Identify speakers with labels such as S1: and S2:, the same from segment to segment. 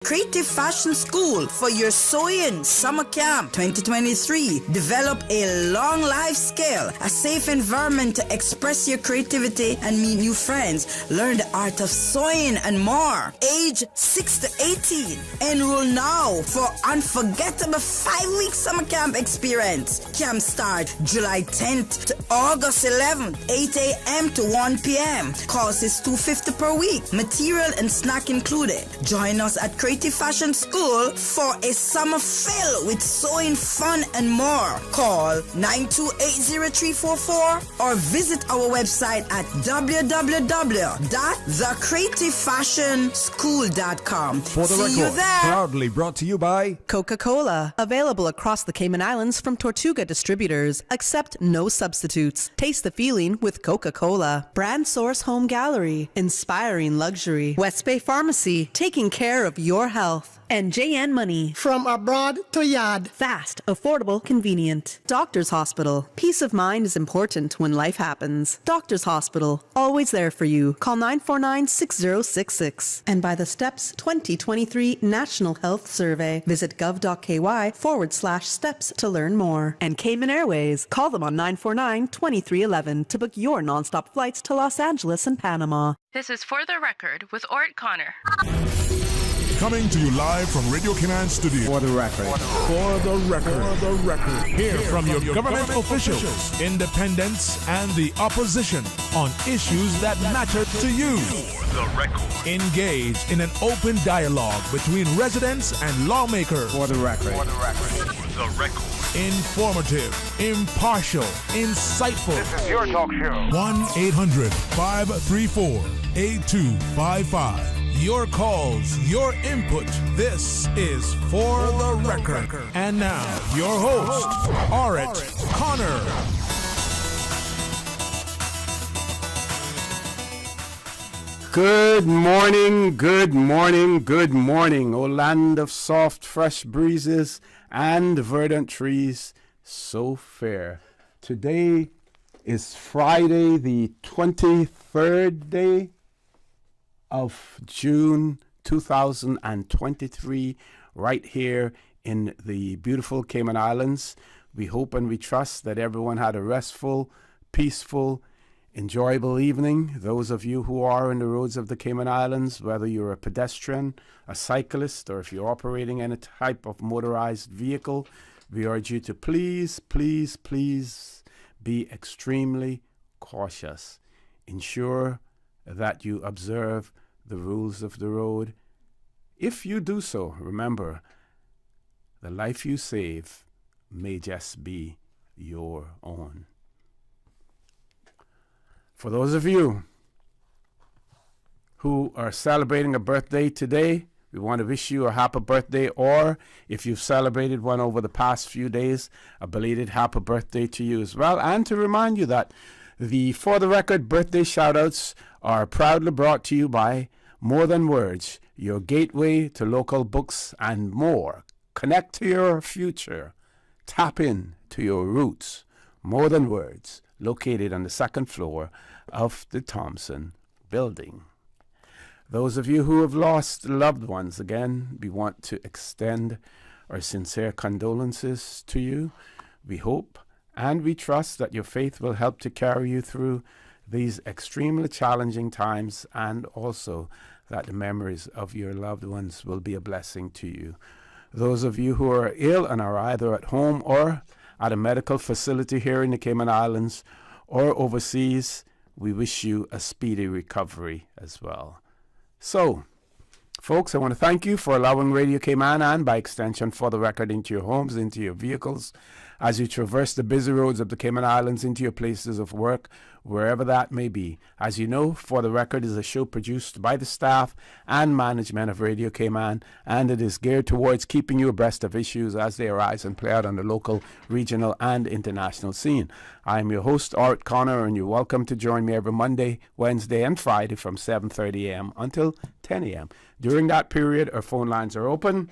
S1: Creative Fashion School for your sewing summer camp 2023. Develop a long life skill, a safe environment to express your creativity and meet new friends. Learn the art of sewing and more. Age 6 to 18. Enroll now for unforgettable 5-week summer camp experience. Camp start July 10th to August 11th, 8 a.m. to 1 p.m. Cost is $250 per week. Material and snack included. Join us at Creative Fashion School for a summer filled with sewing fun and more. Call 9280344 or visit our website at www.thecreativefashionschool.com.
S2: For the
S1: See
S2: record, proudly brought to you by
S3: Coca-Cola. Available across the Cayman Islands from Tortuga Distributors. Accept no substitutes. Taste the feeling with Coca-Cola. Brand Source Home Gallery. Inspiring luxury. West Bay Pharmacy. Taking care of your health. And JN Money.
S4: From abroad to yard.
S3: Fast, affordable, convenient. Doctor's Hospital. Peace of mind is important when life happens. Doctor's Hospital. Always there for you. Call 949-6066. And by the STEPS 2023 National Health Survey. Visit gov.ky/steps to learn more. And Cayman Airways. Call them on 949-2311 to book your nonstop flights to Los Angeles and Panama.
S5: This is For the Record with Orrett Connor.
S6: Coming to you live from Radio Cayman Studio.
S2: For the record.
S6: For the record. For the record. Hear from your government officials, independents, and the opposition on issues that matter to you. For the record. Engage in an open dialogue between residents and lawmakers.
S2: For the record.
S6: For the record. For the record. Informative, impartial, insightful.
S7: This is your talk show.
S6: 1-800-534-8255. Your calls, your input. This is For the Record. And now, your host, Orrett Connor.
S2: Good morning, good morning, good morning, O land of soft, fresh breezes and verdant trees, so fair. Today is Friday, the 23rd day of June 2023, right here in the beautiful Cayman Islands. We hope and we trust that everyone had a restful, peaceful, enjoyable evening. Those of you who are on the roads of the Cayman Islands, whether you're a pedestrian, a cyclist, or if you're operating any type of motorized vehicle, we urge you to please, please, please be extremely cautious. Ensure that you observe the rules of the road. If you do so, remember, the life you save may just be your own. For those of you who are celebrating a birthday today, we want to wish you a happy birthday, or if you've celebrated one over the past few days, a belated happy birthday to you as well. And to remind you that the For the Record birthday shoutouts are proudly brought to you by More Than Words, your gateway to local books and more. Connect to your future. Tap in to your roots. More Than Words, located on the second floor of the Thompson building. Those of you who have lost loved ones, again, we want to extend our sincere condolences to you. We hope and we trust that your faith will help to carry you through these extremely challenging times, and also that the memories of your loved ones will be a blessing to you. Those of you who are ill and are either at home or at a medical facility here in the Cayman Islands or overseas, we wish you a speedy recovery as well. So, folks, I want to thank you for allowing Radio Cayman, and by extension For the Record, into your homes, into your vehicles, as you traverse the busy roads of the Cayman Islands into your places of work, wherever that may be. As you know, For the Record is a show produced by the staff and management of Radio Cayman, and it is geared towards keeping you abreast of issues as they arise and play out on the local, regional, and international scene. I am your host, Orrett Connor, and you're welcome to join me every Monday, Wednesday, and Friday from 7:30 a.m. until 10 a.m. During that period, our phone lines are open.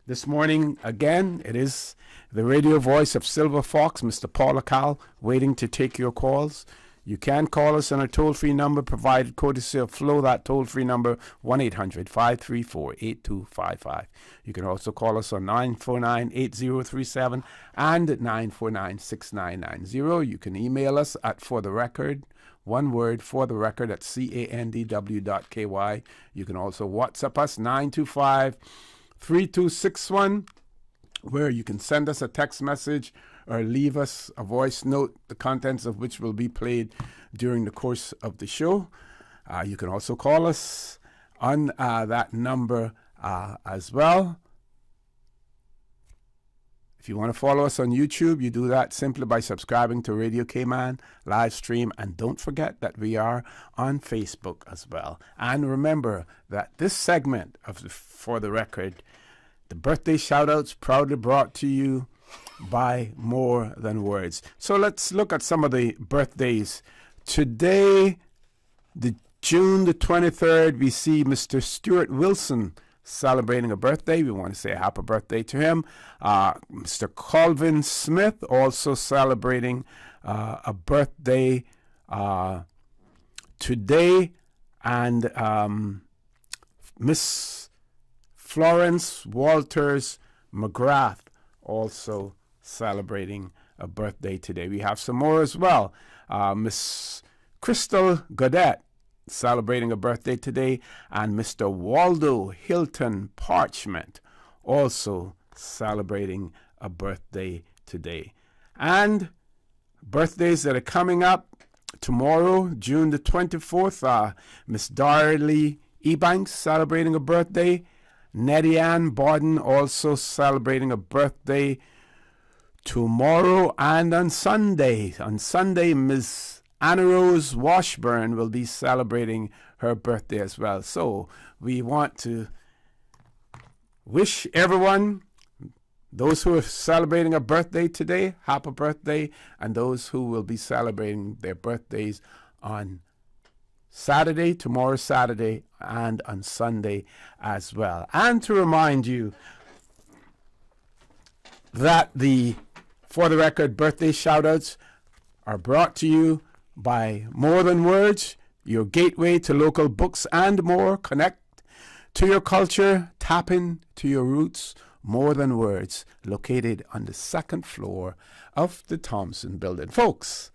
S2: This morning, again, it is the radio voice of Silver Fox, Mr. Paul Akal, waiting to take your calls. You can call us on our toll-free number provided courtesy of Flo. That toll-free number, 1-800-534-8255. You can also call us on 949-8037 and 949-6990. You can email us at fortherecord, one word, fortherecord at candw.ky. You can also WhatsApp us, 925-3261, where you can send us a text message or leave us a voice note, the contents of which will be played during the course of the show. You can also call us on that number as well. If you want to follow us on YouTube, you do that simply by subscribing to Radio Cayman live stream. And don't forget that we are on Facebook as well. And remember that this segment of For the Record, the birthday shout-outs, proudly brought to you by More Than Words. So let's look at some of the birthdays. Today, June the 23rd, we see Mr. Stuart Wilson celebrating a birthday. We want to say a happy birthday to him. Mr. Colvin Smith also celebrating a birthday today. And Miss Florence Walters McGrath also celebrating a birthday today. We have some more as well. Miss Crystal Godet celebrating a birthday today, and Mr. Waldo Hilton Parchment also celebrating a birthday today. And birthdays that are coming up tomorrow, June the 24th, Miss Darley Ebanks celebrating a birthday. Nettie Ann Borden also celebrating a birthday tomorrow. And on Sunday, Ms. Anna Rose Washburn will be celebrating her birthday as well. So we want to wish everyone, those who are celebrating a birthday today, happy birthday, and those who will be celebrating their birthdays on Saturday, tomorrow Saturday, and on Sunday as well. And to remind you that the For the Record birthday shout-outs are brought to you by More Than Words, your gateway to local books and more. Connect to your culture, tap into your roots. More Than Words, located on the second floor of the Thompson Building. Folks,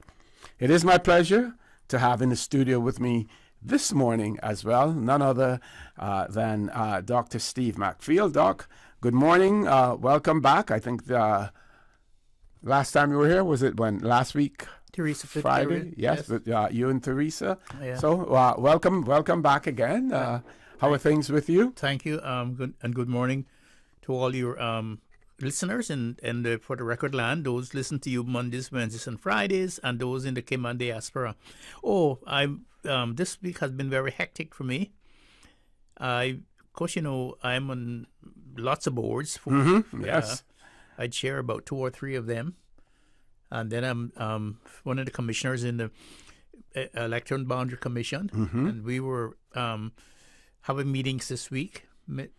S2: it is my pleasure to have in the studio with me this morning as well, none other than Dr. Steve McField. Doc, good morning. Welcome back. I think the last time you were here, was it when? Last week?
S7: Teresa
S2: Friday? Yes. With, you and Teresa.
S7: Yeah.
S2: So welcome back again. How are things with you?
S7: Thank you. Good morning to all your listeners and For the Record land, those listen to you Mondays, Wednesdays, and Fridays, and those in the Cayman diaspora. This week has been very hectic for me. Of course, I'm on lots of boards.
S2: Yes.
S7: I chair about 2 or 3 of them. And then I'm one of the commissioners in the Electoral Boundary Commission. And we were having meetings this week,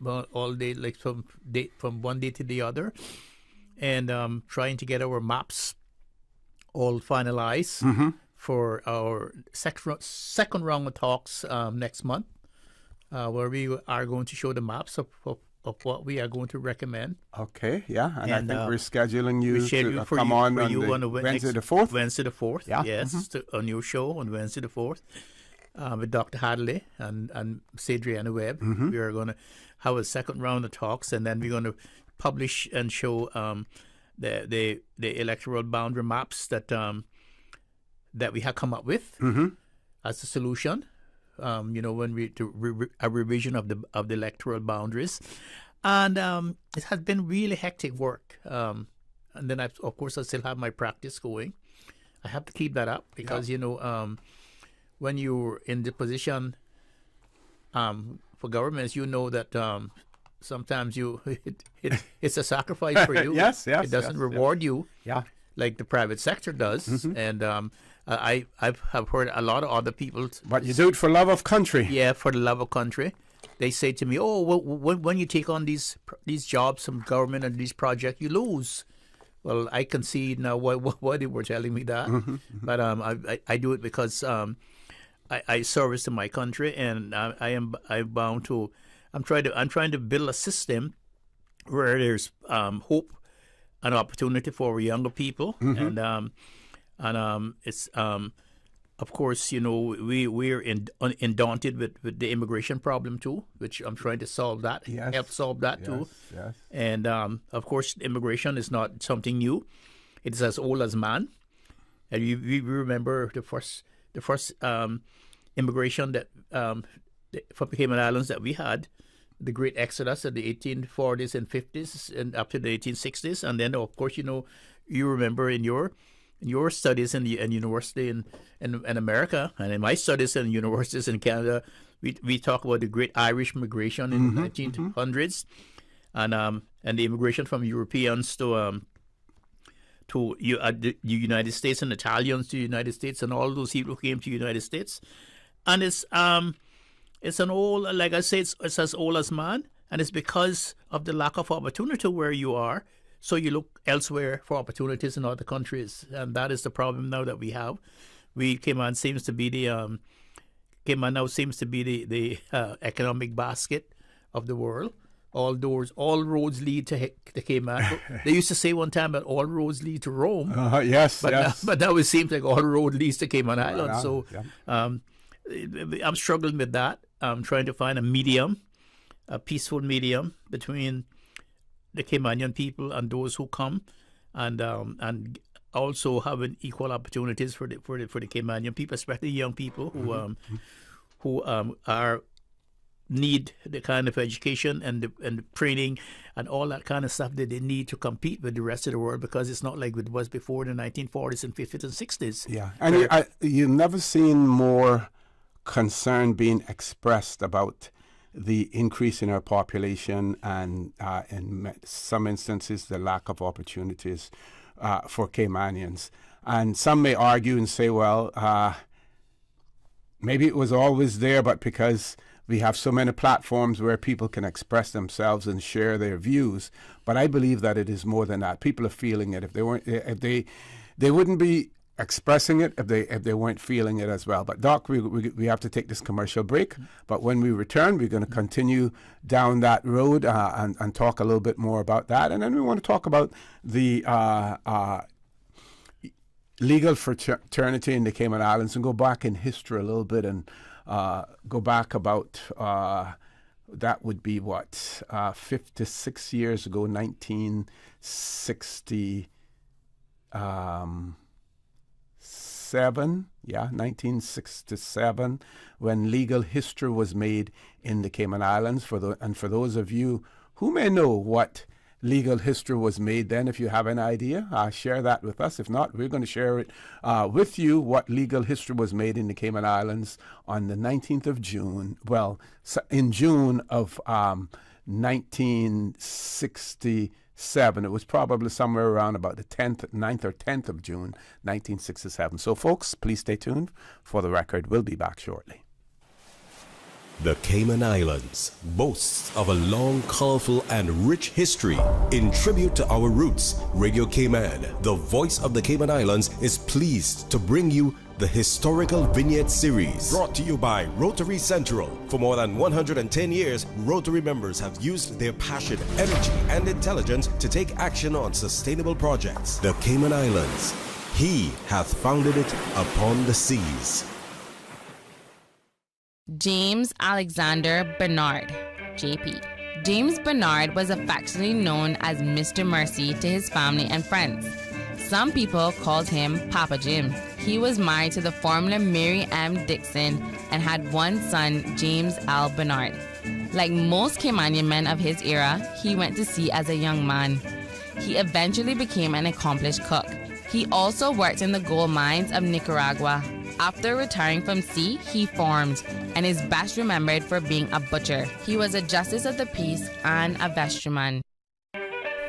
S7: all day, like from one day to the other, and trying to get our maps all finalized for our second round of talks next month, where we are going to show the maps of what we are going to recommend.
S2: Okay, yeah, and I think we're scheduling you to come on Wednesday the 4th.
S7: Wednesday the 4th,
S2: yeah.
S7: Yes, a new show on Wednesday the 4th with Dr. Hadley and Adriana Webb. We are going to have a second round of talks, and then we're going to publish and show the electoral boundary maps that we have come up with as a solution. When we do a revision of the electoral boundaries, and it has been really hectic work. And then I still have my practice going. I have to keep that up because when you're in the position for governments, that sometimes it's a sacrifice for you.
S2: Yes,
S7: it doesn't reward you.
S2: Yeah.
S7: Like the private sector does, and I have heard a lot of other people.
S2: But you do it for love of country.
S7: Yeah, for the love of country. They say to me, "Oh, when you take on these jobs from government and these projects, you lose." well, I concede now why they were telling me that. But I do it because I service to my country, and I'm bound to. I'm trying to build a system where there's hope and opportunity for younger people, and it's of course, we're undaunted with the immigration problem too, which I'm trying to solve that, help solve that too.
S2: Yes.
S7: And of course, immigration is not something new; it's as old as man. And we remember the first immigration that from the Cayman Islands that we had, the Great Exodus in the 1840s and 50s and up to the 1860s, and then of course you remember in your studies in university in America, and in my studies in universities in Canada, we talk about the Great Irish Migration in the 1900s, and the immigration from Europeans to the United States, and Italians to the United States, and all those people who came to the United States, and it's an old, like I say, it's as old as man, and it's because of the lack of opportunity where you are. So you look elsewhere for opportunities in other countries, and that is the problem now that we have. Cayman seems to be the economic basket of the world. All roads lead to Cayman. They used to say one time that all roads lead to Rome.
S2: Yes,
S7: but now it seems like all road leads to Cayman Islands. So I'm struggling with that. I'm trying to find a peaceful medium between the Caymanian people and those who come, and also having equal opportunities for the Caymanian people, especially young people who need the kind of education and the training and all that kind of stuff that they need to compete with the rest of the world, because it's not like it was before in the 1940s and 50s and 60s.
S2: Yeah, and you've never seen more concern being expressed about the increase in our population and in some instances the lack of opportunities for Caymanians. And some may argue and say, well, maybe it was always there, but because we have so many platforms where people can express themselves and share their views. But I believe that it is more than that. People are feeling it. If they wouldn't be expressing it if they weren't feeling it as well. But Doc, we have to take this commercial break. But when we return, we're going to continue down that road and talk a little bit more about that. And then we want to talk about the legal fraternity in the Cayman Islands and go back in history a little bit and go back about that would be 56 years ago, 1967. 1967, when legal history was made in the Cayman Islands. For those of you who may know what legal history was made then, if you have an idea, share that with us. If not, we're going to share it with you, what legal history was made in the Cayman Islands on the 19th of June. Well, in June of 1967. It was probably somewhere around about the 9th or 10th of June, 1967. So, folks, please stay tuned for the record. We'll be back shortly.
S8: The Cayman Islands boasts of a long, colorful, and rich history. In tribute to our roots, Radio Cayman, the voice of the Cayman Islands, is pleased to bring you the Historical Vignette Series, brought to you by Rotary Central. For more than 110 years, Rotary members have used their passion, energy, and intelligence to take action on sustainable projects. The Cayman Islands, He hath founded it upon the seas.
S9: James Alexander Bernard, JP. James Bernard was affectionately known as Mr. Mercy to his family and friends. Some people called him Papa Jim. He was married to the formula Mary M. Dixon and had one son, James L. Bernard. Like most Caymanian men of his era, he went to sea as a young man. He eventually became an accomplished cook. He also worked in the gold mines of Nicaragua. After retiring from sea, he farmed and is best remembered for being a butcher. He was a justice of the peace and a vestryman.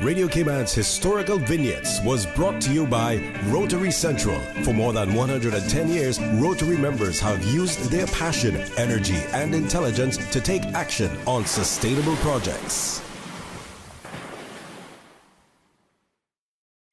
S8: Radio Cayman's Historical Vignettes was brought to you by Rotary Central. For more than 110 years, Rotary members have used their passion, energy, and intelligence to take action on sustainable projects.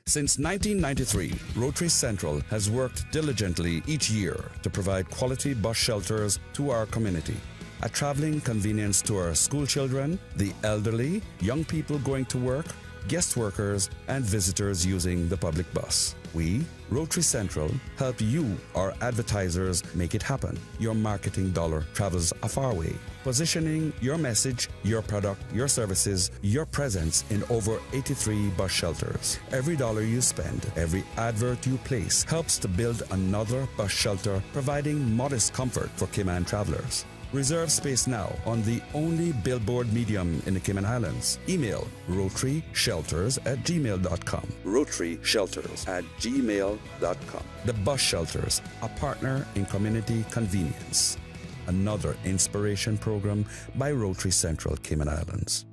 S10: Since 1993, Rotary Central has worked diligently each year to provide quality bus shelters to our community. A traveling convenience to our school children, the elderly, young people going to work, guest workers, and visitors using the public bus. We, Rotary Central, help you, our advertisers, make it happen. Your marketing dollar travels a far way. Positioning your message, your product, your services, your presence in over 83 bus shelters. Every dollar you spend, every advert you place helps to build another bus shelter, providing modest comfort for Cayman travelers. Reserve space now on the only billboard medium in the Cayman Islands. Email rotaryshelters@gmail.com. rotaryshelters@gmail.com. The Bus Shelters, a partner in community convenience. Another inspiration program by Rotary Central Cayman Islands.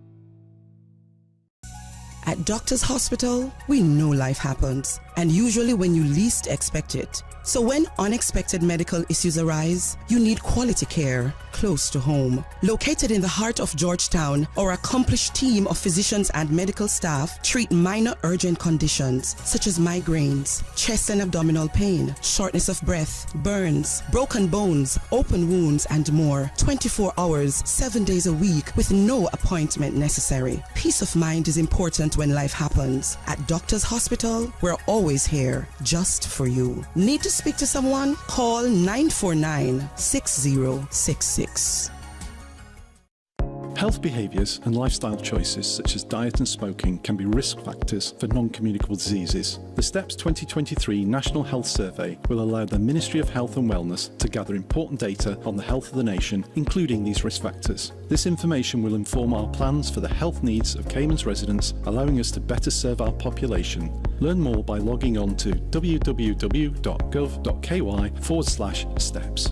S11: At Doctors Hospital, we know life happens, and usually when you least expect it. So when unexpected medical issues arise, you need quality care close to home. Located in the heart of Georgetown, our accomplished team of physicians and medical staff treat minor urgent conditions such as migraines, chest and abdominal pain, shortness of breath, burns, broken bones, open wounds, and more. 24 hours, 7 days a week with no appointment necessary. Peace of mind is important when life happens. At Doctors Hospital, we're always here just for you. Need to speak to someone? Call 949-6066.
S12: Health behaviours and lifestyle choices such as diet and smoking can be risk factors for non-communicable diseases. The STEPS 2023 National Health Survey will allow the Ministry of Health and Wellness to gather important data on the health of the nation, including these risk factors. This information will inform our plans for the health needs of Cayman's residents, allowing us to better serve our population. Learn more by logging on to www.gov.ky/steps.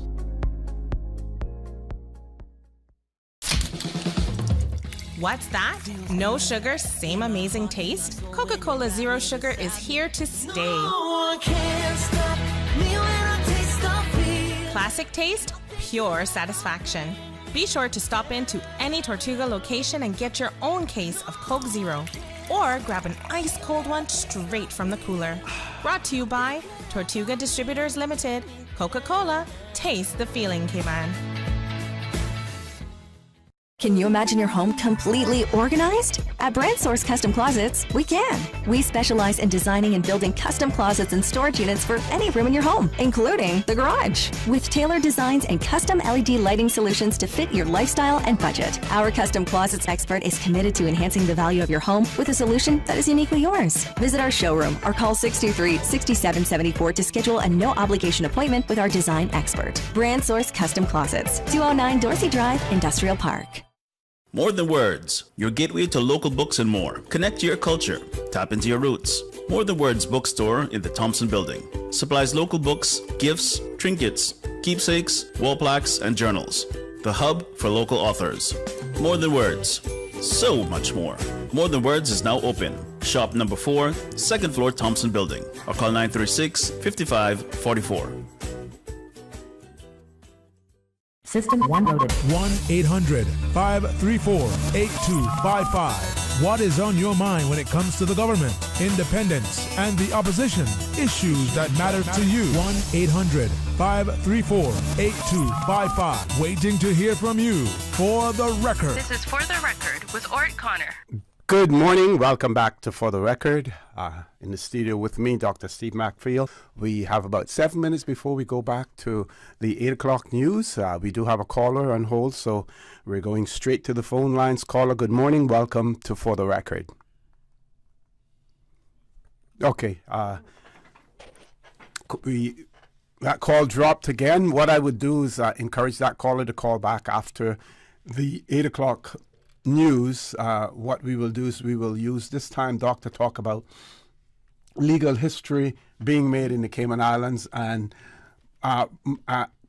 S13: What's that? No sugar, same amazing taste? Coca-Cola Zero Sugar is here to stay.
S14: No one can stop me when I taste the feel.
S13: Classic taste, pure satisfaction. Be sure to stop into any Tortuga location and get your own case of Coke Zero. Or grab an ice cold one straight from the cooler. Brought to you by Tortuga Distributors Limited. Coca-Cola, taste the feeling, Cayman.
S15: Can you imagine your home completely organized? At Brand Source Custom Closets, we can. We specialize in designing and building custom closets and storage units for any room in your home, including the garage. With tailored designs and custom LED lighting solutions to fit your lifestyle and budget. Our custom closets expert is committed to enhancing the value of your home with a solution that is uniquely yours. Visit our showroom or call 623-6774 to schedule a no-obligation appointment with our design expert. Brand Source Custom Closets, 209 Dorsey Drive, Industrial Park.
S16: More Than Words, your gateway to local books and more. Connect to your culture. Tap into your roots. More Than Words bookstore in the Thompson Building. Supplies local books, gifts, trinkets, keepsakes, wall plaques, and journals. The hub for local authors. More Than Words. So much more. More Than Words is now open. Shop number 4, second floor Thompson Building. Or call 936-5544.
S17: System 1 loaded.
S6: 1-800-534-8255. What is on your mind when it comes to the government, independence, and the opposition? Issues that matter to you. 1-800-534-8255. Waiting to hear from you. For the Record.
S5: This is For the Record with Orrett Connor.
S2: Good morning. Welcome back to For the Record. In the studio with me, Dr. Steve McField. We have about 7 minutes before we go back to the 8 o'clock news. We do have a caller on hold, so we're going straight to the phone lines. Caller, good morning. Welcome to For the Record. Okay. That call dropped again. What I would do is encourage that caller to call back after the 8 o'clock news. What we will do is we will use this time, Doc, to talk about legal history being made in the Cayman Islands, and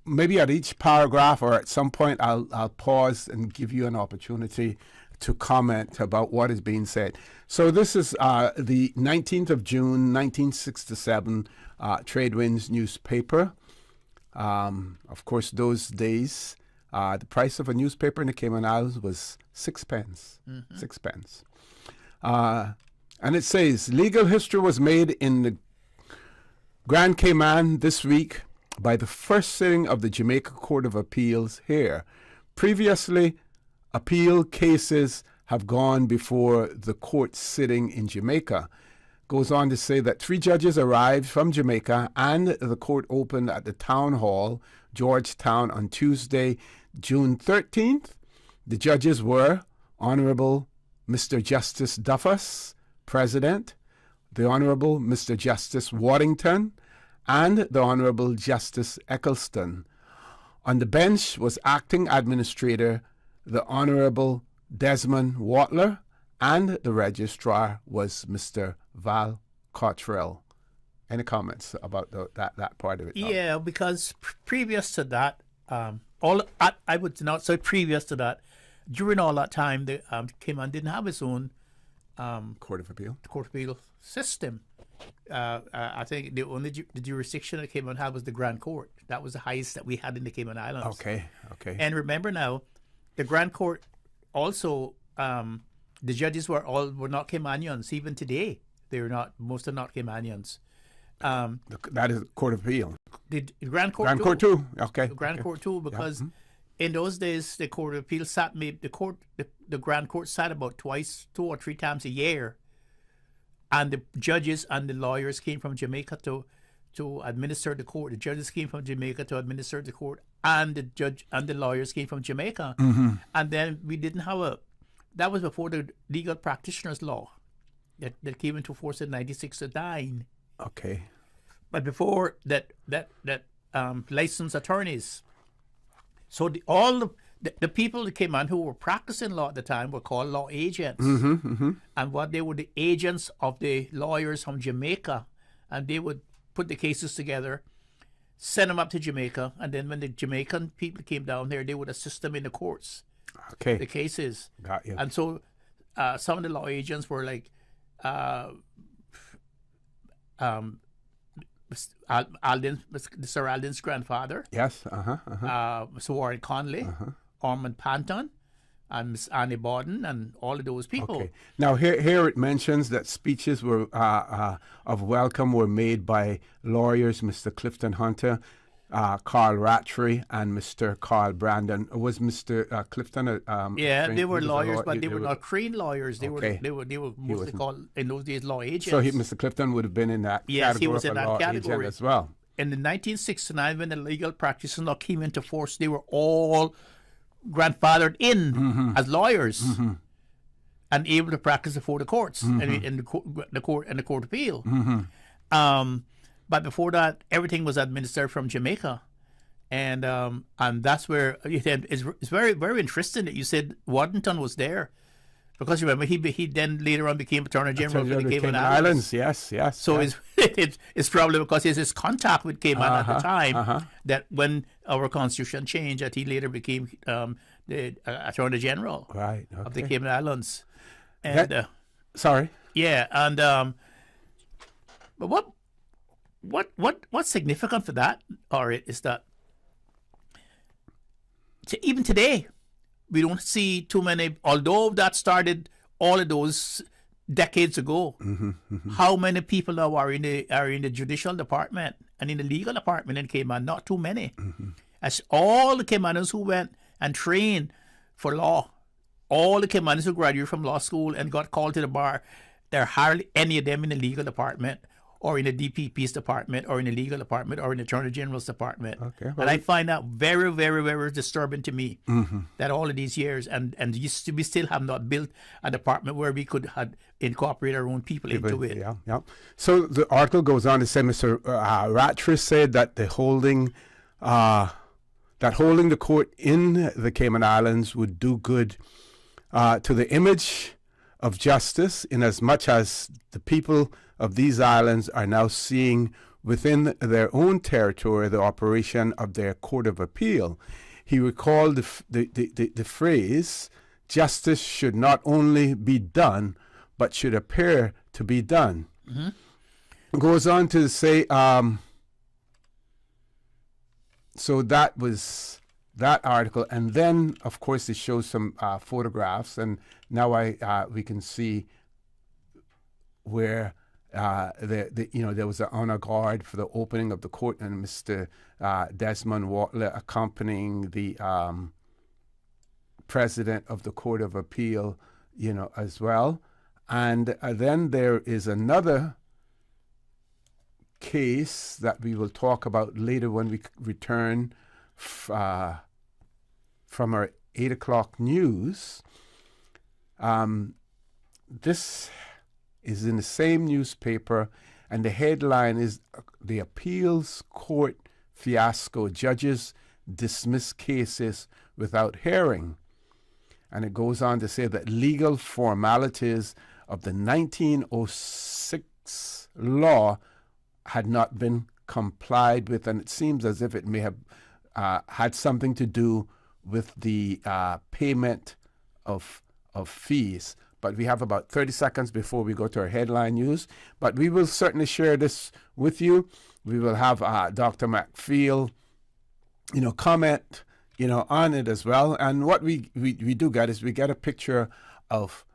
S2: maybe at each paragraph or at some point I'll pause and give you an opportunity to comment about what is being said. So this is the 19th of June 1967 Trade Winds newspaper. Of course, those days the price of a newspaper in the Cayman Islands was 6 pence. 6 pence. And it says, legal history was made in the Grand Cayman this week by the first sitting of the Jamaica Court of Appeals here. Previously, appeal cases have gone before the court sitting in Jamaica. Goes on to say that 3 judges arrived from Jamaica and the court opened at the Town Hall, Georgetown, on Tuesday, June 13th. The judges were Honorable Mr. Justice Duffus, President, the Honorable Mr. Justice Waddington, and the Honorable Justice Eccleston. On the bench was Acting Administrator, the Honorable Desmond Watler, and the Registrar was Mr. Val Cottrell. Any comments about that part of it?
S7: Yeah, because previous to that, I would not say previous to that, during all that time, the Cayman didn't have its own
S2: Court of Appeal
S7: system. I think the jurisdiction that Cayman had was the Grand Court. That was the highest that we had in the Cayman Islands.
S2: Okay.
S7: And remember now, the Grand Court also, the judges were not Caymanians. Even today, most are not Caymanians.
S2: That is Court of Appeal.
S7: The Grand Court.
S2: Grand Court too. Okay.
S7: The Grand Court too, because in those days the Court of Appeal the Grand Court sat about 2 or 3 times a year, and the judges and the lawyers came from Jamaica to administer the court. The judges came from Jamaica to administer the court, and the judge and the lawyers came from Jamaica. And then we didn't have that was before the legal practitioners law that came into force in 1969.
S2: Okay.
S7: But before that licensed attorneys. So all the people that came on who were practicing law at the time were called law agents. And what they were the agents of the lawyers from Jamaica, and they would put the cases together, send them up to Jamaica, and then when the Jamaican people came down here, they would assist them in the courts.
S2: Okay.
S7: The cases.
S2: Got you.
S7: And so some of the law agents were like Sir Alden's grandfather.
S2: Yes.
S7: Mr. Orrett Connor, Ormond Panton, and Miss Annie Borden, and all of those people.
S2: Okay. Now here it mentions that speeches were of welcome were made by lawyers, Mr. Clifton Hunter, Carl Rattray, and Mr. Carl Brandon. Was Mr. Clifton?
S7: They were lawyers, but they were not trained lawyers. They were mostly called in those days law agents.
S2: So Mr. Clifton would have been in that category.
S7: Yes, he was in that
S2: law
S7: category
S2: agent as well.
S7: In the 1969, when the legal practice law came into force, they were all grandfathered in as lawyers and able to practice before the courts and in the court of appeal. But before that, everything was administered from Jamaica, and that's where it's very, very interesting that you said Waddington was there, because remember he then later on became Attorney General for the Cayman Islands.
S2: Yes.
S7: So it's probably because he has his contact with Cayman at the time that when our constitution changed, that he later became the Attorney General of the Cayman Islands. And
S2: sorry.
S7: Yeah, and but what's significant for that, Orrett, is that even today we don't see too many. Although that started all of those decades ago, how many people now are in the judicial department and in the legal department in Cayman? Not too many. As all the Caymaners who went and trained for law, all the Caymaners who graduated from law school and got called to the bar, there are hardly any of them in the legal department, or in the DPP's department, or in the legal department, or in the Attorney General's department.
S2: Okay,
S7: and I find that very, very, very disturbing to me, that all of these years, and we still have not built a department where we could incorporate our own people into it.
S2: Yeah. So the article goes on to say Mr. Rattray said that holding the court in the Cayman Islands would do good to the image of justice, in as much as the people of these islands are now seeing within their own territory the operation of their Court of Appeal. He recalled the phrase, justice should not only be done, but should appear to be done. Goes on to say, so that was that article, and then of course it shows some photographs, and now we can see where there was an honor guard for the opening of the court, and Mr. Desmond Watler accompanying the president of the Court of Appeal, as well. And then there is another case that we will talk about later when we return from our 8 o'clock news. This is in the same newspaper, and the headline is "The Appeals Court Fiasco. Judges Dismiss Cases Without Hearing." And it goes on to say that legal formalities of the 1906 law had not been complied with, and it seems as if it may have had something to do with the payment of fees. But we have about 30 seconds before we go to our headline news. But we will certainly share this with you. We will have Dr. McField, comment, on it as well. And what we do get is we get a picture of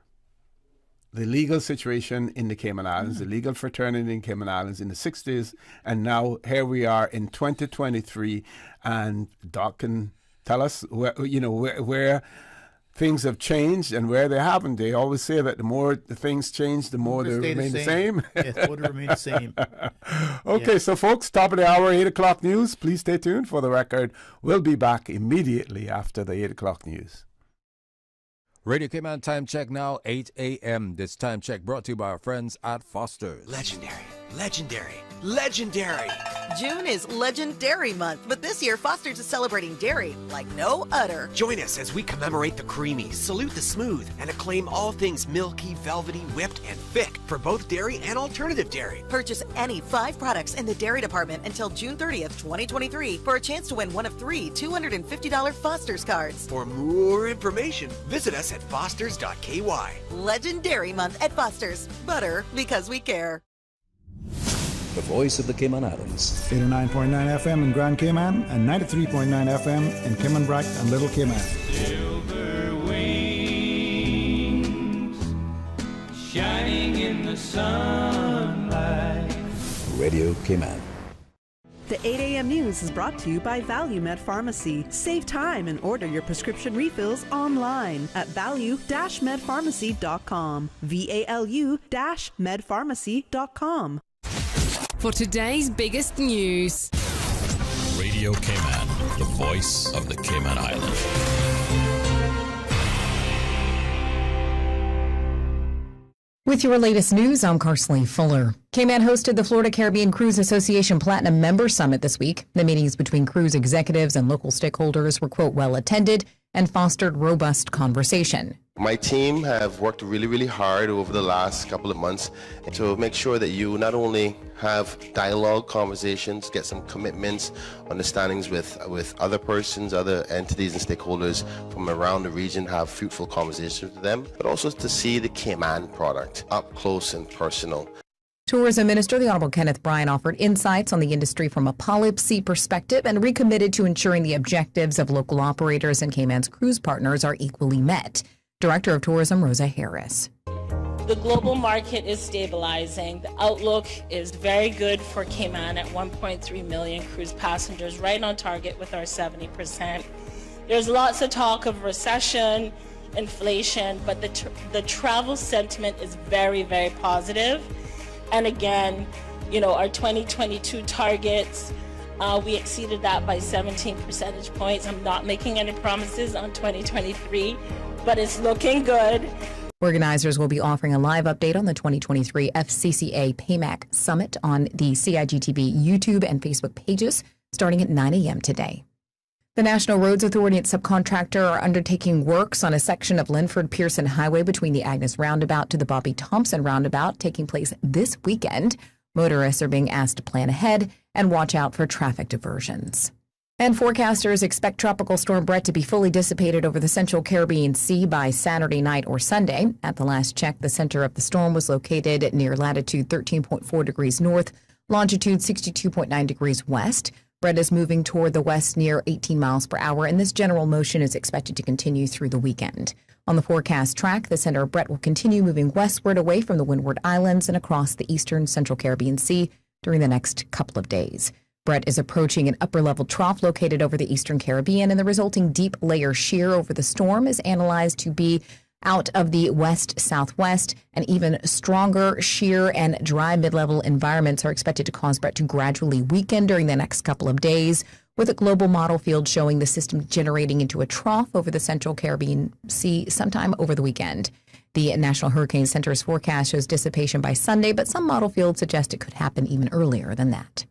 S2: the legal situation in the Cayman Islands, the legal fraternity in Cayman Islands in the 60s. And now here we are in 2023. And Doc can tell us where things have changed and where they haven't. They always say that the more the things change, the more they remain the same.
S7: Yes, the more they remain the same.
S2: Okay, so folks, top of the hour, 8 o'clock news. Please stay tuned for the record. We'll be back immediately after the 8 o'clock news.
S18: Radio Cayman time check now, 8 a.m. This time check brought to you by our friends at Foster's.
S19: Legendary, legendary, legendary.
S20: June is Legendary Month, but this year Foster's is celebrating dairy like no other.
S19: Join us as we commemorate the creamy, salute the smooth, and acclaim all things milky, velvety, whipped, and thick for both dairy and alternative dairy.
S20: Purchase any 5 products in the dairy department until June 30th, 2023 for a chance to win one of 3 $250 Foster's cards.
S19: For more information, visit us at fosters.ky.
S20: Legendary Month at Foster's. Butter because we care.
S21: The voice of the Cayman Islands.
S22: 89.9 FM in Grand Cayman and 93.9 FM in Cayman Brac and Little Cayman.
S23: Silver wings shining in the sunlight.
S21: Radio Cayman.
S3: The 8 a.m. news is brought to you by ValueMed Pharmacy. Save time and order your prescription refills online at value-medpharmacy.com. VALU-medpharmacy.com.
S24: For today's biggest news.
S25: Radio Cayman, the voice of the Cayman Islands.
S26: With your latest news, I'm Carsley Fuller. Cayman hosted the Florida Caribbean Cruise Association Platinum Member Summit this week. The meetings between cruise executives and local stakeholders were, quote, well attended and fostered robust conversation.
S27: My team have worked really, really hard over the last couple of months to make sure that you not only have dialogue, conversations, get some commitments, understandings with other persons, other entities and stakeholders from around the region, have fruitful conversations with them, but also to see the Cayman product up close and personal.
S26: Tourism Minister, the Honorable Kenneth Bryan, offered insights on the industry from a policy perspective and recommitted to ensuring the objectives of local operators and Cayman's cruise partners are equally met. Director of Tourism, Rosa Harris.
S28: The global market is stabilizing. The outlook is very good for Cayman at 1.3 million cruise passengers, right on target with our 70%. There's lots of talk of recession, inflation, but the travel sentiment is very, very positive. And again, our 2022 targets, we exceeded that by 17 percentage points. I'm not making any promises on 2023, but it's looking good.
S26: Organizers will be offering a live update on the 2023 FCCA PAYMAC Summit on the CIGTV YouTube and Facebook pages starting at 9 a.m. today. The National Roads Authority and subcontractor are undertaking works on a section of Linford-Pearson Highway between the Agnes Roundabout to the Bobby Thompson Roundabout, taking place this weekend. Motorists are being asked to plan ahead and watch out for traffic diversions. And forecasters expect Tropical Storm Brett to be fully dissipated over the central Caribbean Sea by Saturday night or Sunday. At the last check, the center of the storm was located near latitude 13.4 degrees north, longitude 62.9 degrees west. Brett is moving toward the west near 18 miles per hour, and this general motion is expected to continue through the weekend. On the forecast track, the center of Brett will continue moving westward away from the Windward Islands and across the eastern Central Caribbean Sea during the next couple of days. Brett is approaching an upper-level trough located over the eastern Caribbean, and the resulting deep layer shear over the storm is analyzed to be out of the west-southwest, and even stronger shear and dry mid-level environments are expected to cause Brett to gradually weaken during the next couple of days, with a global model field showing the system generating into a trough over the Central Caribbean Sea sometime over the weekend. The National Hurricane Center's forecast shows dissipation by Sunday, but some model fields suggest it could happen even earlier than that.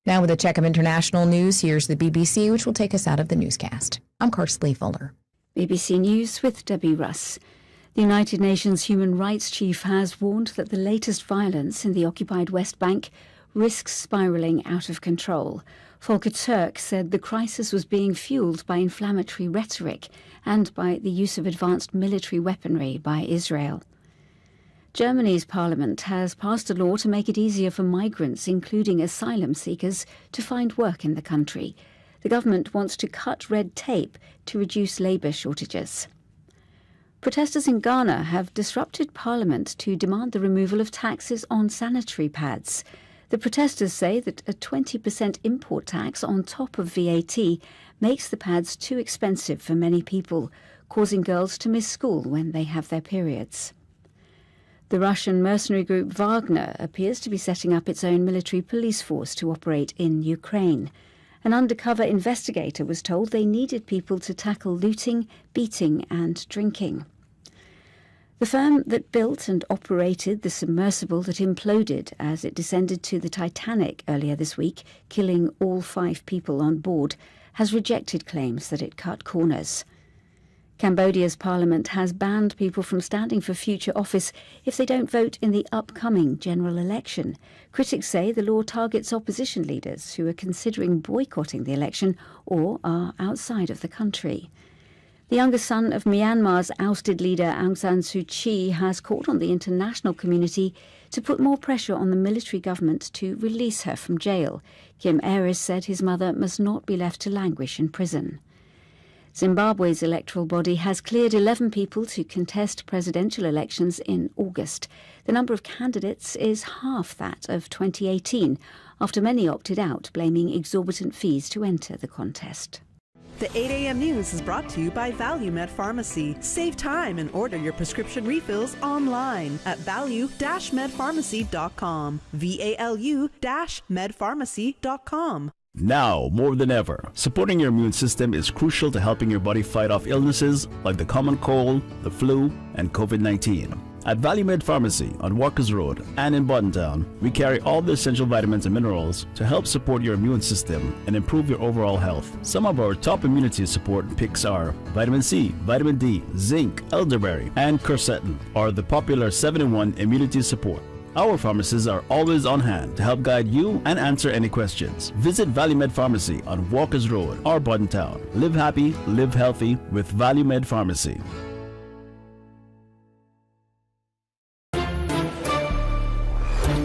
S26: Now with a check of international news, here's the BBC, which will take us out of the newscast. I'm Karsley Fuller.
S1: BBC News with Debbie Russ. The United Nations Human Rights Chief has warned that the latest violence in the occupied West Bank risks spiralling out of control. Volker Turk said the crisis was being fueled by inflammatory rhetoric and by the use of advanced military weaponry by Israel. Germany's parliament has passed a law to make it easier for migrants, including asylum seekers, to find work in the country. The government wants to cut red tape to reduce labour shortages. Protesters in Ghana have disrupted Parliament to demand the removal of taxes on sanitary pads. The protesters say that a 20% import tax on top of VAT makes the pads too expensive for many people, causing girls to miss school when they have their periods. The Russian mercenary group Wagner appears to be setting up its own military police force to operate in Ukraine. An undercover investigator was told they needed people to tackle looting, beating and drinking. The firm that built and operated the submersible that imploded as it descended to the Titanic earlier this week, killing all 5 people on board, has rejected claims that it cut corners. Cambodia's parliament has banned people from standing for future office if they don't vote in the upcoming general election. Critics say the law targets opposition leaders who are considering boycotting the election or are outside of the country. The younger son of Myanmar's ousted leader Aung San Suu Kyi has called on the international community to put more pressure on the military government to release her from jail. Kim Aris said his mother must not be left to languish in prison. Zimbabwe's electoral body has cleared 11 people to contest presidential elections in August. The number of candidates is half that of 2018, after many opted out, blaming exorbitant fees to enter the contest.
S3: The 8 a.m. news is brought to you by ValueMed Pharmacy. Save time and order your prescription refills online at value-medpharmacy.com. VALU-medpharmacy.com.
S16: Now, more than ever, supporting your immune system is crucial to helping your body fight off illnesses like the common cold, the flu, and COVID-19. At ValueMed Pharmacy on Walkers Road and in Buttontown, we carry all the essential vitamins and minerals to help support your immune system and improve your overall health. Some of our top immunity support picks are vitamin C, vitamin D, zinc, elderberry, and quercetin, or the popular 7-in-1 immunity support. Our pharmacists are always on hand to help guide you and answer any questions. Visit ValueMed Pharmacy on Walkers Road or Buttontown. Live happy, live healthy with ValueMed Pharmacy.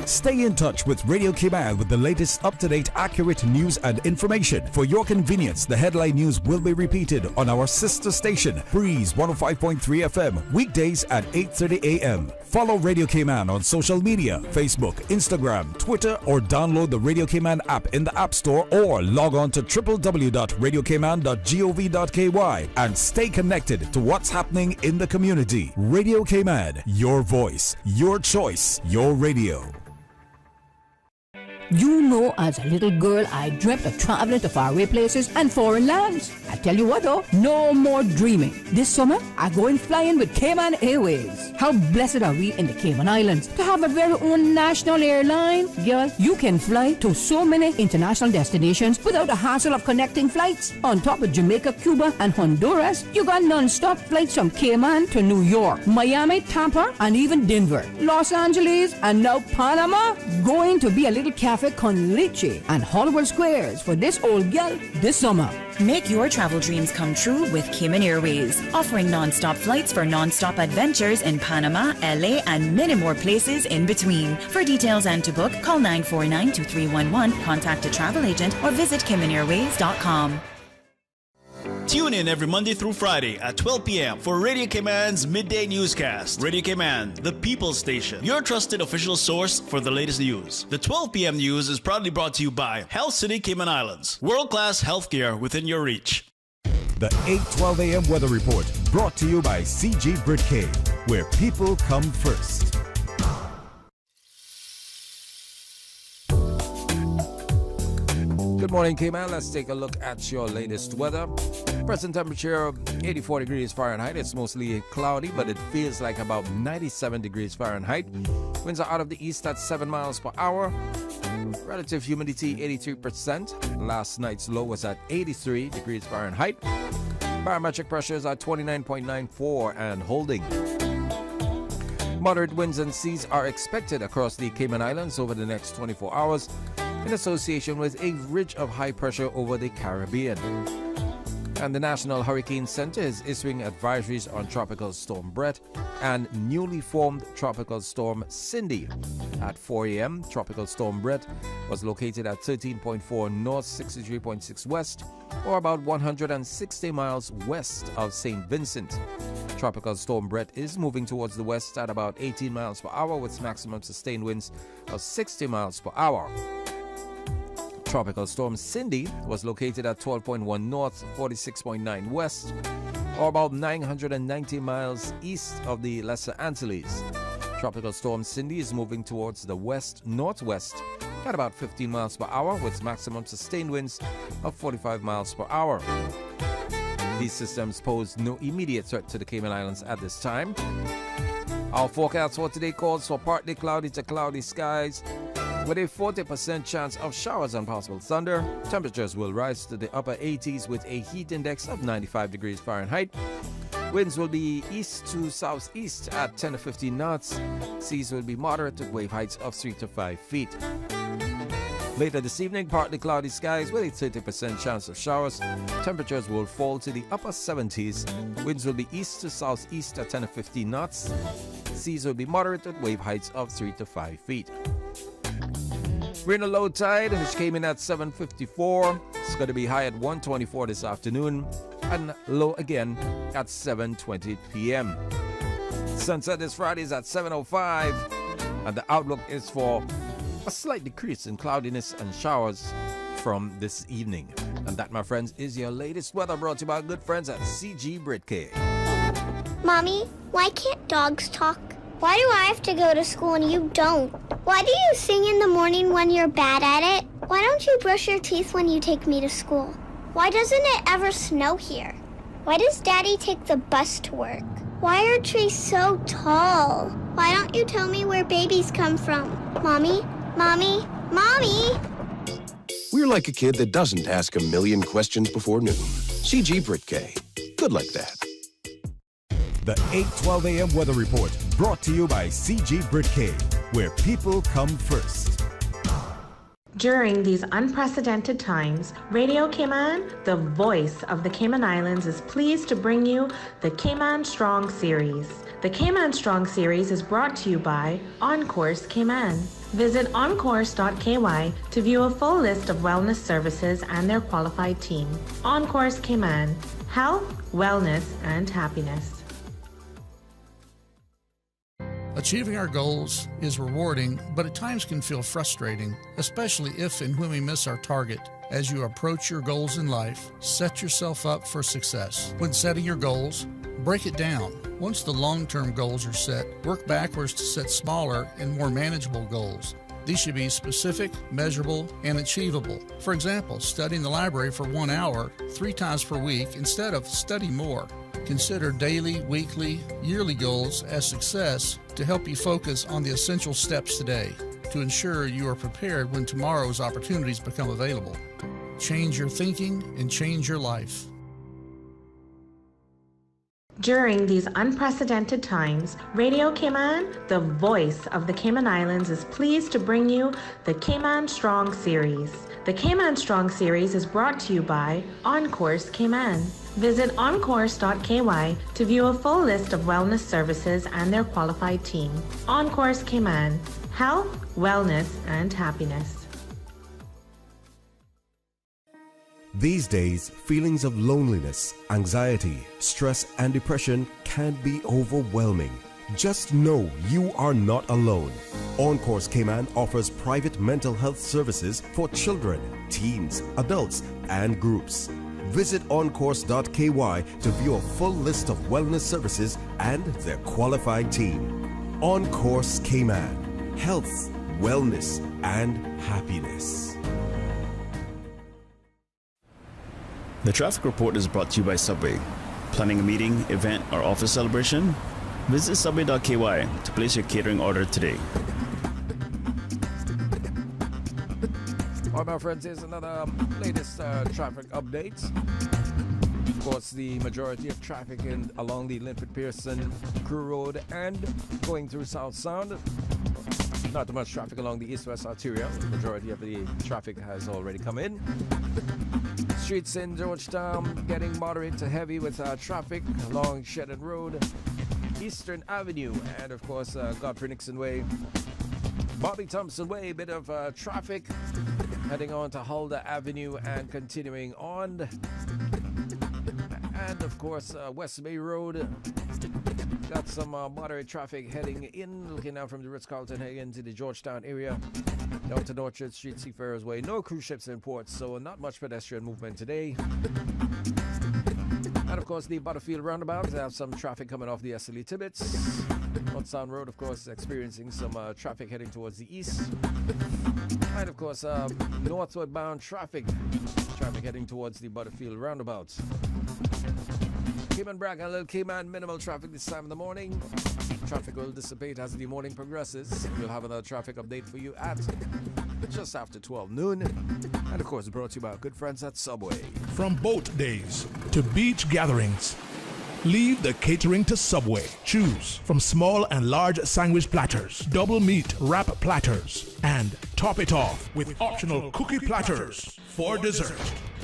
S4: Stay in touch with Radio Cayman with the latest up-to-date, accurate news and information. For your convenience, the headline news will be repeated on our sister station, Breeze 105.3 FM, weekdays at 8:30 a.m. Follow Radio Cayman on social media, Facebook, Instagram, Twitter, or download the Radio Cayman app in the App Store or log on to www.radiocayman.gov.ky and stay connected to what's happening in the community. Radio Cayman, your voice, your choice, your radio.
S8: You know, as a little girl, I dreamt of traveling to faraway places and foreign lands. I tell you what though, no more dreaming. This summer, I'm going flying with Cayman Airways. How blessed are we in the Cayman Islands to have a very own national airline. Girl, you can fly to so many international destinations without the hassle of connecting flights. On top of Jamaica, Cuba, and Honduras, you got non-stop flights from Cayman to New York, Miami, Tampa, and even Denver, Los Angeles, and now Panama. Going to be a little cabin cafe con leche and Hollywood Squares for this old gal this summer.
S9: Make your travel dreams come true with Cayman Airways, offering non-stop flights for non-stop adventures in Panama, LA, and many more places in between. For details and to book, call 949-2311, contact a travel agent, or visit CaymanAirways.com.
S16: Tune in every Monday through Friday at 12 p.m. for Radio Cayman's Midday Newscast. Radio Cayman, the People's Station, your trusted official source for the latest news. The 12 p.m. news is proudly brought to you by Health City Cayman Islands. World-class healthcare within your reach.
S4: The 8:12 a.m. weather report brought to you by CG Britcay, where people come first.
S18: Good morning, Cayman. Let's take a look at your latest weather. Present temperature 84 degrees Fahrenheit. It's mostly cloudy, but it feels like about 97 degrees Fahrenheit. Winds are out of the east at 7 miles per hour. Relative humidity 83%. Last night's low was at 83 degrees Fahrenheit. Barometric pressures are 29.94 and holding. Moderate winds and seas are expected across the Cayman Islands over the next 24 hours in association with a ridge of high pressure over the Caribbean. And the National Hurricane Center is issuing advisories on Tropical Storm Brett and newly formed Tropical Storm Cindy. At 4 a.m., Tropical Storm Brett was located at 13.4 north, 63.6 west, or about 160 miles west of St. Vincent. Tropical Storm Brett is moving towards the west at about 18 miles per hour with maximum sustained winds of 60 miles per hour. Tropical Storm Cindy was located at 12.1 north, 46.9 west, or about 990 miles east of the Lesser Antilles. Tropical Storm Cindy is moving towards the west-northwest at about 15 miles per hour with maximum sustained winds of 45 miles per hour. These systems pose no immediate threat to the Cayman Islands at this time. Our forecast for today calls for partly cloudy to cloudy skies with a 40% chance of showers and possible thunder. Temperatures will rise to the upper 80s with a heat index of 95 degrees Fahrenheit. Winds will be east to southeast at 10 to 15 knots. Seas will be moderate with wave heights of 3 to 5 feet. Later this evening, partly cloudy skies with a 30% chance of showers. Temperatures will fall to the upper 70s. Winds will be east to southeast at 10 to 15 knots. Seas will be moderate with wave heights of 3 to 5 feet. We're in a low tide, which came in at 7:54. It's going to be high at 1:24 this afternoon and low again at 7:20 p.m. Sunset this Friday is at 7:05, and the outlook is for a slight decrease in cloudiness and showers from this evening. And that, my friends, is your latest weather brought to you by good friends at CG Britcay.
S10: Mommy, why can't dogs talk? Why do I have to go to school and you don't? Why do you sing in the morning when you're bad at it? Why don't you brush your teeth when you take me to school? Why doesn't it ever snow here? Why does Daddy take the bus to work? Why are trees so tall? Why don't you tell me where babies come from? Mommy, Mommy, Mommy!
S11: We're like a kid that doesn't ask a million questions before noon. CG Britcay. Good like that.
S4: The 8:12 a.m. weather report brought to you by CG Britcay, where people come first.
S12: During these unprecedented times, Radio Cayman, the voice of the Cayman Islands, is pleased to bring you the Cayman Strong Series. The Cayman Strong Series is brought to you by Encourse Cayman. Visit encourse.ky to view a full list of wellness services and their qualified team. Encourse Cayman, health, wellness, and happiness.
S13: Achieving our goals is rewarding, but at times can feel frustrating, especially if and when we miss our target. As you approach your goals in life, set yourself up for success. When setting your goals, break it down. Once the long-term goals are set, work backwards to set smaller and more manageable goals. These should be specific, measurable, and achievable. For example, study in the library for 1 hour 3 times per week instead of study more. Consider daily, weekly, yearly goals as success to help you focus on the essential steps today to ensure you are prepared when tomorrow's opportunities become available. Change your thinking and change your life.
S12: During these unprecedented times, Radio Cayman, the voice of the Cayman Islands, is pleased to bring you the Cayman Strong Series. The Cayman Strong Series is brought to you by OnCourse Cayman. Visit oncourse.ky to view a full list of wellness services and their qualified team. OnCourse Cayman, health, wellness, and happiness.
S11: These days, feelings of loneliness, anxiety, stress, and depression can be overwhelming. Just know you are not alone. OnCourse Cayman offers private mental health services for children, teens, adults, and groups. Visit oncourse.ky to view a full list of wellness services and their qualified team. OnCourse Cayman, health, wellness, and happiness.
S16: The traffic report is brought to you by Subway. Planning a meeting, event, or office celebration? Visit subway.ky to place your catering order today.
S18: All right, my friends, here's another latest traffic update. Of course, the majority of traffic along the Linford-Pearson Crew Road and going through South Sound. Not too much traffic along the east-west arterial. The majority of the traffic has already come in. Streets in Georgetown getting moderate to heavy with traffic along Shedden Road, Eastern Avenue, and of course Godfrey Nixon Way, Bobby Thompson Way. Bit of traffic heading on to Huldah Avenue and continuing on, and of course West Bay Road. Got some moderate traffic heading in, looking out from the Ritz-Carlton heading into the Georgetown area, down to Orchard Street, Seafarers Way. No cruise ships in port, so not much pedestrian movement today. And of course, the Butterfield roundabout, they have some traffic coming off the SLE Tibbets. North Sound Road, of course, experiencing some traffic heading towards the east. And of course, northward bound traffic heading towards the Butterfield roundabout. Cayman Bracken, a little Cayman minimal traffic this time in the morning. Traffic will dissipate as the morning progresses. We'll have another traffic update for you at just after 12 noon. And of course, brought to you by our good friends at Subway.
S2: From boat days to beach gatherings, leave the catering to Subway. Choose from small and large sandwich platters, double meat wrap platters, and top it off with optional cookie platters for dessert.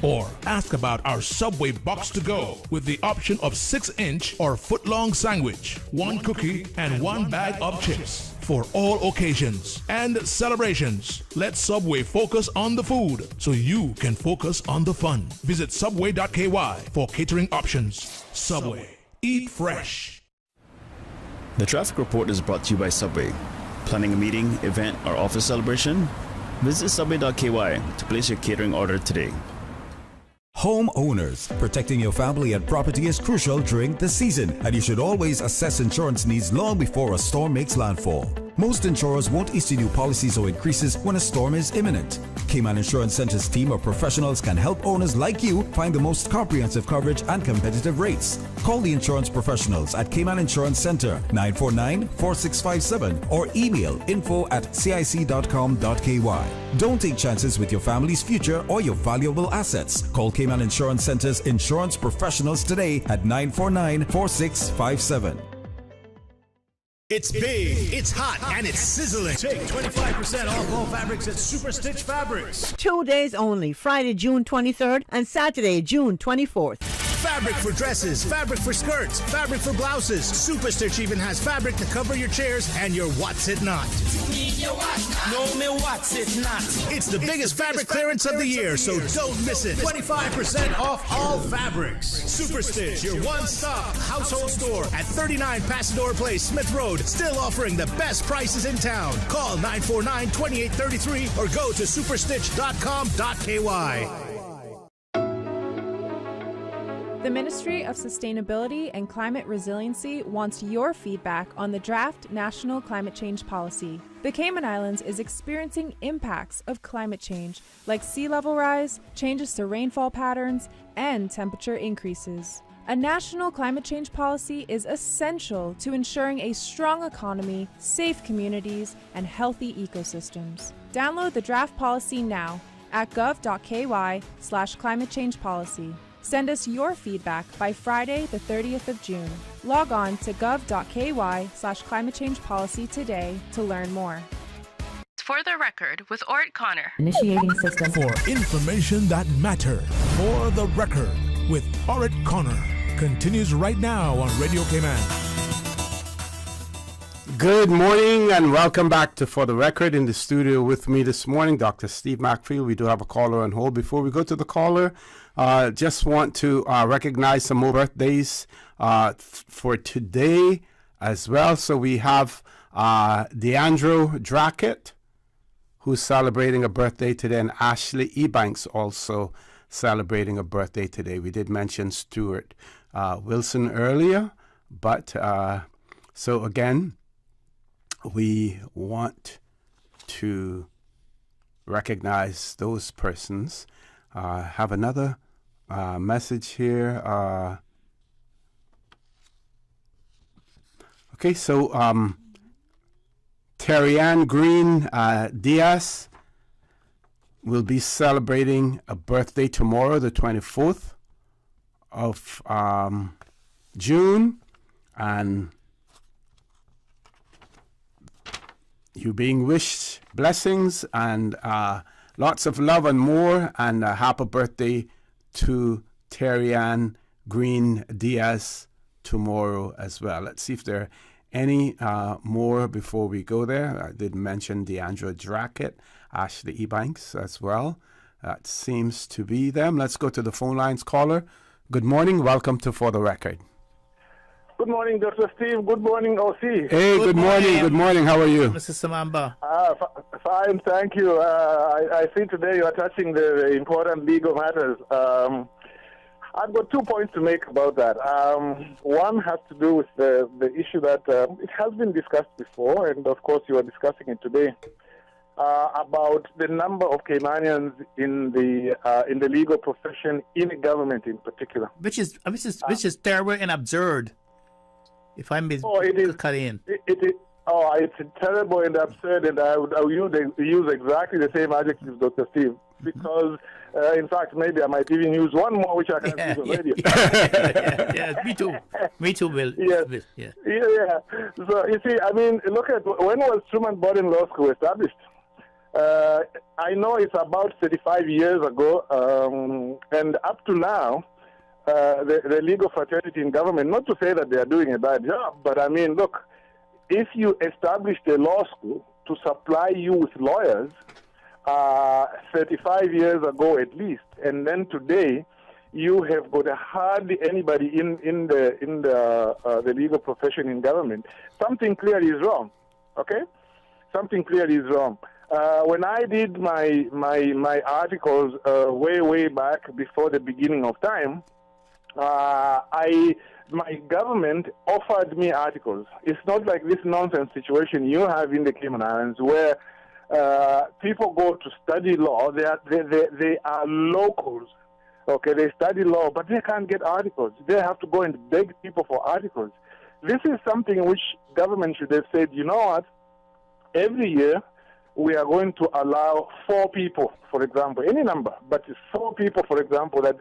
S2: Or ask about our Subway box to go with the option of 6-inch or foot-long sandwich, 1 cookie, and 1 bag of chips for all occasions and celebrations. Let Subway focus on the food so you can focus on the fun. Visit subway.ky for catering options. Subway. Eat fresh.
S16: The traffic report is brought to you by Subway. Planning a meeting, event, or office celebration? Visit subway.ky to place your catering order today.
S4: Homeowners, protecting your family and property is crucial during the season, and you should always assess insurance needs long before a storm makes landfall. Most insurers won't issue new policies or increases when a storm is imminent. Cayman Insurance Center's team of professionals can help owners like you find the most comprehensive coverage and competitive rates. Call the insurance professionals at Cayman Insurance Center 949-4657 or email info@cic.com.ky. Don't take chances with your family's future or your valuable assets. Call Cayman Insurance Center's insurance professionals today at 949-4657.
S5: It's big, it's hot, and it's sizzling. Take 25% off all fabrics at Super Stitch Fabrics.
S6: 2 days only, Friday, June 23rd and Saturday, June 24th.
S5: Fabric for dresses, fabric for skirts, fabric for blouses. Super Stitch even has fabric to cover your chairs and your what's it not.
S7: No, me what's it not.
S5: It's the biggest fabric clearance of the year, so don't miss it. 25% off all fabrics. Super Stitch, your one-stop household store at 39 Passador Place, Smith Road. Still offering the best prices in town. Call 949-2833 or go to superstitch.com.ky.
S14: The Ministry of Sustainability and Climate Resiliency wants your feedback on the draft National Climate Change Policy. The Cayman Islands is experiencing impacts of climate change, like sea level rise, changes to rainfall patterns, and temperature increases. A national climate change policy is essential to ensuring a strong economy, safe communities, and healthy ecosystems. Download the draft policy now at gov.ky/climate change policy. Send us your feedback by Friday, the 30th of June. Log on to gov.ky/climate change policy today to learn more.
S15: For the record, with Orrett Connor.
S8: Initiating system.
S2: For information that matters. For the record, with Orrett Connor. Continues right now on Radio Cayman.
S17: Good morning and welcome back to For the Record. In the studio with me this morning, Dr. Steve McField. We do have a caller on hold. Before we go to the caller, just want to recognize some more birthdays for today as well. So we have Deandro Drackett, who's celebrating a birthday today, and Ashley Ebanks also celebrating a birthday today. We did mention Stuart Wilson earlier, but so again, we want to recognize those persons. Have another message here. Okay, so Terry-Ann Green Diaz will be celebrating a birthday tomorrow, the 24th of June, and you being wished blessings and lots of love and more, and a happy birthday to Terry-Ann Green Diaz tomorrow as well. Let's see if there are any more before we go there. I did mention Deandra Drackett, Ashley Ebanks as well. That seems to be them. Let's go to the phone lines. Caller, good morning. Welcome to For the Record.
S19: Good morning, Dr. Steve. Good morning, OC.
S17: Hey, good morning. Good morning. How are you?
S19: Mrs. Samamba. Fine, thank you. I see today you are touching the important legal matters. I've got 2 points to make about that. One has to do with the issue that it has been discussed before, and of course you are discussing it today, about the number of Caymanians in the legal profession, in the government in particular.
S5: Which is terrible and absurd. If I may cut in.
S19: It's terrible and absurd, and I would use exactly the same adjectives, Dr. Steve, because, in fact, maybe I might even use one more, which I can't use already.
S5: Yeah, me too. Me too, Will.
S19: Yes.
S5: Yeah.
S19: So, you see, I mean, look at when was Truman Bodin Law School established? I know it's about 35 years ago, and up to now, the legal fraternity in government, not to say that they are doing a bad job, but I mean, look, if you established a law school to supply you with lawyers 35 years ago at least, and then today you have got hardly anybody in the legal profession in government, something clearly is wrong. Okay, something clearly is wrong. When I did my articles way back before the beginning of time, my government offered me articles. It's not like this nonsense situation you have in the Cayman Islands where people go to study law. They are locals. Okay, they study law, but they can't get articles. They have to go and beg people for articles. This is something which government should have said, you know what, every year we are going to allow 4 people, for example, any number, but 4 people, for example, that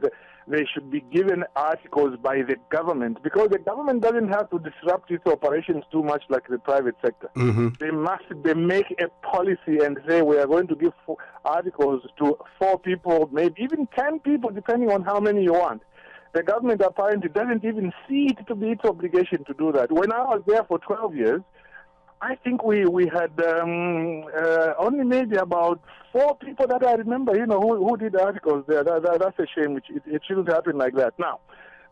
S19: they should be given articles by the government, because the government doesn't have to disrupt its operations too much like the private sector. Mm-hmm. They make a policy and say we are going to give articles to 4 people, maybe even 10 people, depending on how many you want. The government apparently doesn't even see it to be its obligation to do that. When I was there for 12 years, I think we had only maybe about 4 people that I remember, who did articles there. That's a shame. It shouldn't happen like that. Now,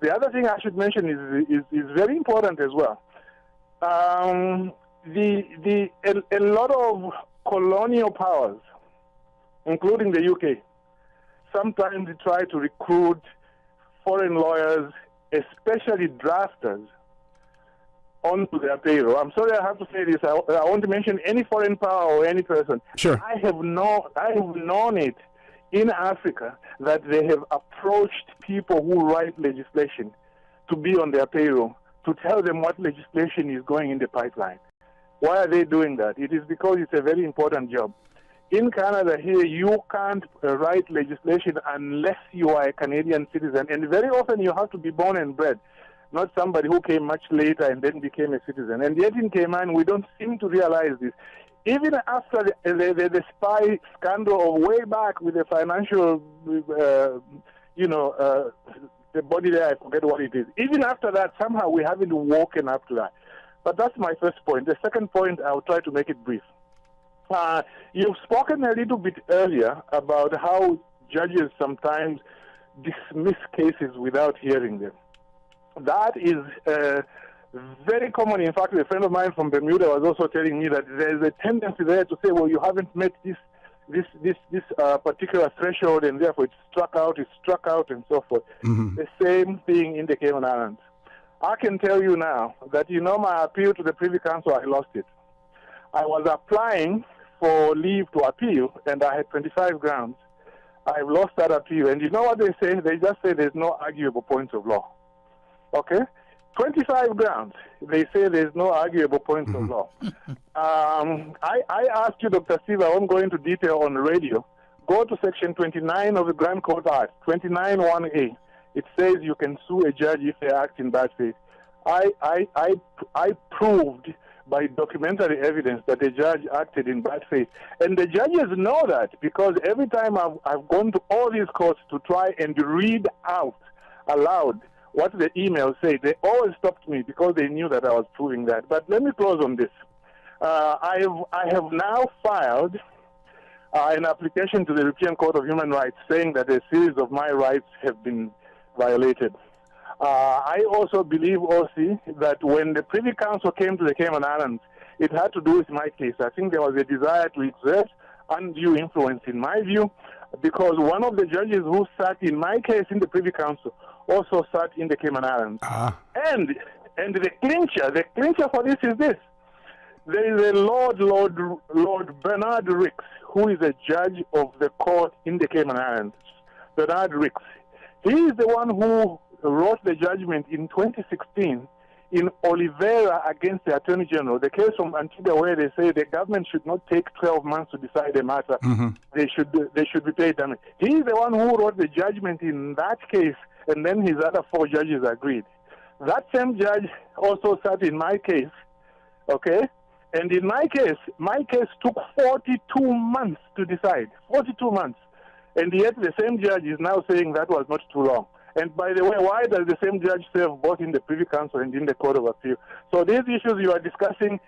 S19: the other thing I should mention is very important as well. A lot of colonial powers, including the UK, sometimes try to recruit foreign lawyers, especially drafters, onto their payroll. I'm sorry I have to say this. I want to mention any foreign power or any person.
S17: Sure.
S19: I have known it in Africa that they have approached people who write legislation to be on their payroll, to tell them what legislation is going in the pipeline. Why are they doing that? It is because it's a very important job. In Canada here, you can't write legislation unless you are a Canadian citizen. And very often you have to be born and bred, not somebody who came much later and then became a citizen. And yet in Cayman, we don't seem to realize this. Even after the spy scandal of way back with the financial, the body there, I forget what it is. Even after that, somehow we haven't woken up to that. But that's my first point. The second point, I'll try to make it brief. You've spoken a little bit earlier about how judges sometimes dismiss cases without hearing them. That is very common. In fact, a friend of mine from Bermuda was also telling me that there's a tendency there to say, well, you haven't met this particular threshold, and therefore it's struck out, and so forth. Mm-hmm. The same thing in the Cayman Islands. I can tell you now that, my appeal to the Privy Council, I lost it. I was applying for leave to appeal, and I had 25 grounds. I've lost that appeal. And you know what they say? They just say there's no arguable points of law. Okay? 25 grounds. They say there's no arguable points of law. I asked you, Dr. Steve, I won't go into detail on the radio. Go to Section 29 of the Grand Court Act, 29(1)A. It says you can sue a judge if they act in bad faith. I proved by documentary evidence that the judge acted in bad faith. And the judges know that, because every time I've gone to all these courts to try and read out aloud what the emails say, they always stopped me because they knew that I was proving that. But let me close on this. I have now filed an application to the European Court of Human Rights saying that a series of my rights have been violated. I also believe, OC, that when the Privy Council came to the Cayman Islands, it had to do with my case. I think there was a desire to exert undue influence, in my view, because one of the judges who sat in my case in the Privy Council also sat in the Cayman Islands. And the clincher for this is this. There is a Lord Bernard Ricks, who is a judge of the court in the Cayman Islands. Bernard Ricks. He is the one who wrote the judgment in 2016 in Oliveira against the Attorney General, the case from Antigua where they say the government should not take 12 months to decide a matter. Mm-hmm. They should be paid damage. He is the one who wrote the judgment in that case, and then his other 4 judges agreed. That same judge also sat in my case, okay? And in my case took 42 months to decide, 42 months. And yet the same judge is now saying that was not too long. And by the way, why does the same judge serve both in the Privy Council and in the Court of Appeal? So these issues you are discussing,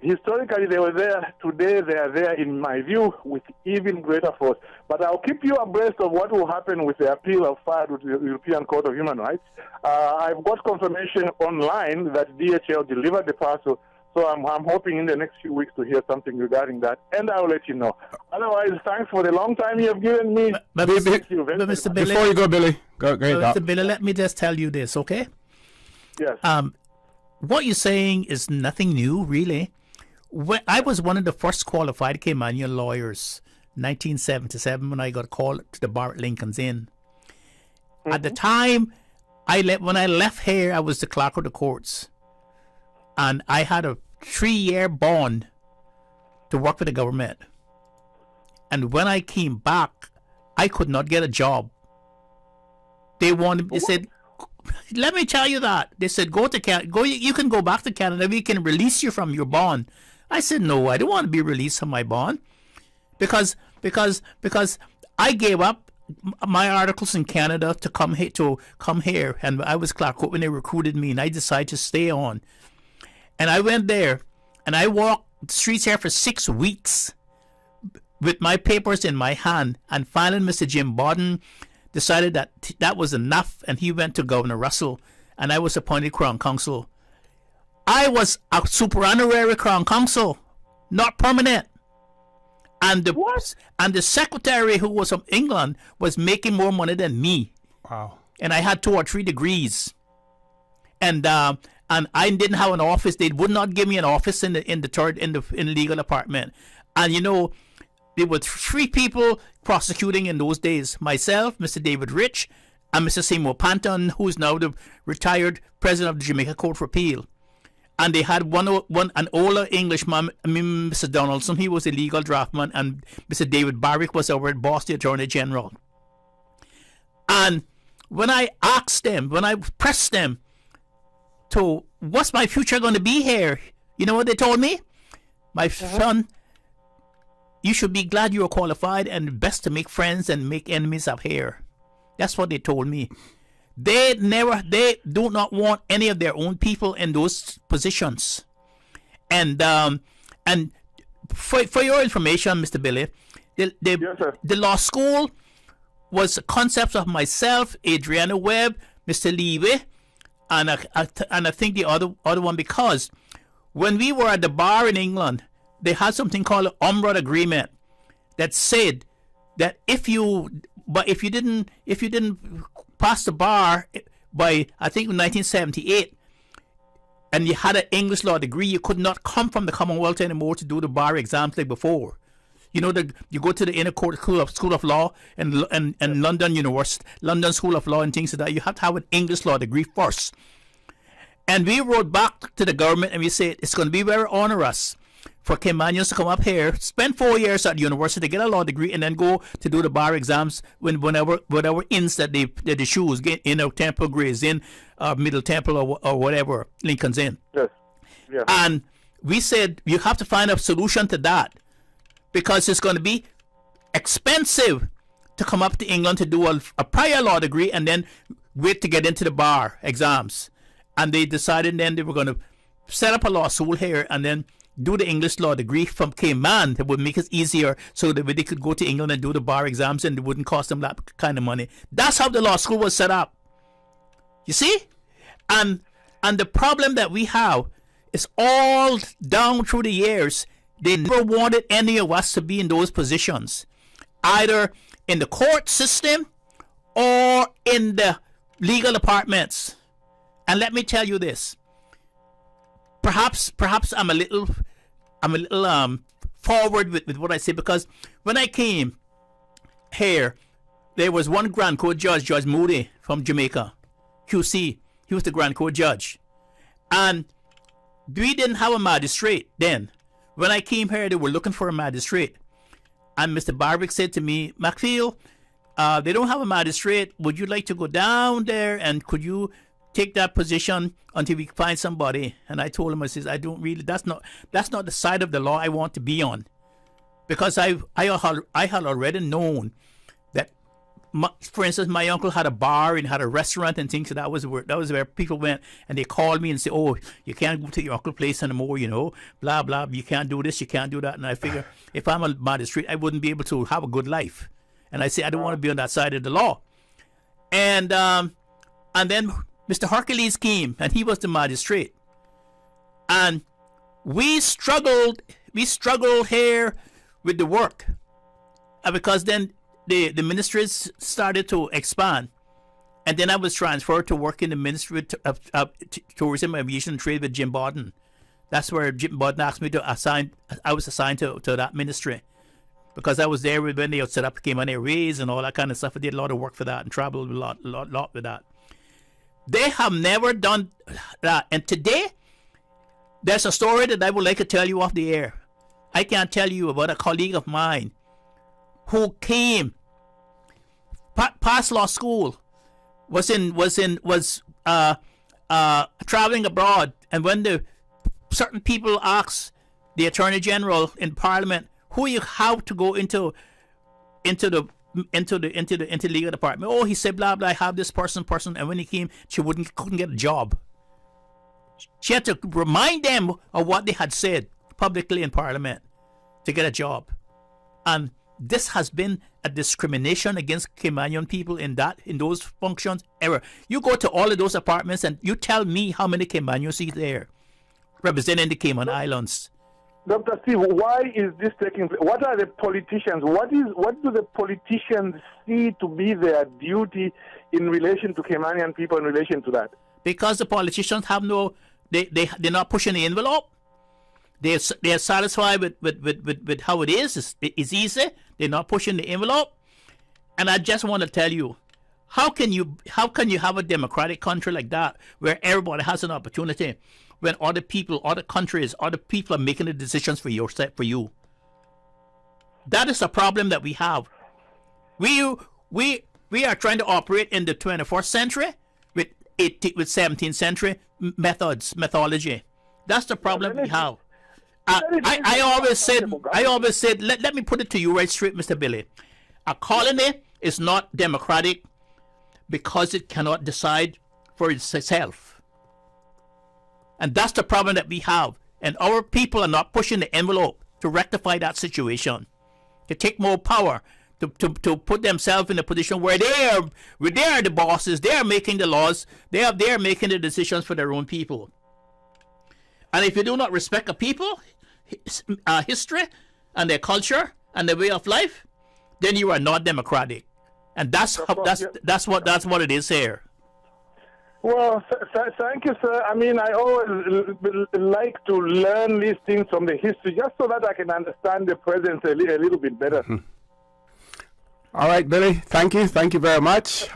S19: historically they were there. Today they are there, in my view, with even greater force. But I'll keep you abreast of what will happen with the appeal I've filed with the European Court of Human Rights. I've got confirmation online that DHL delivered the parcel. So I'm hoping in the next few weeks to hear something regarding that, and I'll let you know. Otherwise, thanks for the long time you have given me.
S20: But Mr. Billy,
S17: before you go, Billy, go ahead.
S20: Mr. Billy, let me just tell you this, okay?
S19: Yes.
S20: What you're saying is nothing new, really. I was one of the first qualified Caymanian lawyers, 1977, when I got called to the bar at Lincoln's Inn. Mm-hmm. At the time, when I left here, I was the clerk of the courts, and I had a 3-year bond to work for the government. And when I came back, I could not get a job. They said, let me tell you that. They said, go to Canada. You can go back to Canada. We can release you from your bond. I said, no, I don't want to be released from my bond. Because I gave up my articles in Canada to come here. And I was clerk when they recruited me, and I decided to stay on. And I went there, and I walked the streets here for 6 weeks with my papers in my hand. And finally, Mr. Jim Borden decided that was enough, and he went to Governor Russell, and I was appointed Crown Counsel. I was a superannuary Crown Counsel, not permanent. And the secretary, who was from England, was making more money than me.
S17: Wow.
S20: And I had 2 or 3 degrees. And I didn't have an office. They would not give me an office in the legal department. And there were 3 people prosecuting in those days: myself, Mr. David Rich, and Mr. Seymour Panton, who's now the retired president of the Jamaica Court for Appeal. And they had an older Englishman, Mr. Donaldson. He was a legal draftman, and Mr. David Barrick was our boss, the Attorney General. And when I asked them, when I pressed them to, what's my future going to be here? You know what they told me? My son, you should be glad you are qualified, and best to make friends and make enemies up here. That's what they told me. They do not want any of their own people in those positions. And for your information, Mr. Billy, the law school was concepts of myself, Adriana Webb, Mr. Levy, and I think the other one, because when we were at the bar in England, they had something called an Umbrella Agreement that said that if you didn't pass the bar by, I think, 1978, and you had an English law degree, you could not come from the Commonwealth anymore to do the bar exams like before. You know, you go to the Inner Court School of Law and London University, London School of Law and things like that. You have to have an English law degree first. And we wrote back to the government and we said it's going to be very onerous for Caymanians to come up here, spend 4 years at the university, get a law degree, and then go to do the bar exams whenever inns that they choose, get in Temple, Gray's Inn, Middle Temple, or whatever, Lincoln's Inn.
S19: Yes. Yeah.
S20: And we said you have to find a solution to that, because it's going to be expensive to come up to England to do a prior law degree and then wait to get into the bar exams. And they decided then they were going to set up a law school here and then do the English law degree from Cayman. That would make it easier so that they could go to England and do the bar exams and it wouldn't cost them that kind of money. That's how the law school was set up. You see? And the problem that we have is all down through the years, they never wanted any of us to be in those positions, either in the court system or in the legal departments. And let me tell you this. Perhaps I'm a little forward with what I say, because when I came here, there was one Grand Court judge, Judge Moody from Jamaica, QC. He was the Grand Court judge, and we didn't have a magistrate then. When I came here, they were looking for a magistrate, and Mr. Barbic said to me, McField, they don't have a magistrate. Would you like to go down there and could you take that position until we find somebody? And I told him, I says, I don't really, that's not the side of the law I want to be on, because I had already known that, for instance, my uncle had a bar and had a restaurant and things. So that was where people went and they called me and said, oh, you can't go to your uncle's place anymore, you know, blah blah, you can't do this, you can't do that. And I figure if I'm a magistrate, I wouldn't be able to have a good life. And I say I don't want to be on that side of the law. And then Mr. Hercules came, and he was the magistrate. And we struggled here with the work. Because then the ministries started to expand. And then I was transferred to work in the Ministry of Tourism, Aviation and Trade with Jim Bodden. That's where Jim Bodden asked me to assign. I was assigned to that ministry. Because I was there when they set up Cayman Airways and all that kind of stuff. I did a lot of work for that and traveled a lot with that. They have never done that. And today, there's a story that I would like to tell you off the air. I can't tell you about a colleague of mine who came, past law school, was traveling abroad, and when the certain people asked the Attorney General in Parliament who you have to go into the legal department. Oh, he said blah blah. I have this person, and when he came, she couldn't get a job. She had to remind them of what they had said publicly in Parliament to get a job, and this has been a discrimination against Caymanian people in those functions ever. You go to all of those apartments and you tell me how many Caymanians see there representing the Cayman Islands.
S19: Dr. Steve, why is this taking place? What are the politicians? What do the politicians see to be their duty in relation to Caymanian people in relation to that?
S20: Because the politicians have they're not pushing the envelope. They're satisfied with how it is. It's easy. They're not pushing the envelope. And I just want to tell you, how can you have a democratic country like that where everybody has an opportunity, when other people, other countries, other people are making the decisions for you. That is a problem that we have. We are trying to operate in the 21st century with 17th century methodology. That's the problem we have. I always said, let me put it to you right straight, Mr. Billy. A colony is not democratic because it cannot decide for itself. And that's the problem that we have. And our people are not pushing the envelope to rectify that situation, to take more power, to put themselves in a position where they are the bosses, they are making the laws, they are making the decisions for their own people. And if you do not respect a people, history, and their culture, and their way of life, then you are not democratic. And that's what it is here.
S19: Well, thank you, sir. I mean, I always like to learn these things from the history just so that I can understand the present a little bit better.
S17: All right, Billy. Thank you. Thank you very much.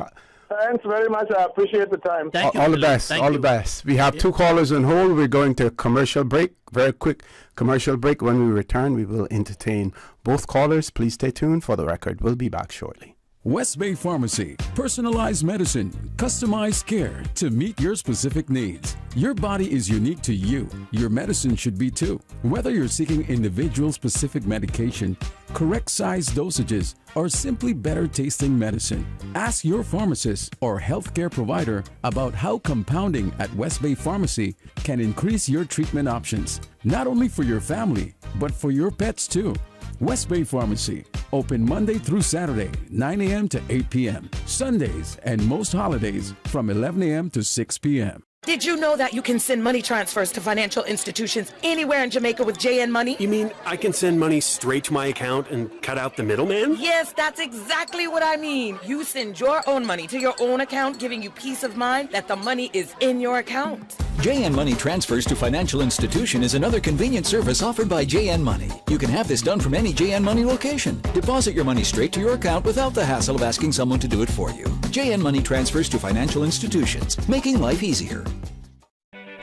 S19: Thanks very much. I appreciate the time.
S20: Thank you,
S17: all the
S20: Billy.
S17: best.
S20: Thank
S17: All
S20: you.
S17: the best. We have two callers on hold. We're going to a commercial break. Very quick commercial break. When we return, we will entertain both callers. Please stay tuned. For the record, we'll be back shortly.
S4: West Bay Pharmacy. Personalized medicine, customized care to meet your specific needs. Your body is unique to you. Your medicine should be too. Whether you're seeking individual specific medication, correct size dosages, or simply better tasting medicine, ask your pharmacist or healthcare provider about how compounding at West Bay Pharmacy can increase your treatment options, not only for your family, but for your pets too. West Bay Pharmacy, open Monday through Saturday, 9 a.m. to 8 p.m., Sundays and most holidays from 11 a.m. to 6 p.m.
S21: Did you know that you can send money transfers to financial institutions anywhere in Jamaica with JN Money?
S22: You mean I can send money straight to my account and cut out the middleman?
S21: Yes, that's exactly what I mean. You send your own money to your own account, giving you peace of mind that the money is in your account.
S23: JN Money Transfers to Financial Institution is another convenient service offered by JN Money. You can have this done from any JN Money location. Deposit your money straight to your account without the hassle of asking someone to do it for you. JN Money Transfers to Financial Institutions, making life easier.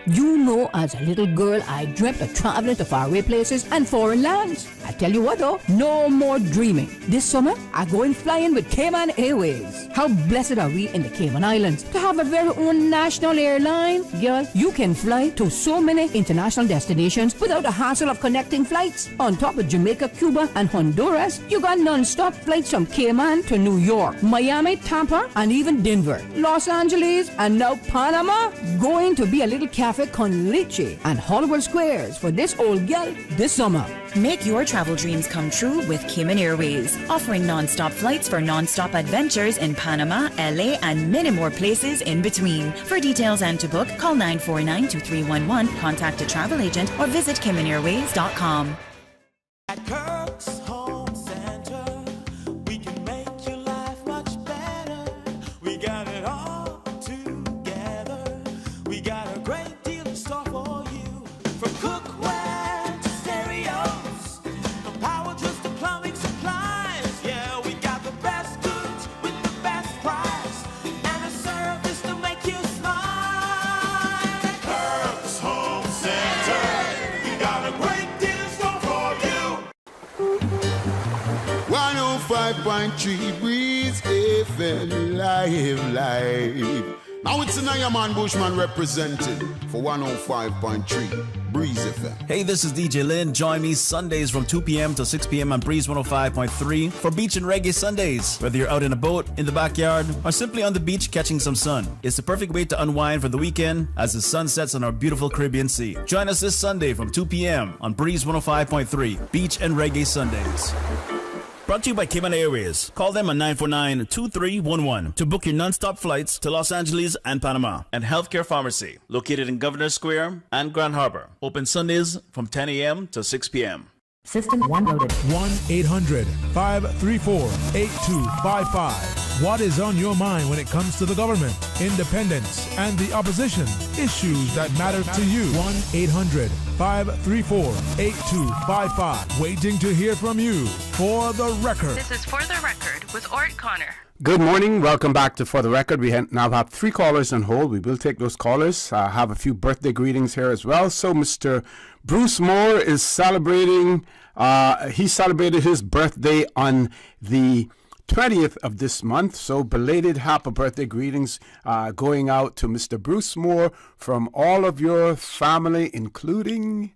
S8: You know, as a little girl, I dreamt of traveling to faraway places and foreign lands. I tell you what though, no more dreaming. This summer, I going flying with Cayman Airways. How blessed are we in the Cayman Islands to have a very own national airline? Girl, you can fly to so many international destinations without the hassle of connecting flights. On top of Jamaica, Cuba, and Honduras, you got non-stop flights from Cayman to New York, Miami, Tampa, and even Denver, Los Angeles, and now Panama. Going to be a little cafe con leche and Hollywood Squares for this old gal this summer.
S9: Make your travel dreams come true with Cayman Airways, offering non-stop flights for non-stop adventures in Panama, LA, and many more places in between. For details and to book, call 949-2311, contact a travel agent, or visit CaymanAirways.com.
S7: At Kirk's Home Center, we can make your life much better. We got it all together. We got a great deal in store for you. From cookware to stereos, from power tools to plumbing supplies. Yeah, we got the best goods with the best price and a service to make you smile. At Kirk's Home Center, we got a great deal in store for you.
S24: 105.3 Breeze FM live. Now it's an Man Bushman representing for 105.3 Breeze FM.
S16: Hey, this is DJ Lynn. Join me Sundays from 2 p.m. to 6 p.m. on Breeze 105.3 for Beach and Reggae Sundays. Whether you're out in a boat, in the backyard, or simply on the beach catching some sun, it's the perfect way to unwind for the weekend as the sun sets on our beautiful Caribbean Sea. Join us this Sunday from 2 p.m. on Breeze 105.3 Beach and Reggae Sundays. Brought to you by Cayman Airways. Call them on 949-2311 to book your non-stop flights to Los Angeles and Panama. And Healthcare Pharmacy, located in Governor Square and Grand Harbor. Open Sundays from 10 a.m. to 6 p.m.
S2: System 1 loaded. 1-800-534-8255. What is on your mind when it comes to the government, independence, and the opposition? Issues that matter to you. 1-800-534-8255. Waiting to hear from you. For the record.
S15: This is For the Record with with Orrett Connor.
S17: Good morning. Welcome back to For the Record. We now have 3 callers on hold. We will take those callers. Have a few birthday greetings here as well. So Mr. Bruce Moore is celebrating. He celebrated his birthday on the 20th of this month. So belated happy birthday greetings going out to Mr. Bruce Moore from all of your family, including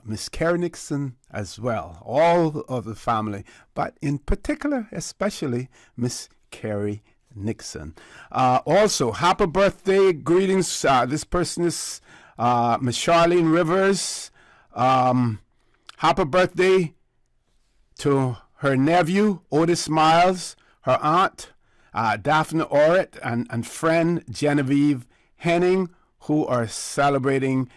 S17: Miss Carrie Nixon as well. All of the family, but in particular, especially Miss Carrie Nixon. Also, happy birthday greetings. This person is Miss Charlene Rivers. Happy birthday to her nephew, Otis Miles, her aunt, Daphne Orrett, and friend Genevieve Henning, who are celebrating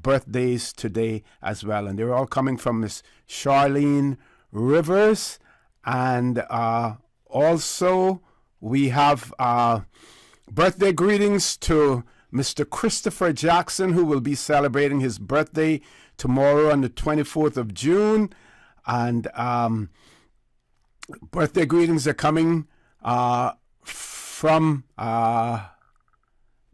S17: birthdays today as well. And they're all coming from Miss Charlene Rivers. And also we have birthday greetings to Mr. Christopher Jackson, who will be celebrating his birthday tomorrow on the 24th of June. And birthday greetings are coming from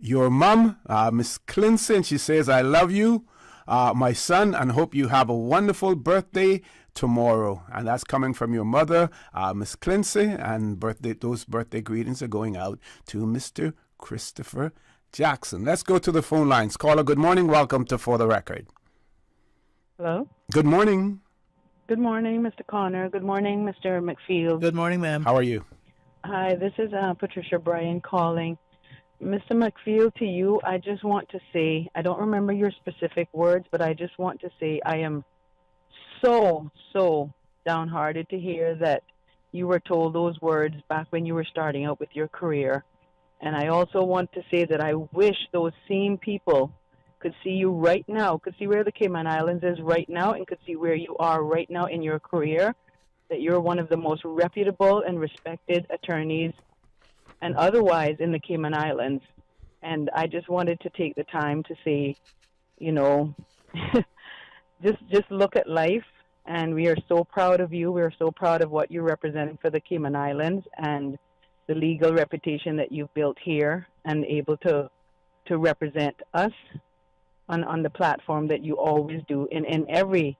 S17: your mom, Miss Clinton. She says, I love you, my son, and hope you have a wonderful birthday tomorrow. And that's coming from your mother, Miss Clinton. And those birthday greetings are going out to Mr. Christopher Jackson. Let's go to the phone lines. Caller, good morning. Welcome to For the Record.
S1: Hello.
S17: Good morning.
S1: Good morning, Mr. Connor. Good morning, Mr. McField.
S20: Good morning, ma'am.
S17: How are you?
S1: Hi, this is Patricia Bryan calling. Mr. McField, to you, I just want to say, I don't remember your specific words, but I just want to say I am so downhearted to hear that you were told those words back when you were starting out with your career. And I also want to say that I wish those same people could see you right now, could see where the Cayman Islands is right now, and could see where you are right now in your career, that you're one of the most reputable and respected attorneys and otherwise in the Cayman Islands. And I just wanted to take the time to say, you know, just look at life, and we are so proud of you. We're so proud of what you're representing for the Cayman Islands and the legal reputation that you've built here, and able to represent us on the platform that you always do in every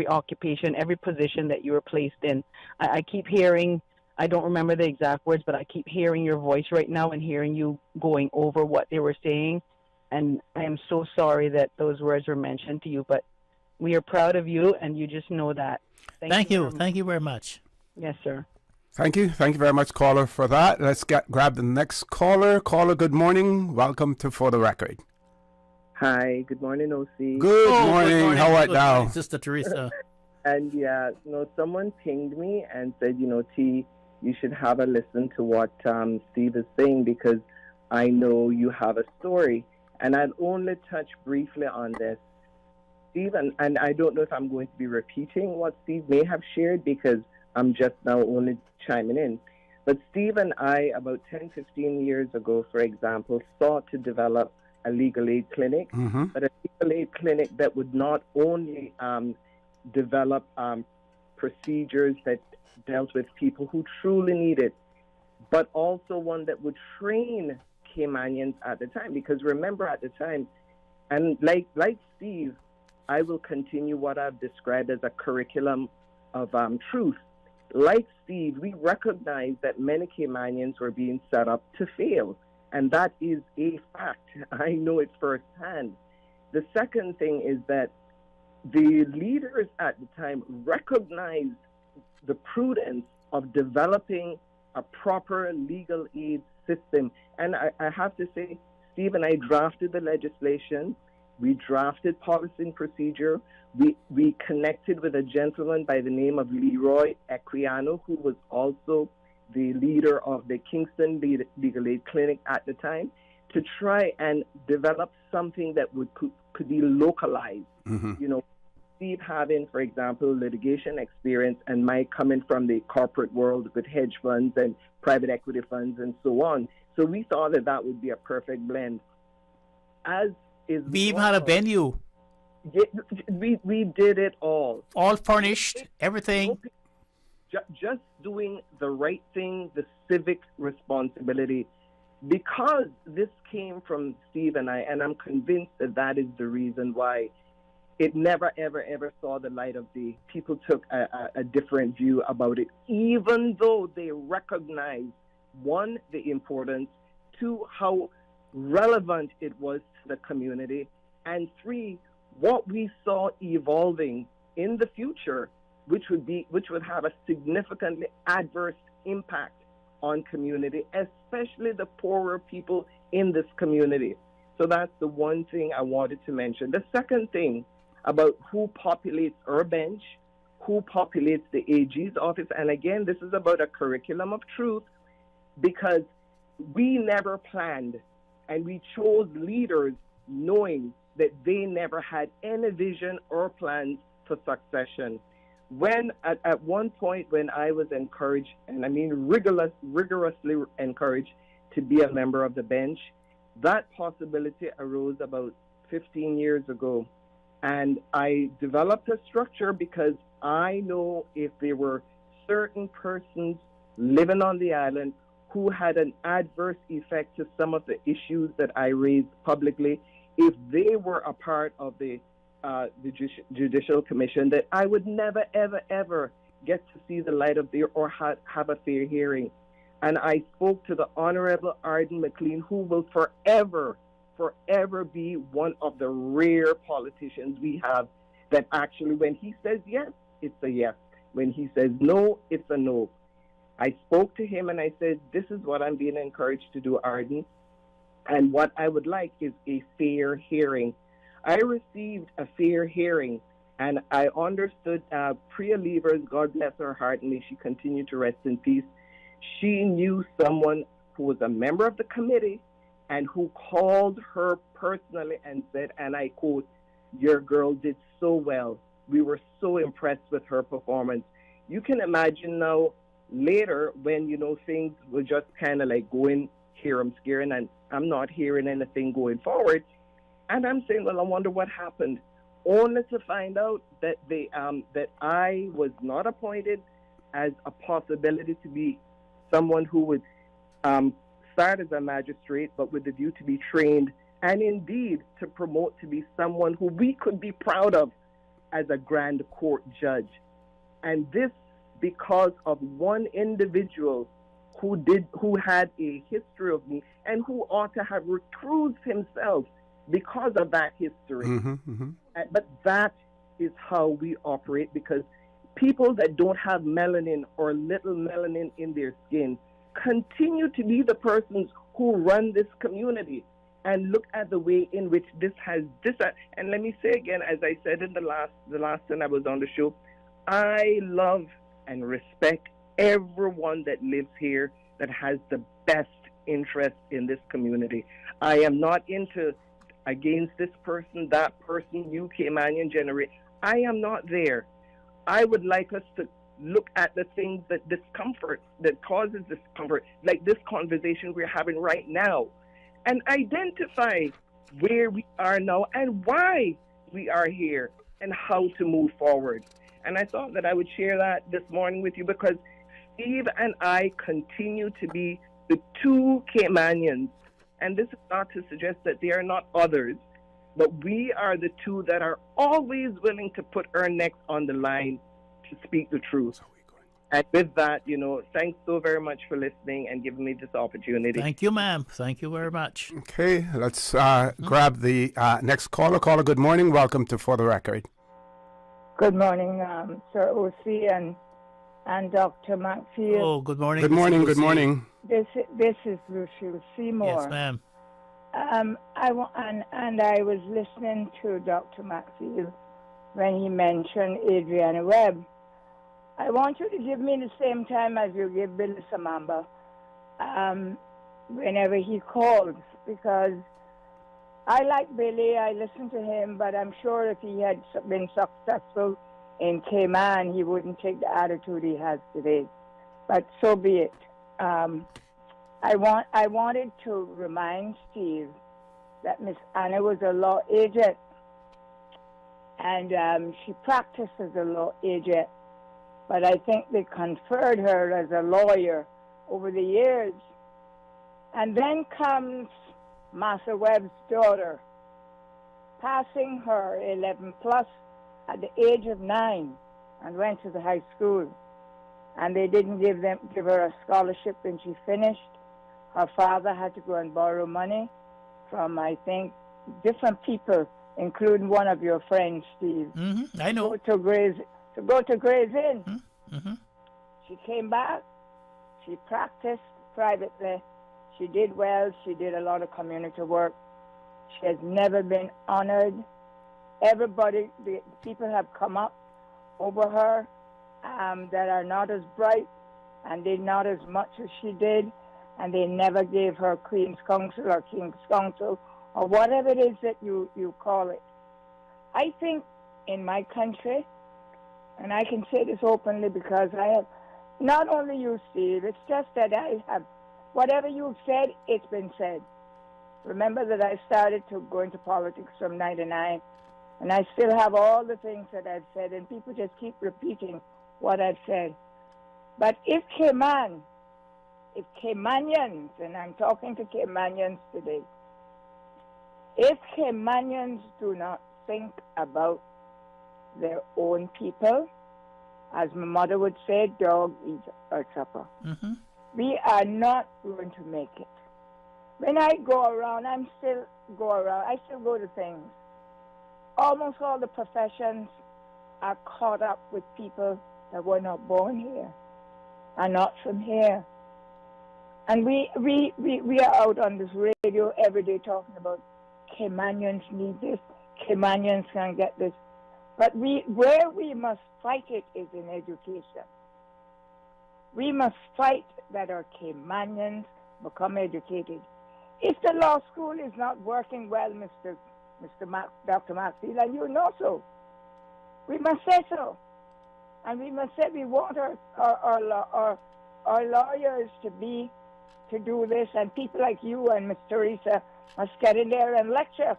S1: occupation, every position that you are placed in. I keep hearing, I don't remember the exact words, but I keep hearing your voice right now and hearing you going over what they were saying. And I am so sorry that those words were mentioned to you, but we are proud of you, and you just know that.
S20: Thank you. Thank you very much.
S1: Yes, sir.
S17: Thank you. Thank you very much, caller, for that. Let's grab the next caller. Caller, good morning. Welcome to For the Record.
S3: Hi, good morning, OC.
S17: Good morning. How are you now?
S20: Sister Teresa.
S3: And yeah, someone pinged me and said, T, you should have a listen to what Steve is saying, because I know you have a story. And I'll only touch briefly on this. Steve, and I don't know if I'm going to be repeating what Steve may have shared, because I'm just now only chiming in. But Steve and I, about 10, 15 years ago, for example, sought to develop a legal aid clinic, but a legal aid clinic that would not only develop procedures that dealt with people who truly need it, but also one that would train Caymanians at the time. Because remember, at the time, and like Steve, I will continue what I've described as a curriculum of truth. Like Steve, we recognize that many Caymanians were being set up to fail. And that is a fact. I know it firsthand. The second thing is that the leaders at the time recognized the prudence of developing a proper legal aid system. And I have to say, Steve and I drafted the legislation. We drafted policy and procedure. We connected with a gentleman by the name of Leroy Equiano, who was also the leader of the Kingston Legal Aid Clinic at the time, to try and develop something that could be localized. Steve having, for example, litigation experience, and my coming from the corporate world with hedge funds and private equity funds and so on. So we thought that would be a perfect blend.
S20: We even had a venue.
S3: We did it all.
S20: All furnished, everything.
S3: Just doing the right thing, the civic responsibility. Because this came from Steve and I, and I'm convinced that that is the reason why it never, ever, ever saw the light of day. People took a different view about it, even though they recognized, one, the importance, two, how relevant it was to the community, and three, what we saw evolving in the future, which would have a significantly adverse impact on community, especially the poorer people in this community. So that's the one thing I wanted to mention. The second thing about who populates our bench, who populates the AG's office, and again, this is about a curriculum of truth, because we never planned and we chose leaders knowing that they never had any vision or plans for succession. When at one point when I was encouraged, and I mean rigorously encouraged to be a member of the bench, that possibility arose about 15 years ago. And I developed a structure because I know if there were certain persons living on the island who had an adverse effect to some of the issues that I raised publicly, if they were a part of the Judicial Commission, that I would never, ever, ever get to see the light of day or have a fair hearing. And I spoke to the Honorable Arden McLean, who will forever be one of the rare politicians we have that actually, when he says yes, it's a yes. When he says no, it's a no. I spoke to him and I said, this is what I'm being encouraged to do, Arden. And what I would like is a fair hearing. I received a fair hearing, and I understood Priya Levers, God bless her heart, and may she continue to rest in peace. She knew someone who was a member of the committee and who called her personally and said, and I quote, "Your girl did so well. We were so impressed with her performance." You can imagine now, later, when, things were just kind of like going here, I'm scaring, and I'm not hearing anything going forward. And I'm saying, well, I wonder what happened. Only to find out that that I was not appointed as a possibility to be someone who would start as a magistrate, but with the view to be trained, and indeed to promote to be someone who we could be proud of as a grand court judge. And this because of one individual who had a history of me and who ought to have recused himself because of that history. But that is how we operate, because people that don't have melanin or little melanin in their skin continue to be the persons who run this community. And look at the way in which this has and let me say again, as I said in the last time I was on the show, I love and respect everyone that lives here that has the best interest in this community. I am not into against this person, that person, UK Manion generate. I am not there. I would like us to look at the things that causes discomfort, like this conversation we're having right now, and identify where we are now and why we are here and how to move forward. And I thought that I would share that this morning with you, because Steve and I continue to be the two Caymanians. And this is not to suggest that there are not others, but we are the two that are always willing to put our necks on the line to speak the truth. And with that, thanks so very much for listening and giving me this opportunity.
S20: Thank you, ma'am. Thank you very much.
S17: Okay, let's grab the next caller. Caller, good morning. Welcome to For the Record.
S10: Good morning, Sir O.C. and Dr. McField.
S20: Oh, good morning.
S17: Good morning. Good morning.
S10: This is Lucille Seymour.
S20: Yes, ma'am.
S10: I was listening to Dr. McField when he mentioned Adriana Webb. I want you to give me the same time as you give Billy Samamba whenever he calls, because I like Billy, I listen to him, but I'm sure if he had been successful in Cayman, he wouldn't take the attitude he has today. But so be it. I wanted to remind Steve that Miss Anna was a law agent, and she practiced as a law agent. but I think they conferred her as a lawyer over the years. And then comes Massa Webb's daughter, passing her 11 plus at the age of 9 and went to the high school. And they didn't give her a scholarship when she finished. Her father had to go and borrow money from, I think, different people, including one of your friends, Steve.
S20: Mm-hmm. I know.
S10: To go to Gray's Inn.
S20: Mm-hmm.
S10: She came back. She practiced privately. She did well. She did a lot of community work. She has never been honored. Everybody, the people have come up over her that are not as bright and did not as much as she did, and they never gave her Queen's Counsel or King's Counsel or whatever it is that you call it. I think in my country, and I can say this openly because I have, not only you, Steve, it's just that I have, whatever you've said, it's been said. Remember that I started to go into politics from 99, and I still have all the things that I've said, and people just keep repeating what I've said. But if Caymanians, and I'm talking to Caymanians today, if Caymanians do not think about their own people, as my mother would say, dog eats our supper.
S20: Mm-hmm.
S10: We are not going to make it. When I go around, I still go to things. Almost all the professions are caught up with people that were not born here, are not from here. And we are out on this radio every day talking about Caymanians need this, Caymanians can get this. But where we must fight it is in education. We must fight that our Caymanians become educated. If the law school is not working well, Dr. McField, and you know so, we must say so. And we must say we want our lawyers to do this, and people like you and Miss Teresa must get in there and lecture.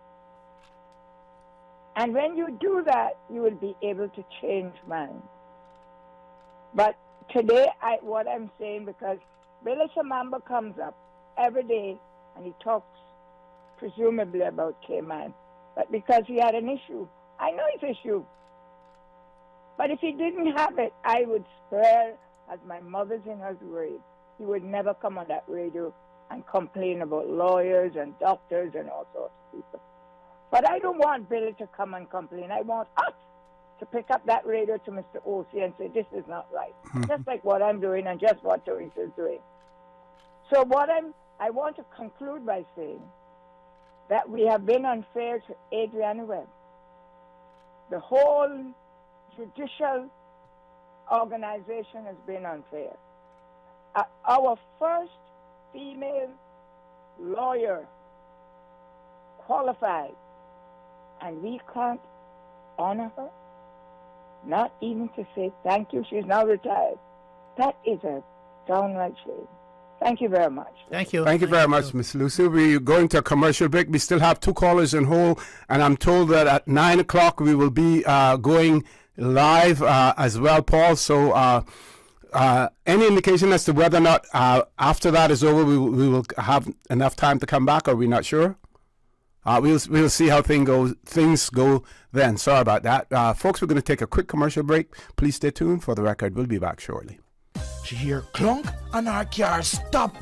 S10: And when you do that, you will be able to change minds. But today, what I'm saying, because Billy Samamba comes up every day and he talks presumably about Cayman, but because he had an issue. I know his issue. But if he didn't have it, I would swear, as my mother's in her grave, he would never come on that radio and complain about lawyers and doctors and all sorts of people. But I don't want Billy to come and complain. I want us to pick up that radio to Mr. O.C. and say, this is not right. Just like what I'm doing and just what Teresa is doing. So I want to conclude by saying that we have been unfair to Adriana Webb. The whole judicial organization has been unfair. Our first female lawyer qualified, and we can't honor her, not even to say thank you. She's now retired. That is a downright shame. Thank you very much.
S20: Thank you.
S17: Thank you very much, Miss Lucy. We're going to a commercial break. We still have 2 callers in hold, and I'm told that at 9 o'clock we will be going live as well, Paul. So any indication as to whether or not after that is over we will have enough time to come back, or are we not sure? We'll see how things go then. Sorry about that. Folks, we're going to take a quick commercial break. Please stay tuned. For the record, we'll be back shortly.
S2: She hear clunk and her car stop.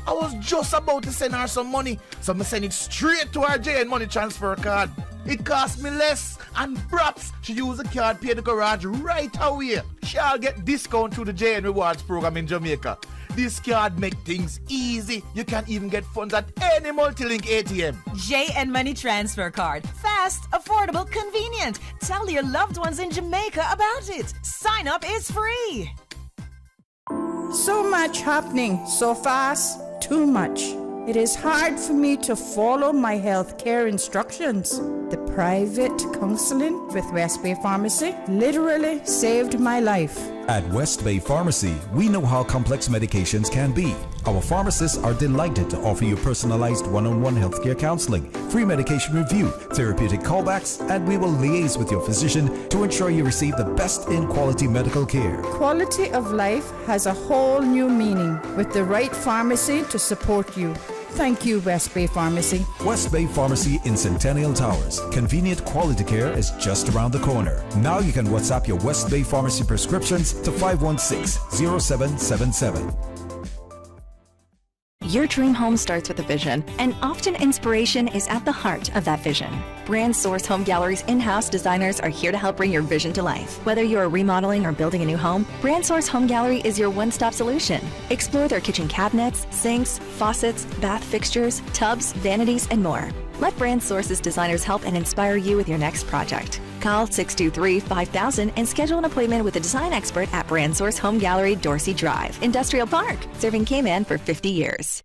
S2: I was just about to send her some money, so I send it straight to her JN Money Transfer card. It cost me less, and perhaps she use the card, pay the garage right away. She'll get discount through the JN Rewards program in Jamaica. This card make things easy. You can even get funds at any multi-link ATM.
S11: JN Money Transfer Card. Fast, affordable, convenient. Tell your loved ones in Jamaica about it. Sign up is free.
S12: So much happening so fast, too much. It is hard for me to follow my health care instructions. The private counseling with West Bay Pharmacy literally saved my life.
S4: At West Bay Pharmacy, we know how complex medications can be. Our pharmacists are delighted to offer you personalized one-on-one healthcare counseling, free medication review, therapeutic callbacks, and we will liaise with your physician to ensure you receive the best in quality medical care.
S12: Quality of life has a whole new meaning with the right pharmacy to support you. Thank you, West Bay Pharmacy.
S4: West Bay Pharmacy in Centennial Towers. Convenient quality care is just around the corner. Now you can WhatsApp your West Bay Pharmacy prescriptions to 516-0777.
S6: Your dream home starts with a vision, and often inspiration is at the heart of that vision. Brand Source Home Gallery's in-house designers are here to help bring your vision to life. Whether you are remodeling or building a new home, Brand Source Home Gallery is your one-stop solution. Explore their kitchen cabinets, sinks, faucets, bath fixtures, tubs, vanities, and more. Let Brand Source's designers help and inspire you with your next project. Call 623-5000 and schedule an appointment with a design expert at Brand Source Home Gallery, Dorsey Drive, Industrial Park, serving Cayman for 50 years.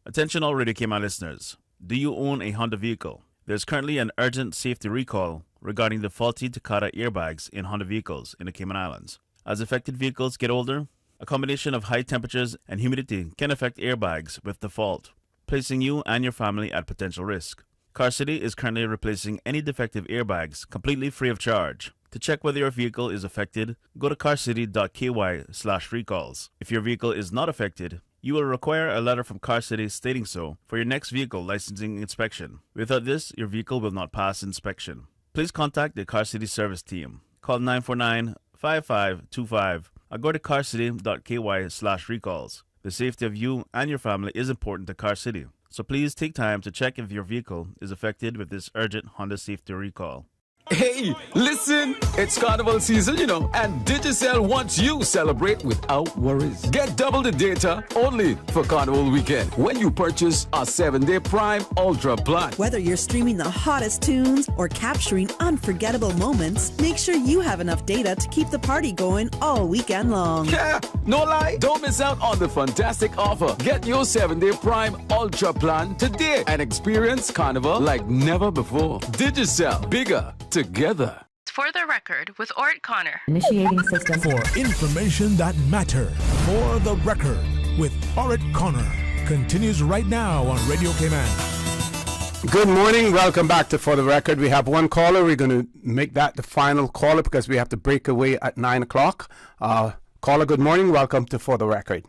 S16: Attention all Radio Cayman listeners. Do you own a Honda vehicle? There's currently an urgent safety recall regarding the faulty Takata airbags in Honda vehicles in the Cayman Islands. As affected vehicles get older, a combination of high temperatures and humidity can affect airbags with the fault, placing you and your family at potential risk. Car City is currently replacing any defective airbags completely free of charge. To check whether your vehicle is affected, go to carcity.ky/recalls. If your vehicle is not affected, you will require a letter from Car City stating so for your next vehicle licensing inspection. Without this, your vehicle will not pass inspection. Please contact the Car City service team. Call 949-5525 or go to carcity.ky/recalls. The safety of you and your family is important to Car City, so please take time to check if your vehicle is affected with this urgent Honda safety recall.
S13: Hey, listen, it's carnival season, you know, and Digicel wants you to celebrate without worries. Get double the data only for carnival weekend when you purchase a 7-day Prime Ultra plan.
S14: Whether you're streaming the hottest tunes or capturing unforgettable moments, make sure you have enough data to keep the party going all weekend long.
S13: Yeah, no lie, don't miss out on the fantastic offer. Get your 7-day Prime Ultra plan today and experience carnival like never before. Digicel, bigger together.
S15: For the record, with Orrett Connor.
S8: Initiating system.
S2: For information that matter. For the record, with Orrett Connor. Continues right now on Radio Cayman.
S17: Good morning. Welcome back to For the Record. We have one caller. We're going to make that the final caller because we have to break away at 9 o'clock. Caller, good morning. Welcome to For the Record.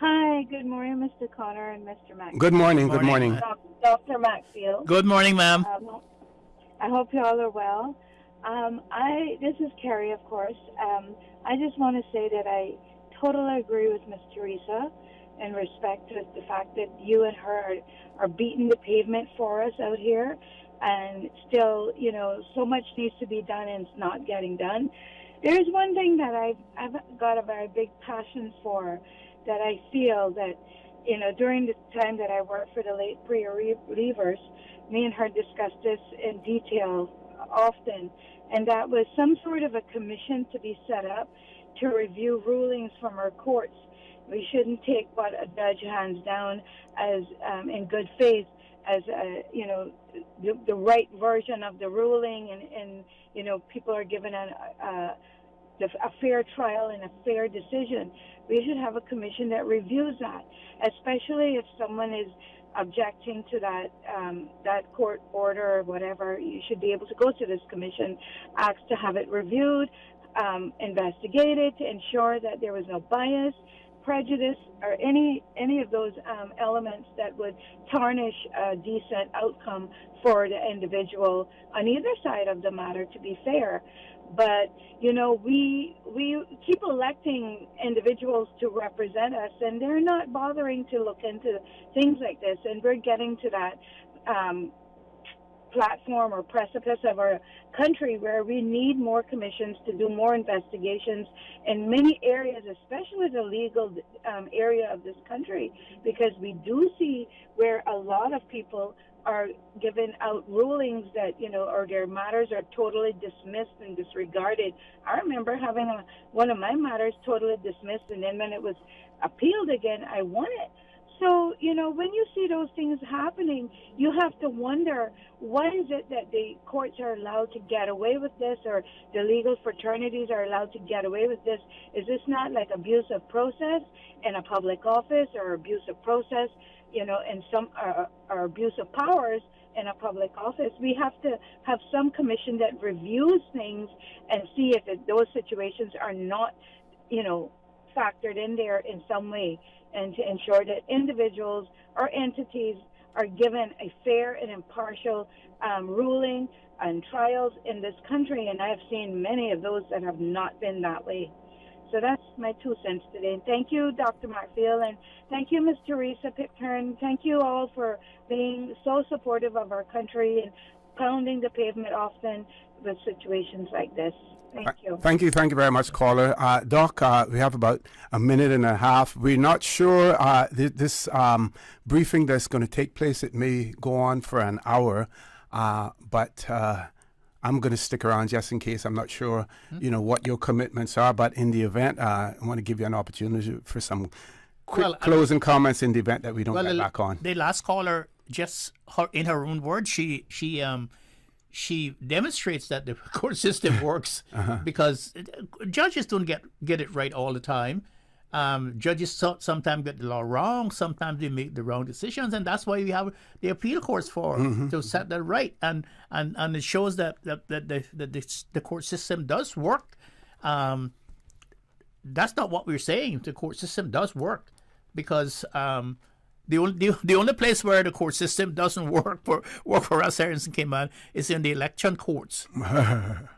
S18: Hi, good morning, Mr. Connor and Mr. Maxfield.
S17: Good morning. Good morning.
S18: Dr. Maxfield.
S20: Good morning, ma'am.
S18: I hope you all are well. This is Carrie, of course. I just want to say that I totally agree with Miss Teresa in respect to the fact that you and her are beating the pavement for us out here, and still, you know, so much needs to be done and it's not getting done. There's one thing that I've got a very big passion for, that I feel that, you know, during the time that I worked for the late Priya Reavers, me and her discussed this in detail often, and that was some sort of a commission to be set up to review rulings from our courts. We shouldn't take what a judge hands down as in good faith as you know, the right version of the ruling, and you know, people are given a fair trial and a fair decision. We should have a commission that reviews that, especially if someone is objecting to that court order or whatever. You should be able to go to this commission, ask to have it reviewed, investigated to ensure that there was no bias, prejudice, or any of those elements that would tarnish a decent outcome for the individual on either side of the matter, to be fair. But, you know, we keep electing individuals to represent us, and they're not bothering to look into things like this. And we're getting to that platform or precipice of our country where we need more commissions to do more investigations in many areas, especially the legal area of this country, because we do see where a lot of people are given out rulings that, you know, or their matters are totally dismissed and disregarded. I remember having one of my matters totally dismissed, and then when it was appealed again, I won it. So, when you see those things happening, you have to wonder, why is it that the courts are allowed to get away with this, or the legal fraternities are allowed to get away with this? Is this not like abusive process in a public office, or abusive process, in some, or abusive powers in a public office? We have to have some commission that reviews things and see if those situations are not, factored in there in some way, and to ensure that individuals or entities are given a fair and impartial ruling and trials in this country. And I have seen many of those that have not been that way. So that's my 2 cents today. And thank you, Dr. McField, and thank you, Ms. Teresa Pitcairn. Thank you all for being so supportive of our country and pounding the pavement often with situations like this. Thank you.
S17: Thank you very much, caller. Doc, we have about a minute and a half. We're not sure this briefing that's going to take place. It may go on for an hour, but I'm going to stick around just in case. I'm not sure, what your commitments are, but in the event, I want to give you an opportunity for some quick closing comments in the event that we don't get back on.
S20: The last caller, just in her own words, she demonstrates that the court system works because judges don't get it right all the time. Judges sometimes get the law wrong, sometimes they make the wrong decisions, and that's why we have the appeal courts to set that right. And it shows that the court system does work. That's not what we're saying. The court system does work because the only place where the court system doesn't work for us here in Cayman is in the election courts,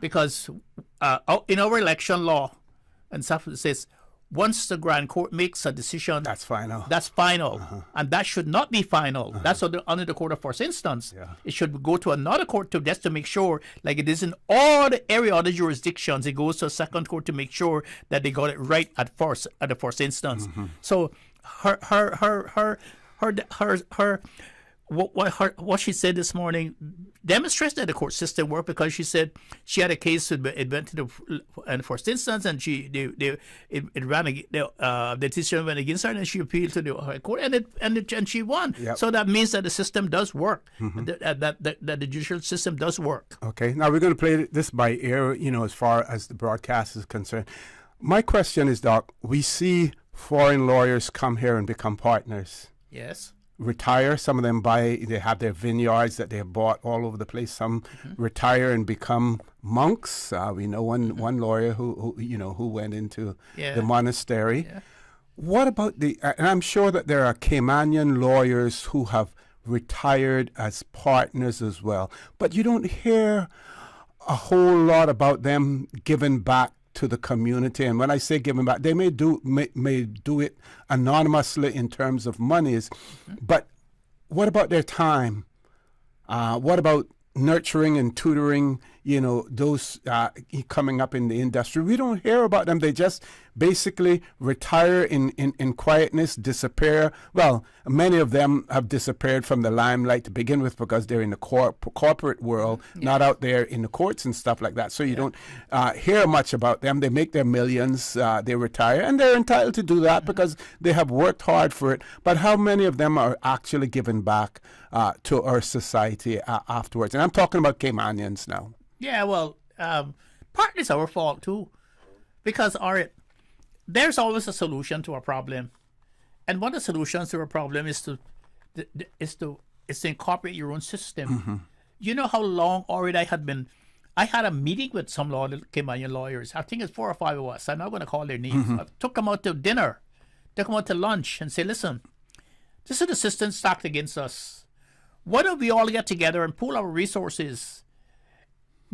S20: because in our election law, and stuff, it says once the Grand Court makes a decision,
S17: that's final.
S20: That's final, and that should not be final. That's under the court of first instance.
S17: Yeah.
S20: It should go to another court just to make sure, like it is in all every other jurisdictions. It goes to a second court to make sure that they got it right at the first instance. So what she said this morning demonstrates that the court system worked, because she said she had a case that it went to the first instance, and it ran the decision went against her, and she appealed to the high court, and she won.
S17: Yep.
S20: So that means that the system does work, that the judicial system does work.
S17: Okay, now we're going to play this by ear, as far as the broadcast is concerned. My question is, Doc, we see foreign lawyers come here and become partners.
S20: Yes.
S17: Retire. Some of them they have their vineyards that they have bought all over the place. Some retire and become monks. We know one lawyer who went into the monastery.
S20: Yeah.
S17: What about and I'm sure that there are Caymanian lawyers who have retired as partners as well, but you don't hear a whole lot about them giving back to the community. And when I say giving back, they may do it anonymously in terms of monies, but what about their time? What about nurturing and tutoring, those coming up in the industry? We don't hear about them. They just basically retire in quietness, disappear. Well, many of them have disappeared from the limelight to begin with because they're in the corporate world, not out there in the courts and stuff like that. So you don't hear much about them. They make their millions, they retire, and they're entitled to do that because they have worked hard for it. But how many of them are actually giving back to our society afterwards? And I'm talking about Caymanians now.
S20: Yeah, well, partly it's our fault too, because there's always a solution to a problem, and one of the solutions to a problem is to incorporate your own system. You know how long already I had a meeting with some Caymanian lawyers. I think it's 4 or 5 of us. I'm not going to call their names. I took them out to dinner, took them out to lunch, and say, listen, this is the system stacked against us. Why don't we all get together and pool our resources,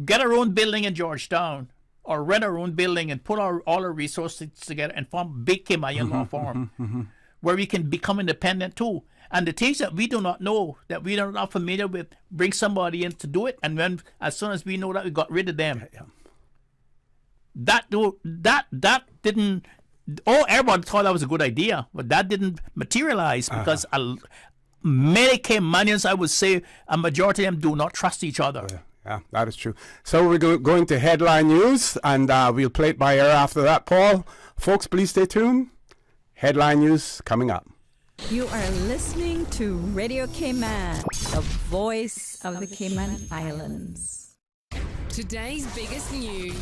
S20: get our own building in Georgetown, or rent our own building and put all our resources together and form a big Cayman law firm where we can become independent too. And the things that we do not know, that we are not familiar with, bring somebody in to do it. And as soon as we know that, we got rid of them. That didn't. Everyone thought that was a good idea, but that didn't materialize because many Caymanians, I would say, a majority of them do not trust each other.
S17: Yeah, that is true. So we're going to headline news, and we'll play it by ear after that, Paul. Folks, please stay tuned. Headline news coming up.
S5: You are listening to Radio Cayman, the voice of the Cayman Islands.
S19: Today's biggest news.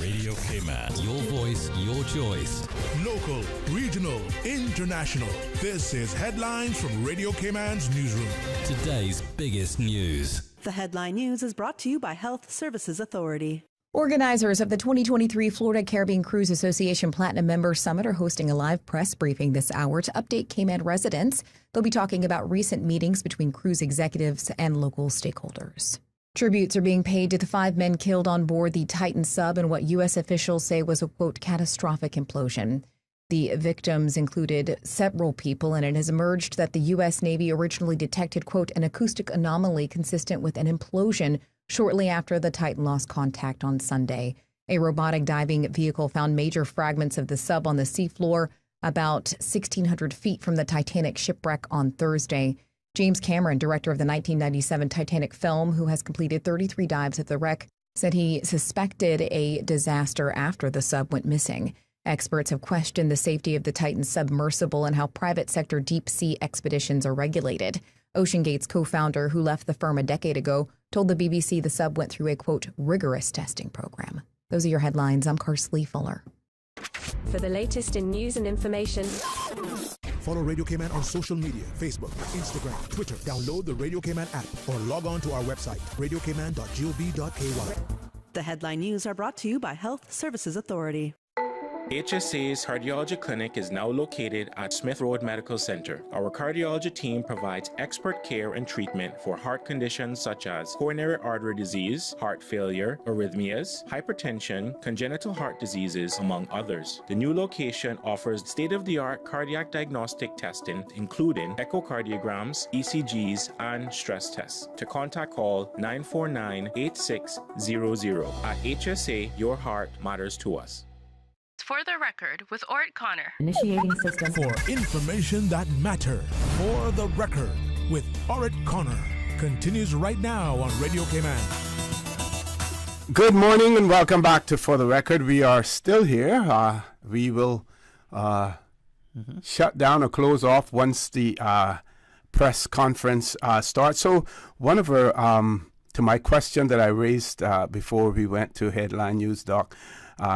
S2: Radio Cayman, your voice, your choice. Local, regional, international. This is headlines from Radio Cayman's newsroom.
S21: Today's biggest news.
S14: The headline news is brought to you by Health Services Authority.
S22: Organizers of the 2023 Florida Caribbean Cruise Association Platinum Member Summit are hosting a live press briefing this hour to update Cayman residents. They'll be talking about recent meetings between cruise executives and local stakeholders. Tributes are being paid to the 5 men killed on board the Titan sub in what U.S. officials say was a, quote, catastrophic implosion. The victims included several people, and it has emerged that the U.S. Navy originally detected, quote, an acoustic anomaly consistent with an implosion shortly after the Titan lost contact on Sunday. A robotic diving vehicle found major fragments of the sub on the seafloor about 1,600 feet from the Titanic shipwreck on Thursday. James Cameron, director of the 1997 Titanic film, who has completed 33 dives at the wreck, said he suspected a disaster after the sub went missing. Experts have questioned the safety of the Titan submersible and how private sector deep sea expeditions are regulated. OceanGate's co-founder, who left the firm a decade ago, told the BBC the sub went through a, quote, rigorous testing program. Those are your headlines. I'm Karsley Fuller.
S19: For the latest in news and information,
S2: Follow Radio Cayman on social media, Facebook, Instagram, Twitter. Download the Radio Cayman app or log on to our website, radiocayman.gov.ky.
S14: The headline news are brought to you by Health Services Authority.
S25: HSA's cardiology clinic is now located at Smith Road Medical Center. Our cardiology team provides expert care and treatment for heart conditions such as coronary artery disease, heart failure, arrhythmias, hypertension, congenital heart diseases, among others. The new location offers state-of-the-art cardiac diagnostic testing, including echocardiograms, ECGs, and stress tests. To contact, call 949-8600. At HSA, your heart matters to us.
S15: For the record, with Orrett Connor.
S22: Initiating system.
S2: For information that matters. For the record, with Orrett Connor. Continues right now on Radio Cayman.
S17: Good morning and welcome back to For the Record. We are still here. We will shut down or close off once the press conference starts. So one of our, to my question that I raised before we went to Headline News, Doc,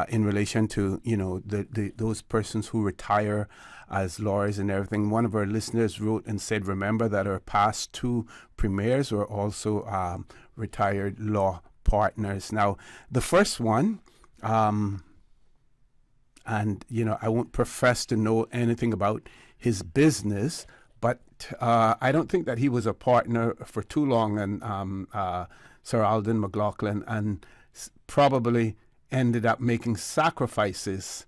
S17: in relation to, you know, those persons who retire as lawyers and everything. One of our listeners wrote and said, remember that our past 2 premiers were also retired law partners. Now, the first one, and, you know, I won't profess to know anything about his business, but I don't think that he was a partner for too long, and Sir Alden McLaughlin, and probably ended up making sacrifices,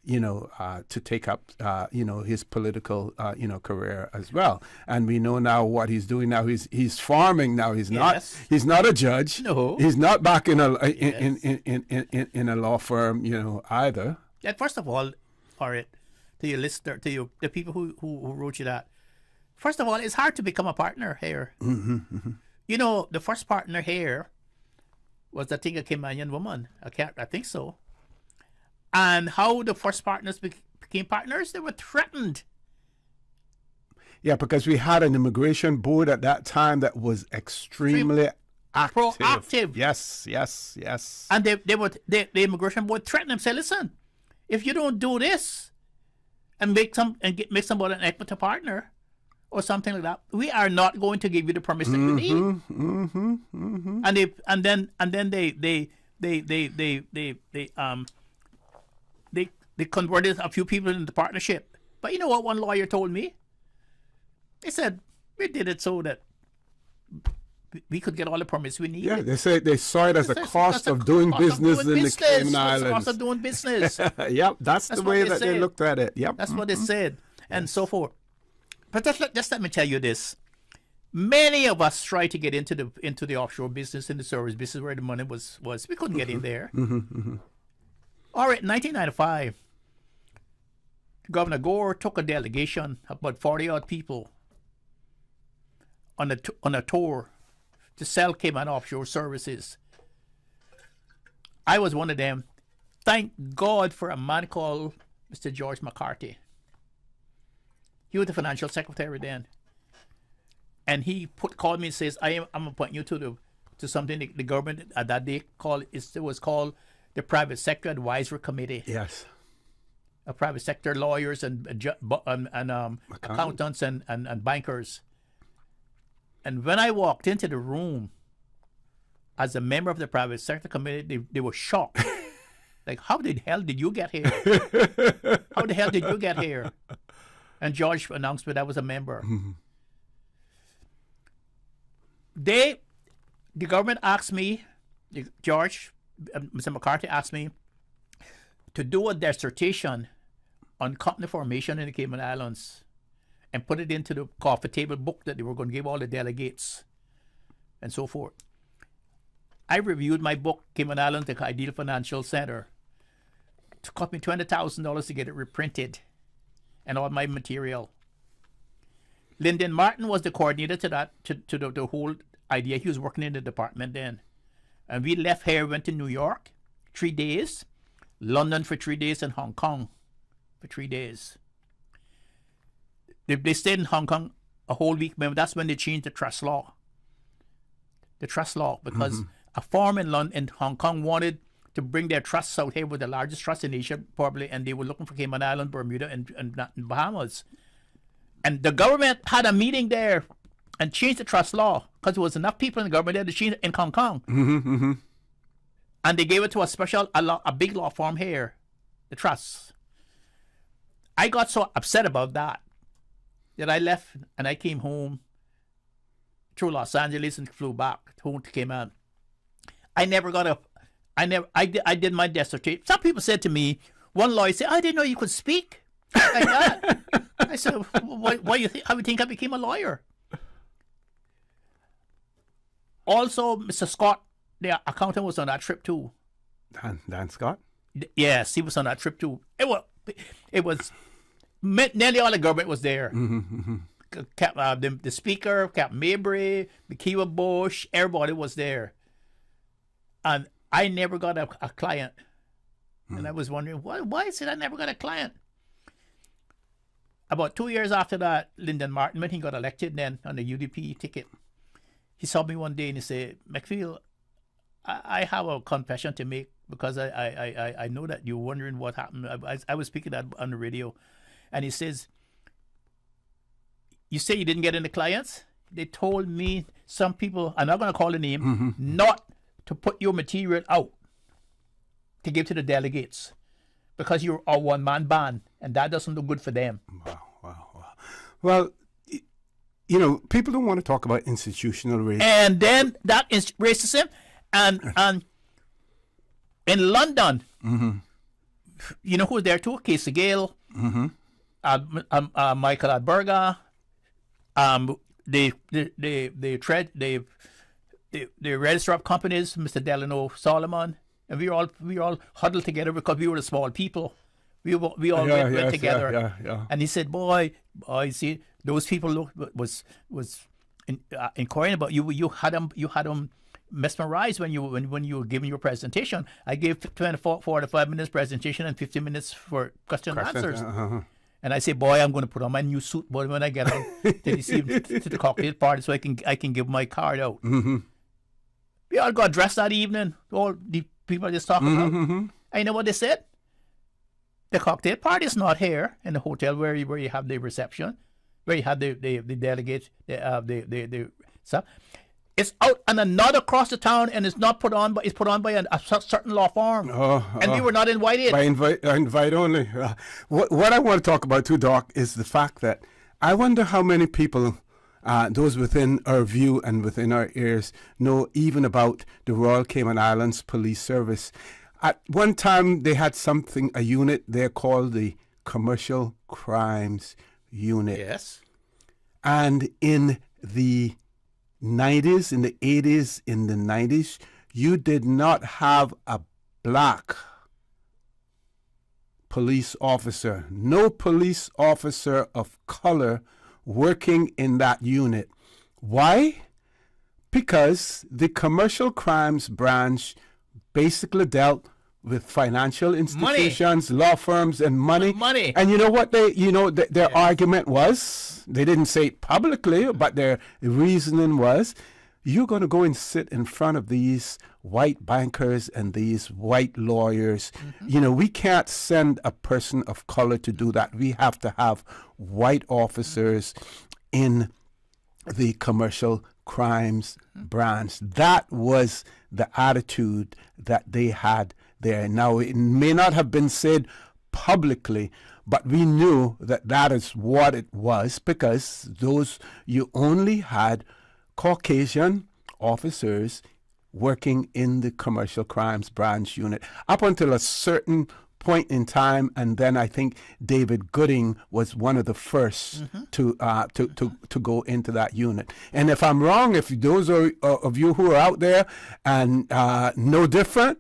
S17: you know, to take up, you know, his political, you know, career as well. And we know now what he's doing now. He's farming now. He's not a judge. No. He's not back in a in a law firm, you know, either.
S20: Yeah, first of all, Orrett, to your listener, to the people who wrote you that. First of all, it's hard to become a partner here.
S17: Mm-hmm, mm-hmm.
S20: You know, the first partner here was the thing a Caymanian woman. I think so. And how the first partners became partners, they were threatened.
S17: Yeah, because we had an immigration board at that time that was extremely active.
S20: Proactive.
S17: Yes.
S20: And the immigration board threatened them, say, listen, if you don't do this and make somebody an equity partner or something like that, we are not going to give you the permission that you need. And then they converted a few people into partnership. But you know what one lawyer told me? They said we did it so that we could get all the permits we need.
S17: Yeah, they said they saw it as a cost of doing business in the Cayman Islands.
S20: It's a cost of doing business.
S17: Yep, that's the way that they looked at it. Yep,
S20: that's what they said, and so forth. But just let me tell you this: many of us tried to get into the offshore business, in the service business, where the money was. We couldn't get in there. All right, 1995, Governor Gore took a delegation, about 40-odd people, on a tour to sell Cayman offshore services. I was one of them. Thank God for a man called Mr. George McCarthy. He was the financial secretary then. And he called me and says, I'm appointing you to something the government at that day was called the Private Sector Advisory Committee.
S17: Yes.
S20: A private sector lawyers and accountants and bankers. And when I walked into the room as a member of the Private Sector Committee, they were shocked. Like, how the hell did you get here? How the hell did you get here? And George announced that I was a member. The government asked me, George, Mr. McCarthy asked me to do a dissertation on company formation in the Cayman Islands and put it into the coffee table book that they were going to give all the delegates and so forth. I reviewed my book, Cayman Islands, the Ideal Financial Center. It cost me $20,000 to get it reprinted and all my material. Lyndon Martin was the coordinator to that, to the whole idea. He was working in the department then. And we left here, went to New York, 3 days, London for 3 days, and Hong Kong for 3 days. They stayed in Hong Kong a whole week. Remember, that's when they changed the trust law. The trust law, because a firm in Hong Kong wanted to bring their trusts out here with the largest trust in Asia, probably, and they were looking for Cayman Island, Bermuda, and Bahamas. And the government had a meeting there and changed the trust law because there was enough people in the government there to change it in Hong Kong. And they gave it to a big law firm here, the trusts. I got so upset about that I left and I came home through Los Angeles and flew back home to Cayman. I did my dissertation. Some people said to me, one lawyer said, I didn't know you could speak like that. I said, why you think? How do you think I became a lawyer? Also, Mr. Scott, the accountant, was on that trip too.
S17: Dan Scott?
S20: Yes, he was on that trip too. It was nearly all the government was there. The speaker, Captain Mabry, McKeever Bush, everybody was there. And I never got a client. And I was wondering, why is it I never got a client? About 2 years after that, Lyndon Martin, when he got elected then on the UDP ticket, he saw me one day and he said, McField, I have a confession to make because I know that you're wondering what happened. I was speaking that on the radio. And he says, you say you didn't get any clients? They told me some people, I'm not going to call the name, not to put your material out to give to the delegates because you're a one-man band and that doesn't look good for them.
S17: Wow. Well, you know, people don't want to talk about institutional racism.
S20: And then that is racism. And in London, you know who was there too? Casey Gale, Michael Alberga, the registrar of companies, Mr. Delano Solomon, and we all huddled together because we were the small people. We all went together. And he said, "Boy, see, those people was inquiring about you. You had them mesmerized when you were giving your presentation. I gave 45 minutes presentation and 15 minutes for question and answers." And I say, boy, I'm going to put on my new suit, boy, when I get out to the cocktail party so I can give my card out. We all got dressed that evening. All the people are just talking about. And you know what they said? The cocktail party is not here in the hotel where you have the reception, where you have the delegates, the stuff. It's out and another across the town, and it's not put on, but it's put on by a certain law firm. And we were not invited.
S17: By invite only. What I want to talk about too, Doc, is the fact that I wonder how many people, those within our view and within our ears, know even about the Royal Cayman Islands Police Service. At one time, they had a unit there called the Commercial Crimes Unit.
S20: Yes.
S17: And in the 90s, in the 80s, in the 90s, you did not have a black police officer, no police officer of color working in that unit. Why? Because the commercial crimes branch basically dealt with financial institutions, law firms, and money. And you know what their argument was? They didn't say it publicly, but their reasoning was, you're going to go and sit in front of these white bankers and these white lawyers. We can't send a person of color to do that. We have to have white officers in the commercial crimes branch. That was the attitude that they had there. Now, it may not have been said publicly, but we knew that that is what it was, because you only had Caucasian officers working in the commercial crimes branch unit up until a certain point in time, and then I think David Gooding was one of the first to go into that unit. And if I'm wrong, if those of you who are out there and know different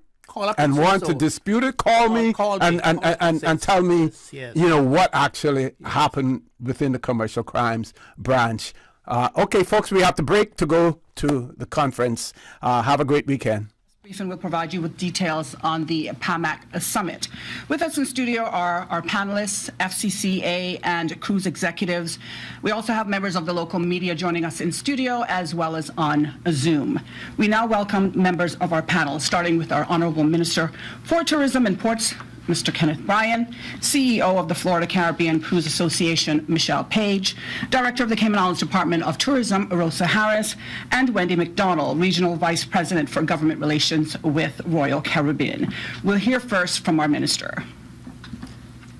S17: and want to dispute it, call me and tell me, what actually happened within the commercial crimes branch. Okay, folks, we have to break to go to the conference. Have a great weekend.
S1: Briefing will provide you with details on the PAMAC summit. With us in studio are our panelists, FCCA and cruise executives. We also have members of the local media joining us in studio as well as on Zoom. We now welcome members of our panel, starting with our Honorable Minister for Tourism and Ports, Mr. Kenneth Bryan, CEO of the Florida Caribbean Cruise Association, Michelle Page, Director of the Cayman Islands Department of Tourism, Rosa Harris, and Wendy McDonald, Regional Vice President for Government Relations with Royal Caribbean. We'll hear first from our Minister.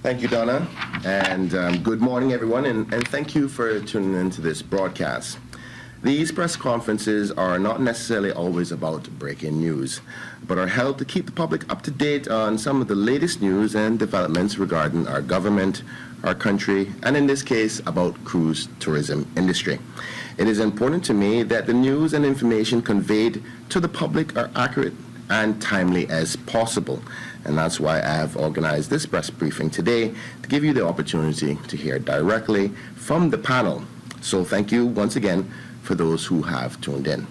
S7: Thank you, Donna, and good morning, everyone, and thank you for tuning into this broadcast. These press conferences are not necessarily always about breaking news, but are held to keep the public up to date on some of the latest news and developments regarding our government, our country, and in this case, about cruise tourism industry. It is important to me that the news and information conveyed to the public are accurate and timely as possible. And that's why I have organized this press briefing today, to give you the opportunity to hear directly from the panel. So thank you once again for those who have tuned in.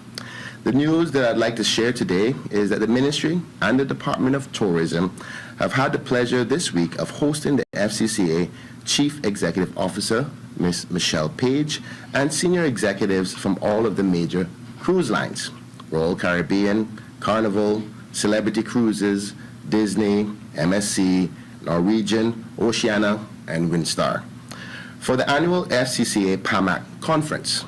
S7: The news that I'd like to share today is that the Ministry and the Department of Tourism have had the pleasure this week of hosting the FCCA Chief Executive Officer, Ms. Michelle Page, and senior executives from all of the major cruise lines: Royal Caribbean, Carnival, Celebrity Cruises, Disney, MSC, Norwegian, Oceania, and Windstar, for the annual FCCA PAMAC conference,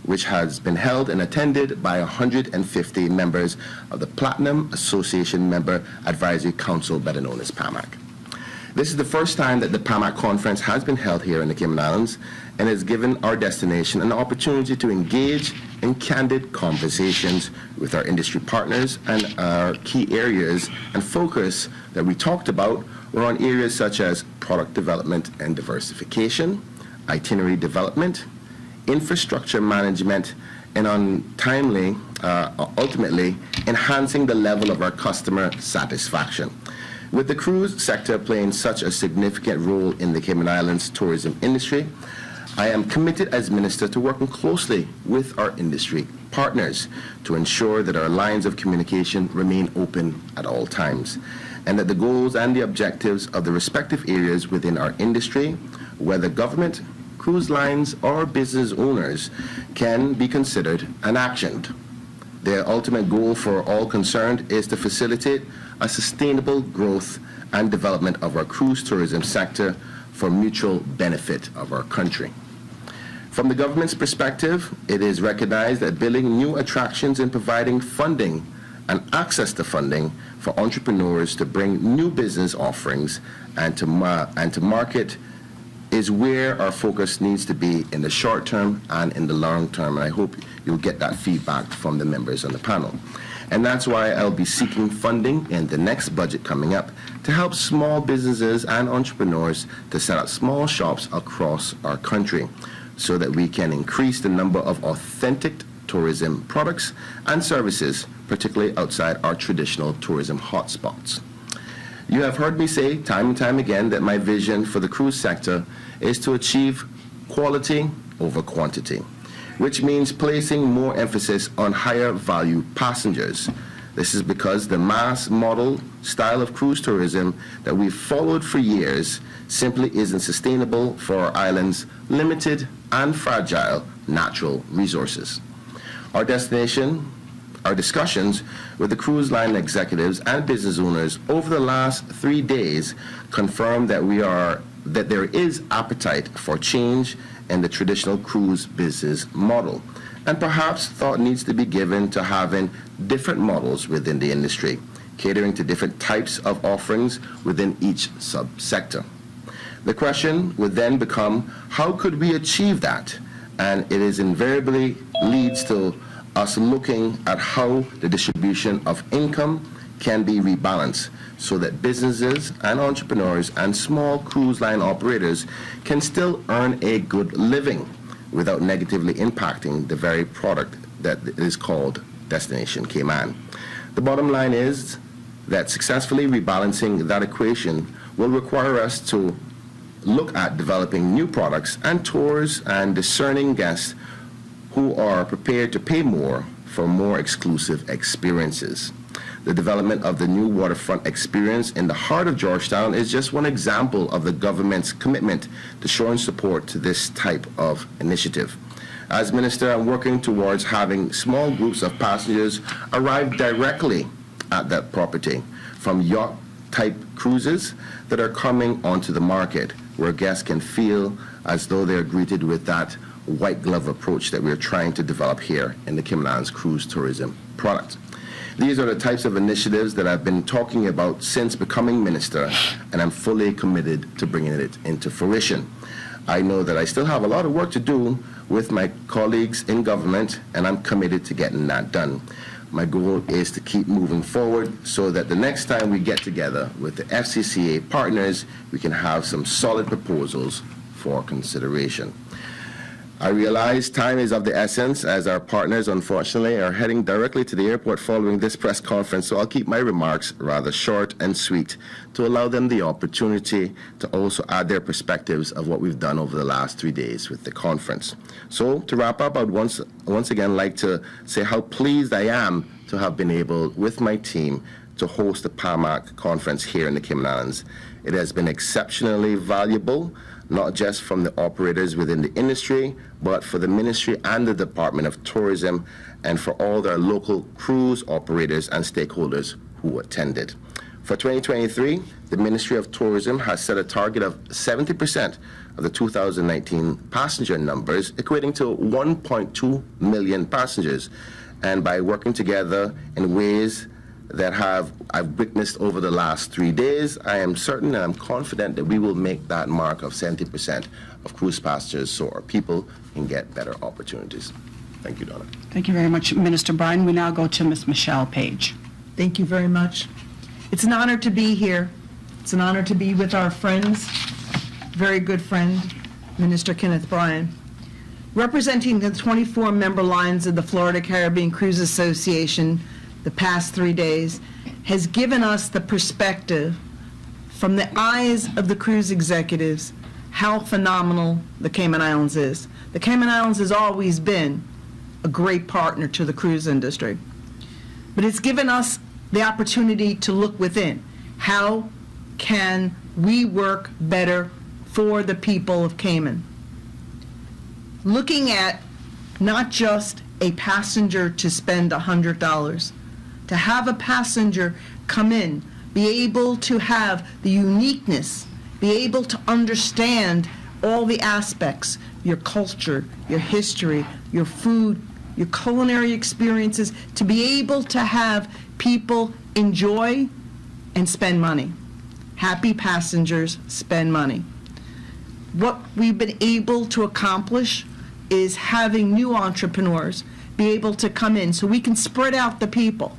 S7: which has been held and attended by 150 members of the Platinum Association Member Advisory Council, better known as PAMAC. This is the first time that the PAMAC conference has been held here in the Cayman Islands, and has given our destination an opportunity to engage in candid conversations with our industry partners, and our key areas and focus that we talked about were on areas such as product development and diversification, itinerary development, infrastructure management, and on timely, ultimately, enhancing the level of our customer satisfaction. With the cruise sector playing such a significant role in the Cayman Islands tourism industry, I am committed as Minister to working closely with our industry partners to ensure that our lines of communication remain open at all times, and that the goals and the objectives of the respective areas within our industry, whether government, cruise lines, or business owners, can be considered and actioned. The ultimate goal for all concerned is to facilitate a sustainable growth and development of our cruise tourism sector for mutual benefit of our country. From the government's perspective, it is recognized that building new attractions and providing funding and access to funding for entrepreneurs to bring new business offerings and to market is where our focus needs to be in the short term and in the long term. And I hope you'll get that feedback from the members on the panel. And that's why I'll be seeking funding in the next budget coming up to help small businesses and entrepreneurs to set up small shops across our country, so that we can increase the number of authentic tourism products and services, particularly outside our traditional tourism hotspots. You have heard me say time and time again that my vision for the cruise sector is to achieve quality over quantity, which means placing more emphasis on higher value passengers, This is because the mass model style of cruise tourism that we've followed for years simply isn't sustainable for our island's limited and fragile natural resources. Our discussions with the cruise line executives and business owners over the last 3 days confirm that there is appetite for change in the traditional cruise business model. And perhaps thought needs to be given to having different models within the industry, catering to different types of offerings within each subsector. The question would then become, how could we achieve that? And it is invariably leads to us looking at how the distribution of income can be rebalanced so that businesses and entrepreneurs and small cruise line operators can still earn a good living without negatively impacting the very product that is called Destination Cayman. The bottom line is that successfully rebalancing that equation will require us to look at developing new products and tours and discerning guests who are prepared to pay more for more exclusive experiences. The development of the new waterfront experience in the heart of Georgetown is just one example of the government's commitment to showing support to this type of initiative. As Minister, I'm working towards having small groups of passengers arrive directly at that property from yacht-type cruises that are coming onto the market, where guests can feel as though they're greeted with that white glove approach that we're trying to develop here in the Cayman Islands cruise tourism product. These are the types of initiatives that I've been talking about since becoming minister, and I'm fully committed to bringing it into fruition. I know that I still have a lot of work to do with my colleagues in government, and I'm committed to getting that done. My goal is to keep moving forward so that the next time we get together with the FCCA partners, we can have some solid proposals for consideration. I realize time is of the essence, as our partners, unfortunately, are heading directly to the airport following this press conference, so I'll keep my remarks rather short and sweet to allow them the opportunity to also add their perspectives of what we've done over the last 3 days with the conference. So, to wrap up, I'd once again like to say how pleased I am to have been able, with my team, to host the PAMAC conference here in the Cayman Islands. It has been exceptionally valuable, not just from the operators within the industry, but for the ministry and the Department of Tourism, and for all their local cruise operators and stakeholders who attended. For 2023, the Ministry of Tourism has set a target of 70% of the 2019 passenger numbers, equating to 1.2 million passengers. And by working together in ways that I've witnessed over the last 3 days, I am certain and I'm confident that we will make that mark of 70% of cruise passengers so our people can get better opportunities. Thank you, Donna.
S1: Thank you very much, Minister Bryan. We now go to Ms. Michelle Page.
S3: Thank you very much. It's an honor to be here. It's an honor to be with our friends, very good friend, Minister Kenneth Bryan. Representing the 24 member lines of the Florida Caribbean Cruise Association the past 3 days has given us the perspective from the eyes of the cruise executives how phenomenal the Cayman Islands is. The Cayman Islands has always been a great partner to the cruise industry, but it's given us the opportunity to look within. How can we work better for the people of Cayman? Looking at not just a passenger to spend $100, to have a passenger come in, be able to have the uniqueness, be able to understand all the aspects, your culture, your history, your food, your culinary experiences, to be able to have people enjoy and spend money. Happy passengers spend money. What we've been able to accomplish is having new entrepreneurs be able to come in so we can spread out the people.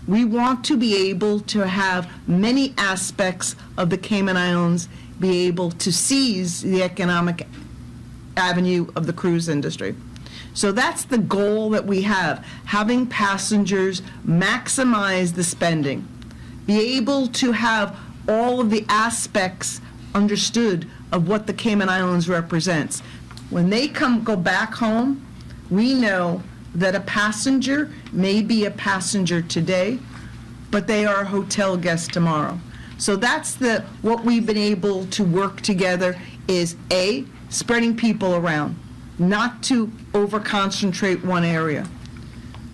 S3: We want to be able to have many aspects of the Cayman Islands be able to seize the economic avenue of the cruise industry. So that's the goal that we have, having passengers maximize the spending, be able to have all of the aspects understood of what the Cayman Islands represents. When they go back home, we know that a passenger may be a passenger today, but they are a hotel guest tomorrow. So that's what we've been able to work together is A, spreading people around, not to over-concentrate one area.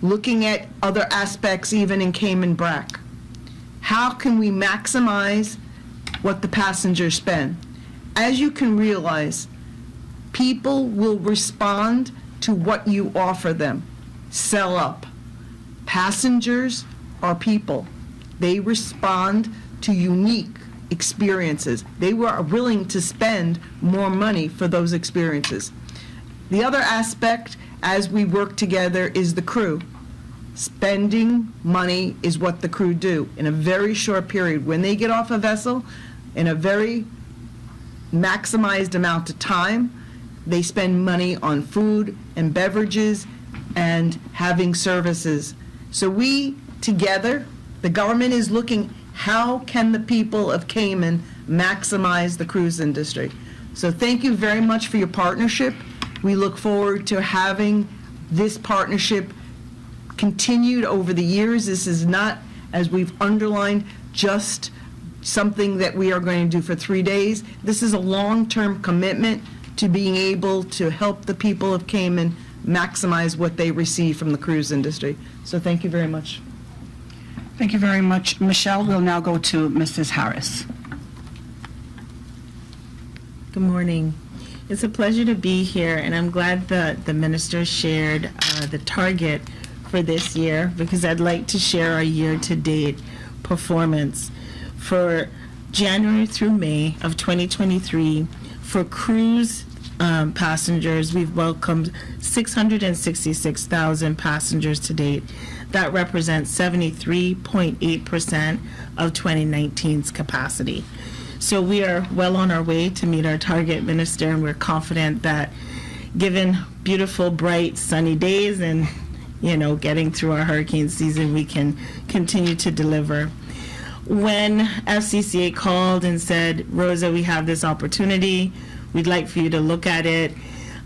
S3: Looking at other aspects even in Cayman Brac. How can we maximize what the passengers spend? As you can realize, people will respond to what you offer them. Sell up. Passengers are people. They respond to unique experiences. They were willing to spend more money for those experiences. The other aspect, as we work together, is the crew. Spending money is what the crew do in a very short period. When they get off a vessel, in a very maximized amount of time, they spend money on food and beverages and having services. So we, together, the government is looking, how can the people of Cayman maximize the cruise industry? So thank you very much for your partnership. We look forward to having this partnership continued over the years. This is not, as we've underlined, just something that we are going to do for 3 days. This is a long-term commitment to being able to help the people of Cayman maximize what they receive from the cruise industry. So thank you very much.
S1: Thank you very much, Michelle. We'll now go to Mrs. Harris.
S9: Good morning. It's a pleasure to be here, and I'm glad that the minister shared the target for this year, because I'd like to share our year-to-date performance. For January through May of 2023, for cruise passengers, we've welcomed 666,000 passengers to date. That represents 73.8% of 2019's capacity. So we are well on our way to meet our target, Minister, and we're confident that given beautiful, bright, sunny days and, getting through our hurricane season, we can continue to deliver. When FCCA called and said, Rosa, we have this opportunity, we'd like for you to look at it,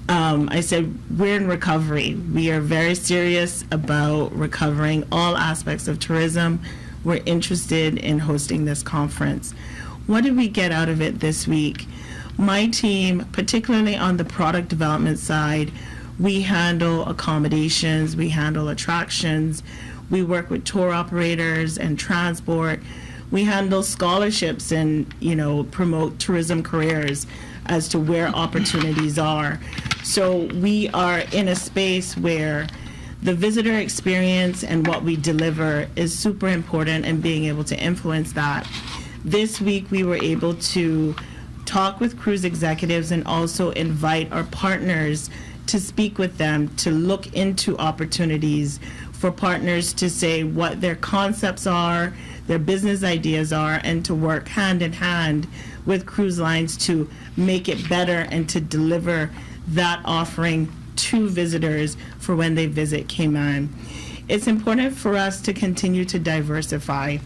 S9: I said, we're in recovery. We are very serious about recovering all aspects of tourism. We're interested in hosting this conference. What did we get out of it this week? My team, particularly on the product development side, we handle accommodations, we handle attractions, we work with tour operators and transport, we handle scholarships and, promote tourism careers as to where opportunities are. So we are in a space where the visitor experience and what we deliver is super important, and being able to influence that. This week we were able to talk with cruise executives and also invite our partners to speak with them, to look into opportunities for partners to say what their concepts are, their business ideas are, and to work hand in hand with cruise lines to make it better and to deliver that offering to visitors for when they visit Cayman. It's important for us to continue to diversify.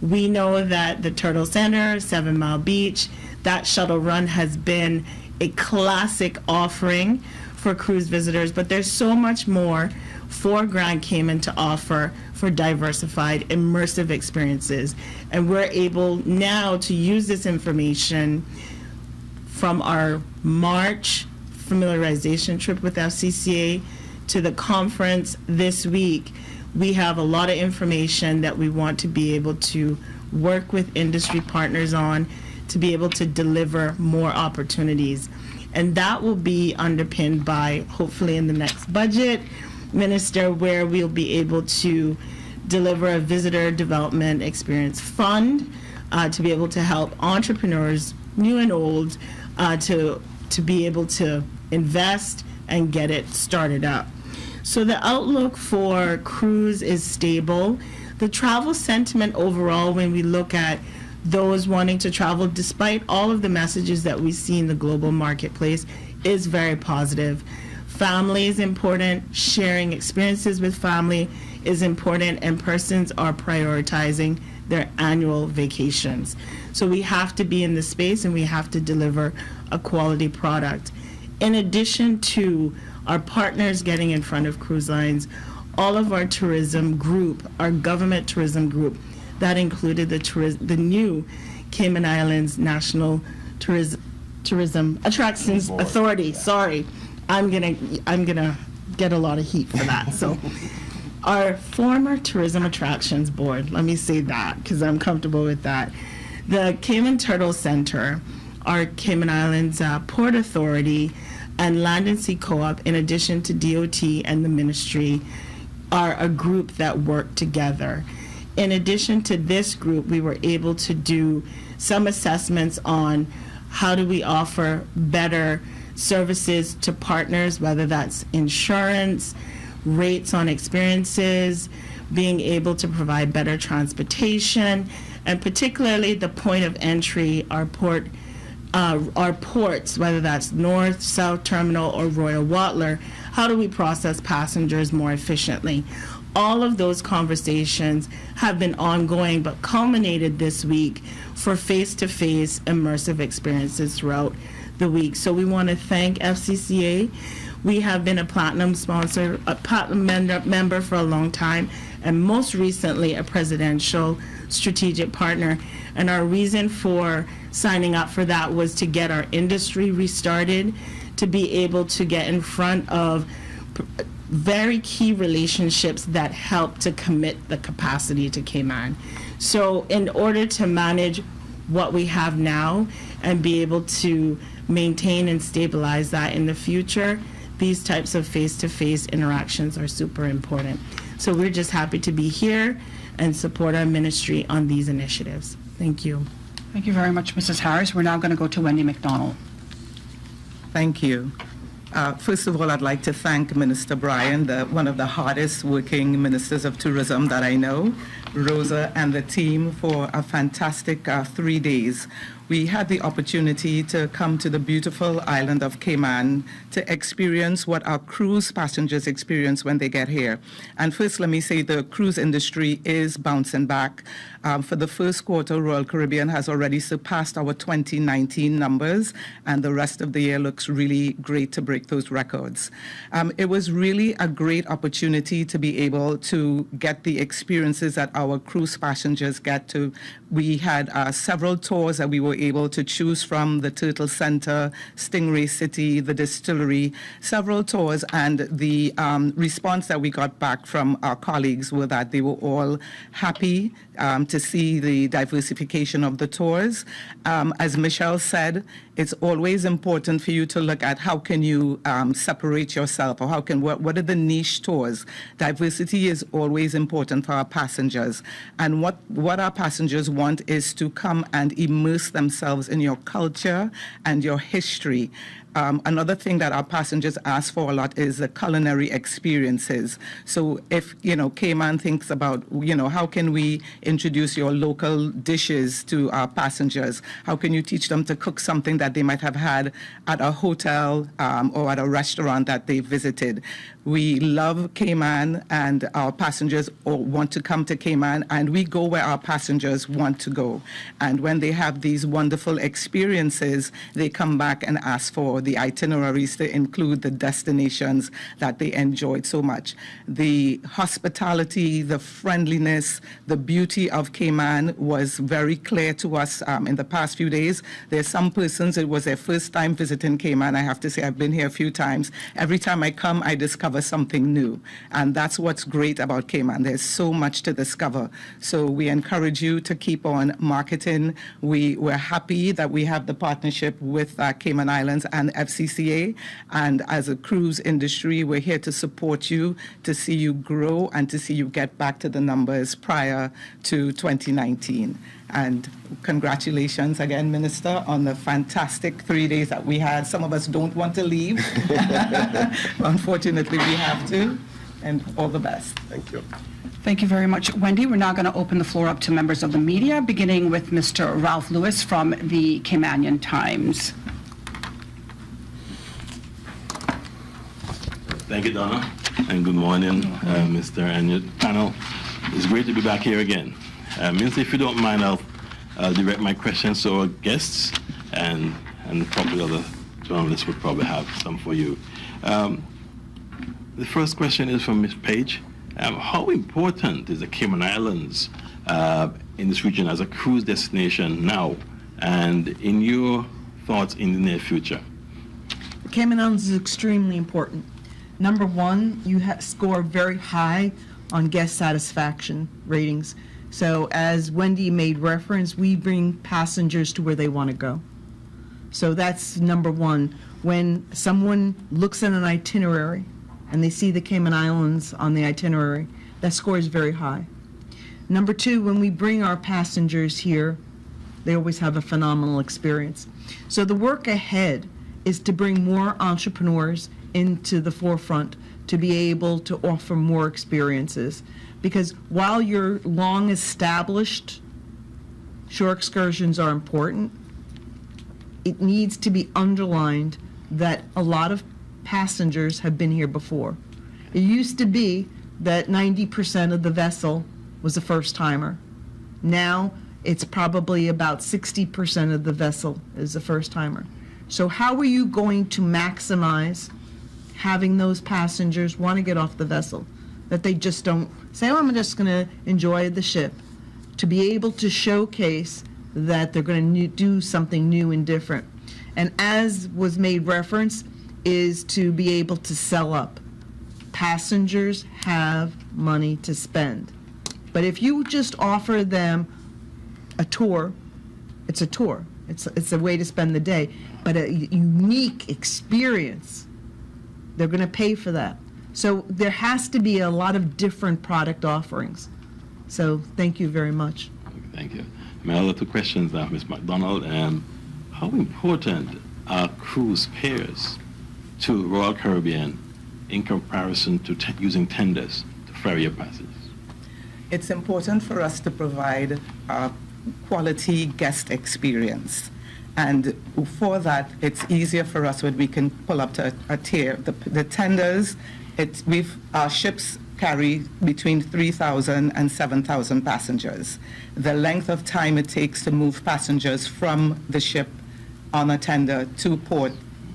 S9: We know that the Turtle Center, 7 Mile Beach, that shuttle run has been a classic offering for cruise visitors, but there's so much more for Grand Cayman to offer for diversified, immersive experiences. And we're able now to use this information from our March familiarization trip with FCCA to the conference this week. We have a lot of information that we want to be able to work with industry partners on to be able to deliver more opportunities. And that will be underpinned by, hopefully in the next budget, Minister, where we'll be able to deliver a visitor development experience fund to be able to help entrepreneurs, new and old, to be able to invest and get it started up. So the outlook for cruise is stable. The travel sentiment overall, when we look at those wanting to travel, despite all of the messages that we see in the global marketplace, is very positive. Family is important. Sharing experiences with family is important, and persons are prioritizing their annual vacations. So we have to be in the space and we have to deliver a quality product. In addition to our partners getting in front of cruise lines, all of our tourism group, our government tourism group, that included the new Cayman Islands National Tourism Attractions Authority. Sorry, I'm gonna get a lot of heat for that. So, our former Tourism Attractions Board. Let me say that because I'm comfortable with that. The Cayman Turtle Center, our Cayman Islands Port Authority, and Land and Sea Co-op, in addition to DOT and the ministry, are a group that work together. In addition to this group, we were able to do some assessments on how do we offer better services to partners, whether that's insurance, rates on experiences, being able to provide better transportation, and particularly the point of entry, our ports, whether that's North, South Terminal, or Royal Watler, how do we process passengers more efficiently? All of those conversations have been ongoing but culminated this week for face-to-face immersive experiences throughout the week. So we want to thank FCCA. We have been a platinum sponsor, a platinum member for a long time, and most recently a presidential strategic partner. And our reason for signing up for that was to get our industry restarted, to be able to get in front of very key relationships that help to commit the capacity to Cayman. So in order to manage what we have now and be able to maintain and stabilize that in the future, these types of face-to-face interactions are super important. So we're just happy to be here and support our ministry on these initiatives. Thank you.
S1: Thank you very much, Mrs. Harris. We're now going to go to Wendy McDonald.
S10: Thank you. First of all, I'd like to thank Minister Bryan, one of the hardest working ministers of tourism that I know, Rosa and the team, for a fantastic 3 days. We had the opportunity to come to the beautiful island of Cayman to experience what our cruise passengers experience when they get here. And first, let me say the cruise industry is bouncing back. For the first quarter, Royal Caribbean has already surpassed our 2019 numbers, and the rest of the year looks really great to break those records. It was really a great opportunity to be able to get the experiences that our cruise passengers get to. We had several tours that we were able to choose from: the Turtle Center, Stingray City, the distillery, several tours, and the response that we got back from our colleagues were that they were all happy to see the diversification of the tours. As Michelle said, it's always important for you to look at how can you separate yourself, or what are the niche tours. Diversity is always important for our passengers, and what our passengers want is to come and immerse themselves in your culture and your history. Another thing that our passengers ask for a lot is the culinary experiences. So if, Cayman thinks about, how can we introduce your local dishes to our passengers? How can you teach them to cook something that they might have had at a hotel or at a restaurant that they visited? We love Cayman, and our passengers all want to come to Cayman, and we go where our passengers want to go. And when they have these wonderful experiences, they come back and ask for the itineraries to include the destinations that they enjoyed so much. The hospitality, the friendliness, the beauty of Cayman was very clear to us in the past few days. There's some persons, it was their first time visiting Cayman. I have to say, I've been here a few times. Every time I come, I discover something new. And that's what's great about Cayman. There's so much to discover. So we encourage you to keep on marketing. We're happy that we have the partnership with Cayman Islands and FCCA. And as a cruise industry, we're here to support you, to see you grow, and to see you get back to the numbers prior to 2019. And congratulations again, Minister, on the fantastic 3 days that we had. Some of us don't want to leave. Unfortunately, we have to. And all the best.
S7: Thank you.
S1: Thank you very much, Wendy. We're now going to open the floor up to members of the media, beginning with Mr. Ralph Lewis from the Caymanian Times.
S11: Thank you, Donna, and good morning, Mr. and your panel. It's great to be back here again. Minister, if you don't mind, I'll direct my questions to our guests, and probably other journalists would probably have some for you. The first question is from Ms. Page. How important is the Cayman Islands in this region as a cruise destination now, and in your thoughts in the near future?
S3: Cayman Islands is extremely important. Number one, you score very high on guest satisfaction ratings. So as Wendy made reference, we bring passengers to where they want to go. So that's number one. When someone looks at an itinerary and they see the Cayman Islands on the itinerary, that score is very high. Number two, when we bring our passengers here, they always have a phenomenal experience. So the work ahead is to bring more entrepreneurs into the forefront to be able to offer more experiences. Because while you're long established, shore excursions are important, it needs to be underlined that a lot of passengers have been here before. It used to be that 90% of the vessel was a first-timer. Now it's probably about 60% of the vessel is a first-timer. So how are you going to maximize having those passengers want to get off the vessel, that they just don't say, oh, I'm just going to enjoy the ship, to be able to showcase that they're going to do something new and different. And as was made reference, is to be able to sell up. Passengers have money to spend. But if you just offer them a tour, it's a tour. It's a way to spend the day. But a unique experience, they're going to pay for that. So there has to be a lot of different product offerings. So thank you very much.
S11: Thank you. My other two questions now, Ms. McDonald. How important are cruise pairs to Royal Caribbean in comparison to using tenders to ferry your passengers?
S10: It's important for us to provide a quality guest experience. And for that, it's easier for us when we can pull up to a tier. The tenders, our ships carry between 3,000 and 7,000 passengers. The length of time it takes to move passengers from the ship on a tender to port,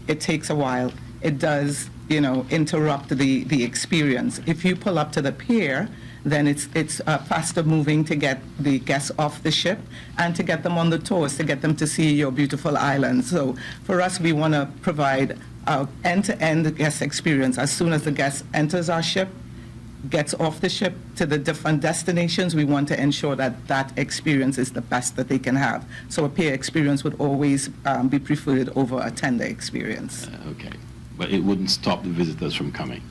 S10: it takes a while. It does, interrupt the experience. If you pull up to the pier, then it's faster moving to get the guests off the ship and to get them on the tours, to get them to see your beautiful island. So for us, we want to provide an end-to-end guest experience. As soon as the guest enters our ship, gets off the ship to the different destinations, we want to ensure that that experience is the best that they can have. So a pier experience would always be preferred over a tender experience.
S11: Okay. But it wouldn't stop the visitors from coming?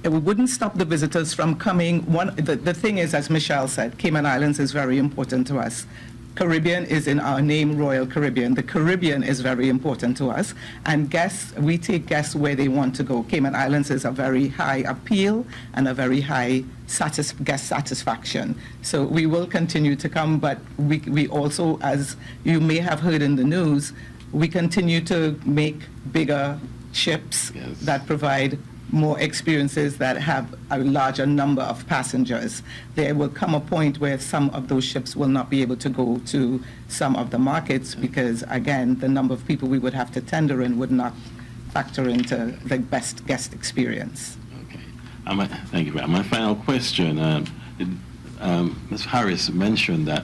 S10: It wouldn't stop the visitors from coming. The thing is, as Michelle said, Cayman Islands is very important to us. Caribbean is in our name, Royal Caribbean. The Caribbean is very important to us. And we take guests where they want to go. Cayman Islands is a very high appeal and a very high guest satisfaction. So we will continue to come, but we also, as you may have heard in the news, we continue to make bigger ships that provide more experiences, that have a larger number of passengers. There will come a point where some of those ships will not be able to go to some of the markets because, again, the number of people we would have to tender in would not factor into the best guest experience.
S11: Okay. Thank you. My final question, Ms. Harris mentioned that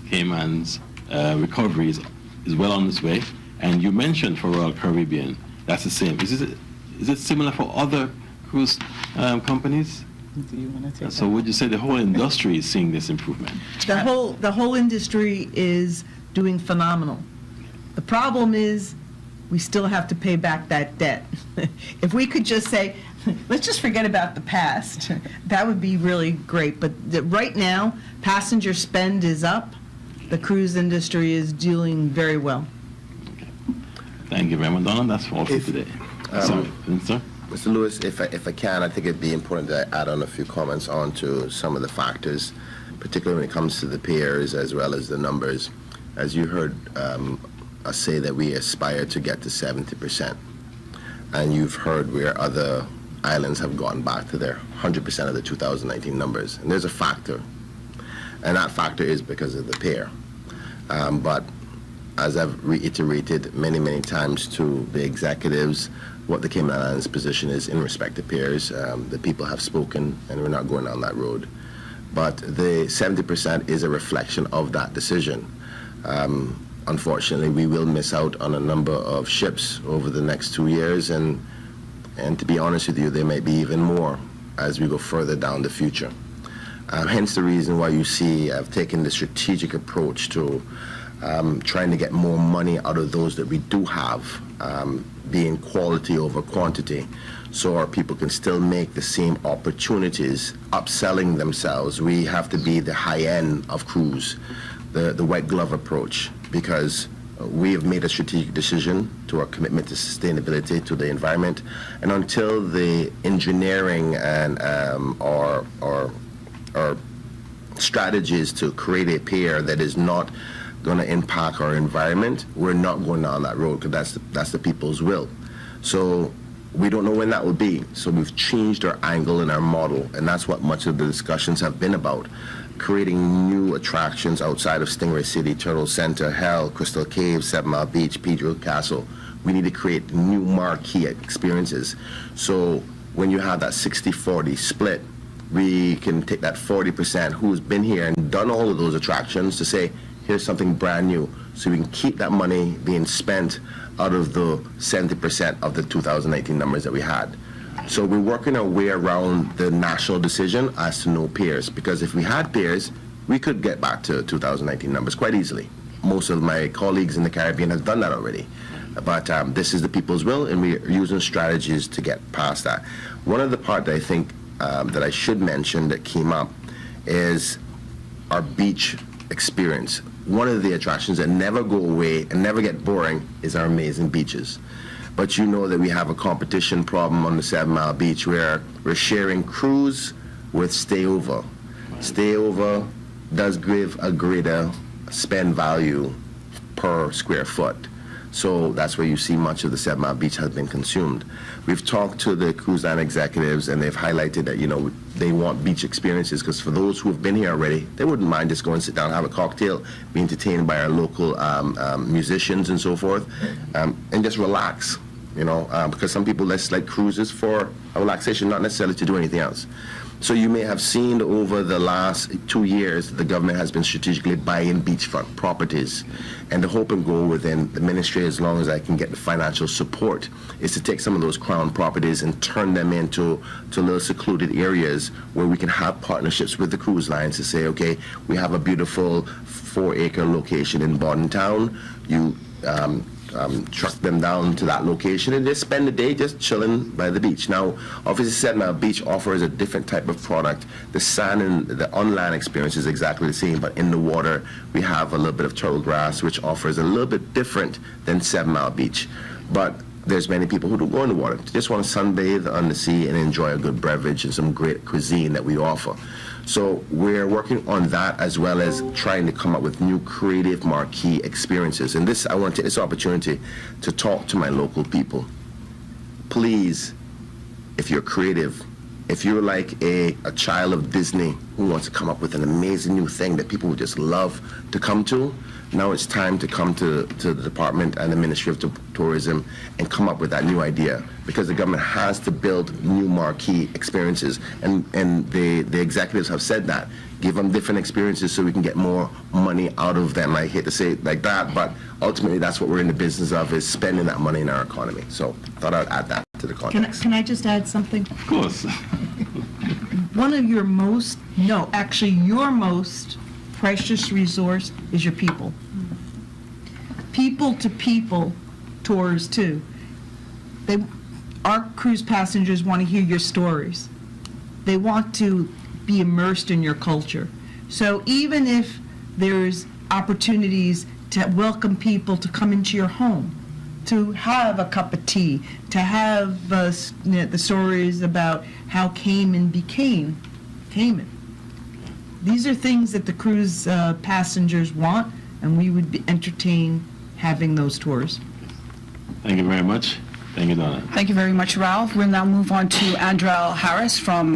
S11: Cayman's recovery is well on its way, and you mentioned for Royal Caribbean, that's the same. Is it similar for other cruise companies?
S10: Do you want to take
S11: So would you say the whole industry is seeing this improvement?
S3: The whole industry is doing phenomenal. The problem is we still have to pay back that debt. If we could just say, let's just forget about the past, that would be really great. But right now, passenger spend is up. The cruise industry is doing very well.
S11: Okay. Thank you very much, Donna. That's all for today. Sorry, sir.
S7: Mr. Lewis, if I can, I think it'd be important to add on a few comments onto some of the factors, particularly when it comes to the pairs as well as the numbers. As you heard us say that we aspire to get to 70%, and you've heard where other islands have gone back to their 100% of the 2019 numbers. And there's a factor, and that factor is because of the pair. But as I've reiterated many, many times to the executives, what the Cayman Islands position is in respect to peers. The people have spoken, and we're not going down that road. But the 70% is a reflection of that decision. Unfortunately, we will miss out on a number of ships over the next 2 years, and to be honest with you, there may be even more as we go further down the future. Hence the reason why you see I've taken the strategic approach to trying to get more money out of those that we do have, being quality over quantity, so our people can still make the same opportunities, upselling themselves. We have to be the high end of cruise, the white glove approach, because we have made a strategic decision to our commitment to sustainability, to the environment, and until the engineering and our strategies to create a pier that is not going to impact our environment, we're not going down that road, because that's the people's will. So we don't know when that will be. So we've changed our angle and our model, and that's what much of the discussions have been about. Creating new attractions outside of Stingray City, Turtle Center, Hell, Crystal Cave, 7 Mile Beach, Pedro Castle. We need to create new marquee experiences. So when you have that 60-40 split, we can take that 40% who's been here and done all of those attractions to say, here's something brand new. So we can keep that money being spent out of the 70% of the 2019 numbers that we had. So we're working our way around the national decision as to no peers, because if we had peers, we could get back to 2019 numbers quite easily. Most of my colleagues in the Caribbean have done that already. But this is the people's will, and we're using strategies to get past that. One of the part that I think that I should mention that came up is our beach experience. One of the attractions that never go away and never get boring is our amazing beaches. But you know that we have a competition problem on the 7 Mile Beach where we're sharing cruise with stayover. Stayover does give a greater spend value per square foot. So that's where you see much of the 7 Mile Beach has been consumed. We've talked to the cruise line executives, and they've highlighted that, you know, they want beach experiences, because for those who have been here already, they wouldn't mind just going, sit down, have a cocktail, be entertained by our local musicians and so forth, and just relax, you know, because some people just like cruises for a relaxation, not necessarily to do anything else. So you may have seen over the last 2 years, the government has been strategically buying beachfront properties. And the hope and goal within the ministry, as long as I can get the financial support, is to take some of those crown properties and turn them into little secluded areas where we can have partnerships with the cruise lines to say, okay, we have a beautiful 4-acre location in Bordentown. You truck them down to that location and just spend the day just chilling by the beach. Now, obviously, 7 Mile Beach offers a different type of product. The sand and the on-land experience is exactly the same, but in the water, we have a little bit of turtle grass, which offers a little bit different than 7 Mile Beach. But there's many people who don't go in the water. They just want to sunbathe on the sea and enjoy a good beverage and some great cuisine that we offer. So we're working on that, as well as trying to come up with new creative marquee experiences. And this, I want to take this opportunity to talk to my local people. Please, if you're creative, if you're like a child of Disney who wants to come up with an amazing new thing that people would just love to come to, now it's time to come to the department and the Ministry of Tourism and come up with that new idea, because the government has to build new marquee experiences, and the executives have said that. Give them different experiences so we can get more money out of them. I hate to say it like that, but ultimately that's what we're in the business of, is spending that money in our economy. So I thought I'd add that to the context.
S3: Can I just add something?
S11: Of course.
S3: One of your most precious resource is your people. People to people tours too. Our cruise passengers want to hear your stories. They want to be immersed in your culture. So even if there's opportunities to welcome people to come into your home, to have a cup of tea, to have the stories about how Cayman became Cayman. These are things that the cruise passengers want, and we would be entertained having those tours.
S11: Thank you very much. Thank you, Donna.
S1: Thank you very much, Ralph. We'll now move on to Andrel Harris from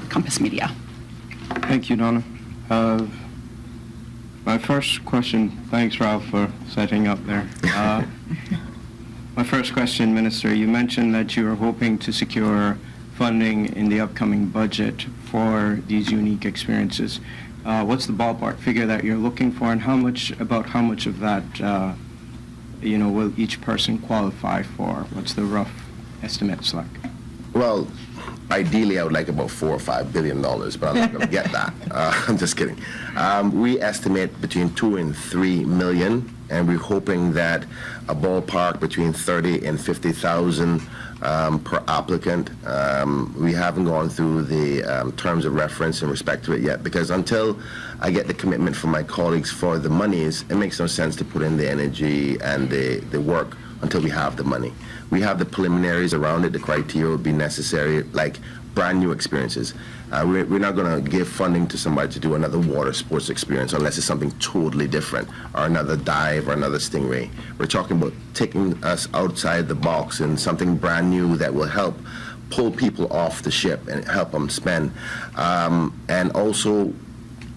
S1: Compass Media.
S4: Thank you, Donna. My first question, thanks, Ralph, for setting up there. My first question, Minister, you mentioned that you are hoping to secure funding in the upcoming budget for these unique experiences. What's the ballpark figure that you're looking for, and how much of that will each person qualify for? What's the rough estimates like?
S7: Well, ideally, I would like about $4 or $5 billion, but I'm not going to get that. I'm just kidding. We estimate between 2 and 3 million, and we're hoping that a ballpark between 30 and 50,000 per applicant. We haven't gone through the terms of reference in respect to it yet, because until I get the commitment from my colleagues for the monies, it makes no sense to put in the energy and the work until we have the money. We have the preliminaries around it. The criteria would be necessary, like brand new experiences. We're not going to give funding to somebody to do another water sports experience unless it's something totally different, or another dive or another stingray. We're talking about taking us outside the box and something brand new that will help pull people off the ship and help them spend. And also,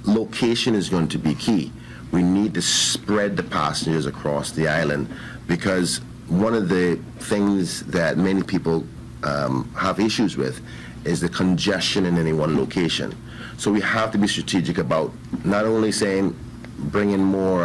S7: location is going to be key. We need to spread the passengers across the island, because one of the things that many people have issues with is the congestion in any one location. So we have to be strategic about not only saying bring in more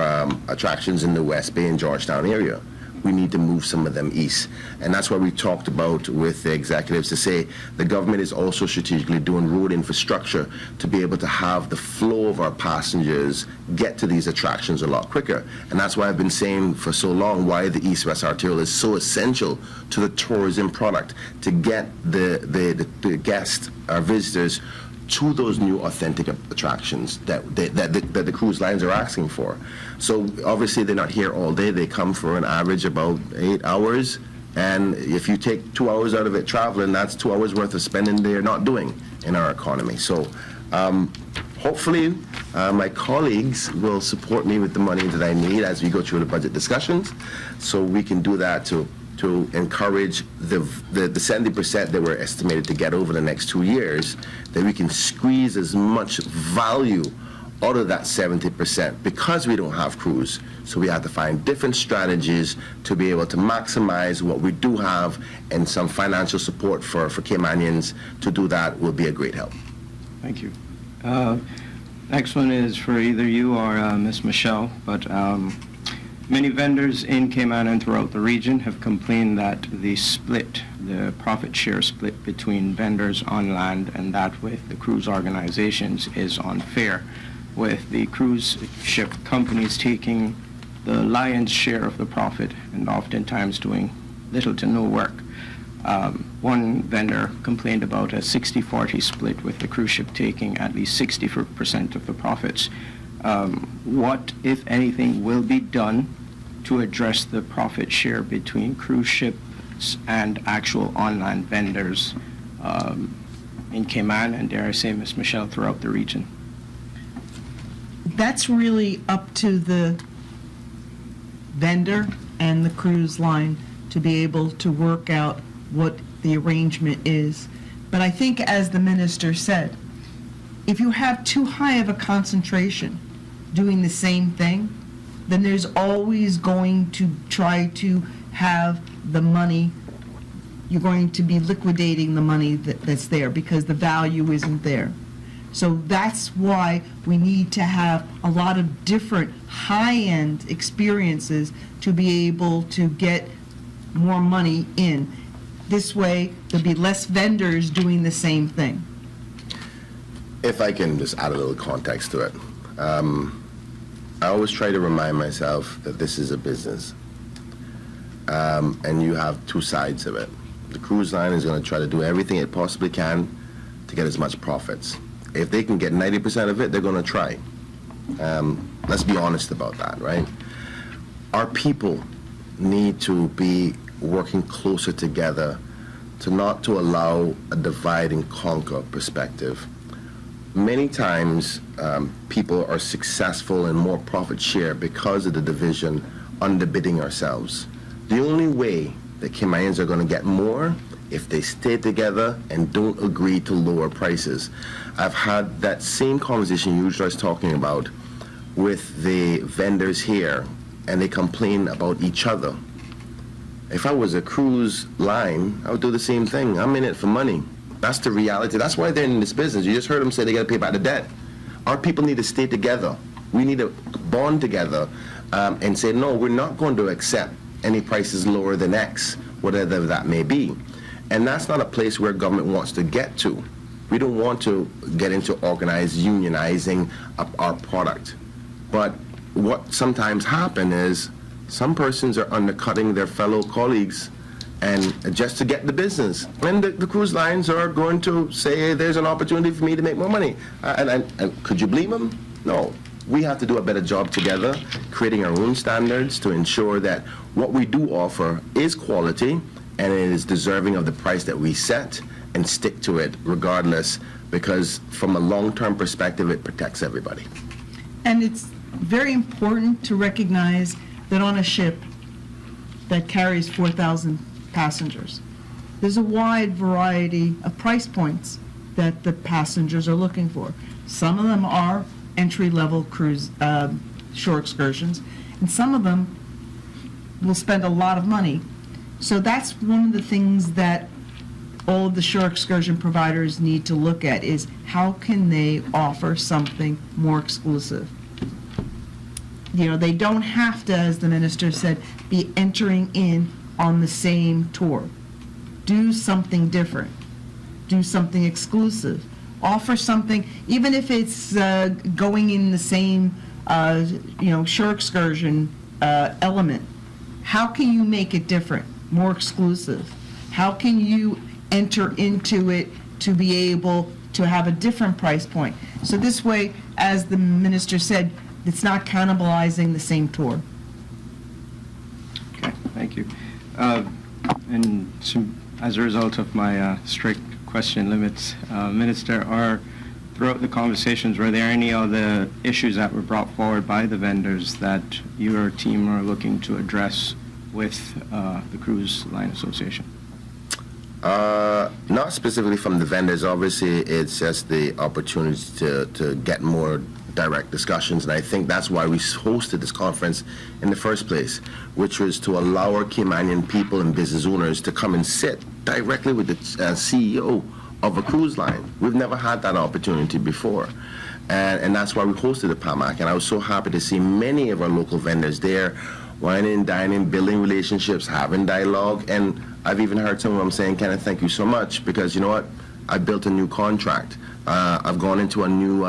S7: attractions in the West Bay and Georgetown area. We need to move some of them east. And that's what we talked about with the executives, to say the government is also strategically doing road infrastructure to be able to have the flow of our passengers get to these attractions a lot quicker. And that's why I've been saying for so long why the East-West Arterial is so essential to the tourism product, to get the guests, our visitors, to those new authentic attractions that the cruise lines are asking for. So obviously they're not here all day. They come for an average about 8 hours, and if you take 2 hours out of it traveling, that's 2 hours worth of spending they're not doing in our economy. So hopefully my colleagues will support me with the money that I need as we go through the budget discussions, so we can do that to encourage the 70% that we're estimated to get over the next 2 years, that we can squeeze as much value out of that 70%, because we don't have cruise. So we have to find different strategies to be able to maximize what we do have, and some financial support for Caymanians to do that will be a great help.
S4: Thank you. Next one is for either you or Ms. Michelle, but many vendors in Cayman and throughout the region have complained that the profit share split between vendors on land and that with the cruise organizations is unfair, with the cruise ship companies taking the lion's share of the profit and oftentimes doing little to no work. One vendor complained about a 60-40 split, with the cruise ship taking at least 60% of the profits. What, if anything, will be done to address the profit share between cruise ships and actual online vendors in Cayman, and dare I say, Ms. Michelle, throughout the region?
S3: That's really up to the vendor and the cruise line to be able to work out what the arrangement is. But I think, as the minister said, if you have too high of a concentration doing the same thing, then there's always going to try to have the money, you're going to be liquidating the money that's there, because the value isn't there. So that's why we need to have a lot of different high-end experiences to be able to get more money in. This way, there'll be less vendors doing the same thing.
S7: If I can just add a little context to it. I always try to remind myself that this is a business, and you have two sides of it. The cruise line is going to try to do everything it possibly can to get as much profits. If they can get 90% of it, they're going to try. Let's be honest about that, right? Our people need to be working closer together to allow a divide and conquer perspective. Many times, people are successful in more profit share because of the division, underbidding ourselves. The only way that Caymanians are going to get more if they stay together and don't agree to lower prices. I've had that same conversation you was talking about with the vendors here, and they complain about each other. If I was a cruise line, I would do the same thing. I'm in it for money. That's the reality. That's why they're in this business. You just heard them say they got to pay back the debt. Our people need to stay together. We need to bond together and say, no, we're not going to accept any prices lower than X, whatever that may be. And that's not a place where government wants to get to. We don't want to get into organized unionizing our product. But what sometimes happens is some persons are undercutting their fellow colleagues and just to get the business. And the cruise lines are going to say, hey, there's an opportunity for me to make more money. And could you blame them? No. We have to do a better job together, creating our own standards to ensure that what we do offer is quality and it is deserving of the price that we set, and stick to it regardless, because from a long-term perspective, it protects everybody.
S3: And it's very important to recognize that on a ship that carries 4,000 passengers, there's a wide variety of price points that the passengers are looking for. Some of them are entry-level cruise shore excursions, and some of them will spend a lot of money. So that's one of the things that all of the shore excursion providers need to look at, is how can they offer something more exclusive. You know, they don't have to, as the minister said, be entering in on the same tour. Do something different. Do something exclusive. Offer something, even if it's going in the same, shore excursion element. How can you make it different, more exclusive? How can you enter into it to be able to have a different price point? So this way, as the minister said, it's not cannibalizing the same tour.
S4: Okay, thank you. And as a result of my strict question limits, Minister, throughout the conversations, were there any other issues that were brought forward by the vendors that your team are looking to address with the Cruise Line Association?
S7: Not specifically from the vendors. Obviously, it's just the opportunity to get more direct discussions, and I think that's why we hosted this conference in the first place, which was to allow our Caymanian people and business owners to come and sit directly with the CEO of a cruise line. We've never had that opportunity before, and that's why we hosted the PAMAC, and I was so happy to see many of our local vendors there, wining, dining, building relationships, having dialogue, and I've even heard some of them saying, Kenneth, thank you so much, because you know what, I built a new contract. I've gone into a new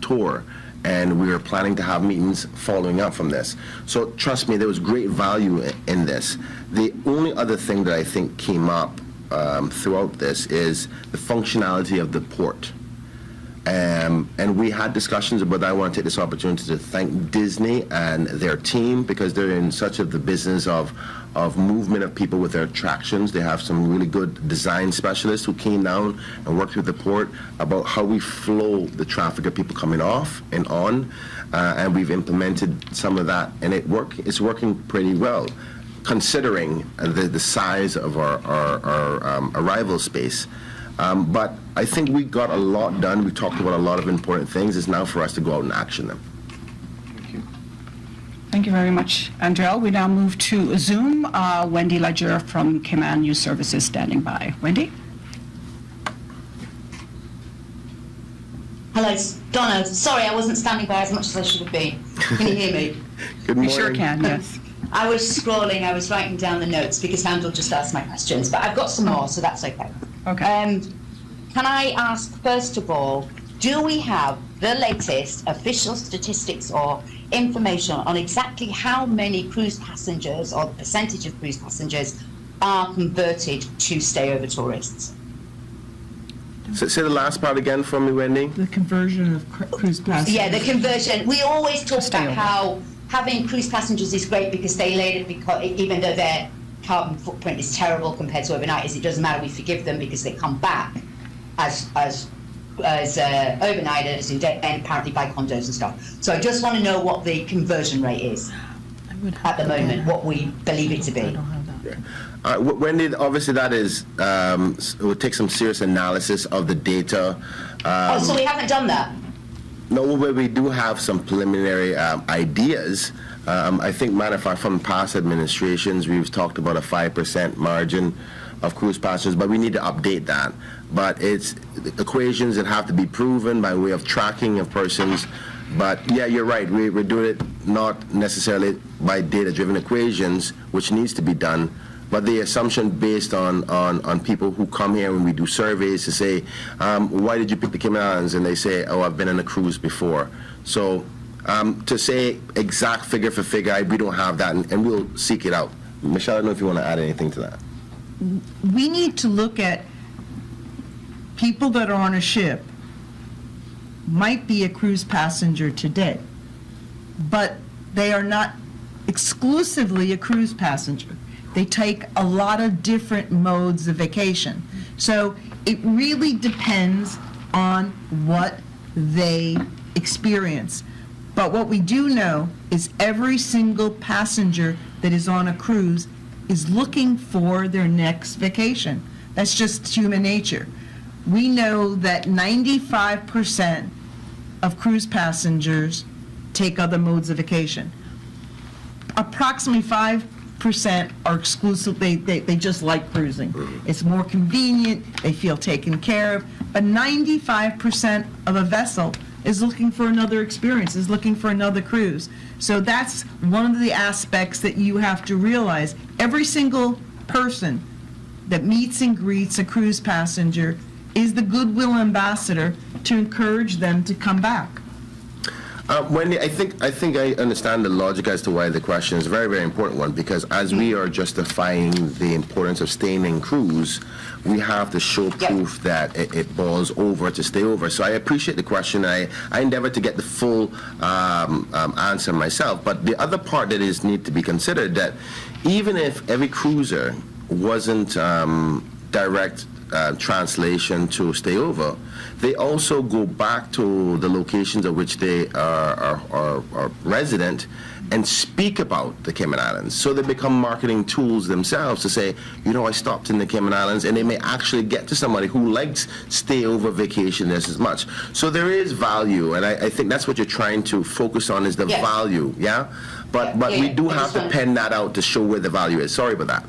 S7: tour, and we are planning to have meetings following up from this. So trust me, there was great value in this. The only other thing that I think came up throughout this is the functionality of the port. And we had discussions about that. I want to take this opportunity to thank Disney and their team, because they're in such of the business of movement of people with their attractions. They have some really good design specialists who came down and worked with the port about how we flow the traffic of people coming off and on, and we've implemented some of that, and it's working pretty well, considering the size of our arrival space. But I think we got a lot done. We talked about a lot of important things. It's now for us to go out and action them.
S1: Thank you very much, Andrell. We now move to Zoom. Wendy Ledger from Cayman News Services standing by. Wendy?
S6: Hello, Donna. Sorry, I wasn't standing by as much as I should have been. Can you hear me?
S7: Good morning.
S1: You sure can, yes.
S6: I was scrolling, I was writing down the notes because Handel just asked my questions, but I've got some more, so that's okay.
S1: Okay.
S6: Can I ask, first of all, do we have the latest official statistics or information on exactly how many cruise passengers or the percentage of cruise passengers are converted to stayover tourists?
S7: Say the last part again for me, Wendy.
S3: The conversion of cruise passengers.
S6: Yeah, the conversion. We always talk about how having cruise passengers is great because they later, because even though their carbon footprint is terrible compared to overnighters, it doesn't matter, we forgive them because they come back as overnighters who then apparently buy condos and stuff. So I just want to know what the conversion rate is at the moment, what we believe it to be.
S7: Wendy, obviously that is, it would take some serious analysis of the data.
S6: So we haven't done that?
S7: No, but we do have some preliminary ideas. I think, matter of fact, from past administrations, we've talked about a 5% margin of cruise passengers, but we need to update that. But it's equations that have to be proven by way of tracking of persons. But yeah, you're right. We're doing it not necessarily by data-driven equations, which needs to be done, but the assumption based on people who come here when we do surveys to say, why did you pick the Cayman Islands? And they say, oh, I've been on a cruise before. So to say exact figure for figure, we don't have that, and we'll seek it out. Michelle, I don't know if you want to add anything to that.
S3: We need to look at people that are on a ship might be a cruise passenger today, but they are not exclusively a cruise passenger. They take a lot of different modes of vacation. So it really depends on what they experience. But what we do know is every single passenger that is on a cruise is looking for their next vacation. That's just human nature. We know that 95% of cruise passengers take other modes of vacation. Approximately 5% are exclusive, they just like cruising. It's more convenient, they feel taken care of, but 95% of a vessel is looking for another experience, is looking for another cruise. So that's one of the aspects that you have to realize. Every single person that meets and greets a cruise passenger is the goodwill ambassador to encourage them to come back.
S7: Wendy, I think I understand the logic as to why the question is a very, very important one, because as we are justifying the importance of staying in cruise, we have to show proof that it boils over to stay over. So I appreciate the question. I endeavor to get the full answer myself. But the other part that is need to be considered, that even if every cruiser wasn't direct translation to stay over, they also go back to the locations of which they are resident and speak about the Cayman Islands. So they become marketing tools themselves to say, you know, I stopped in the Cayman Islands, and they may actually get to somebody who likes stay over vacation just as much. So there is value, and I think that's what you're trying to focus on, is the value, yeah? But we do have to pen that out to show where the value is. Sorry about that.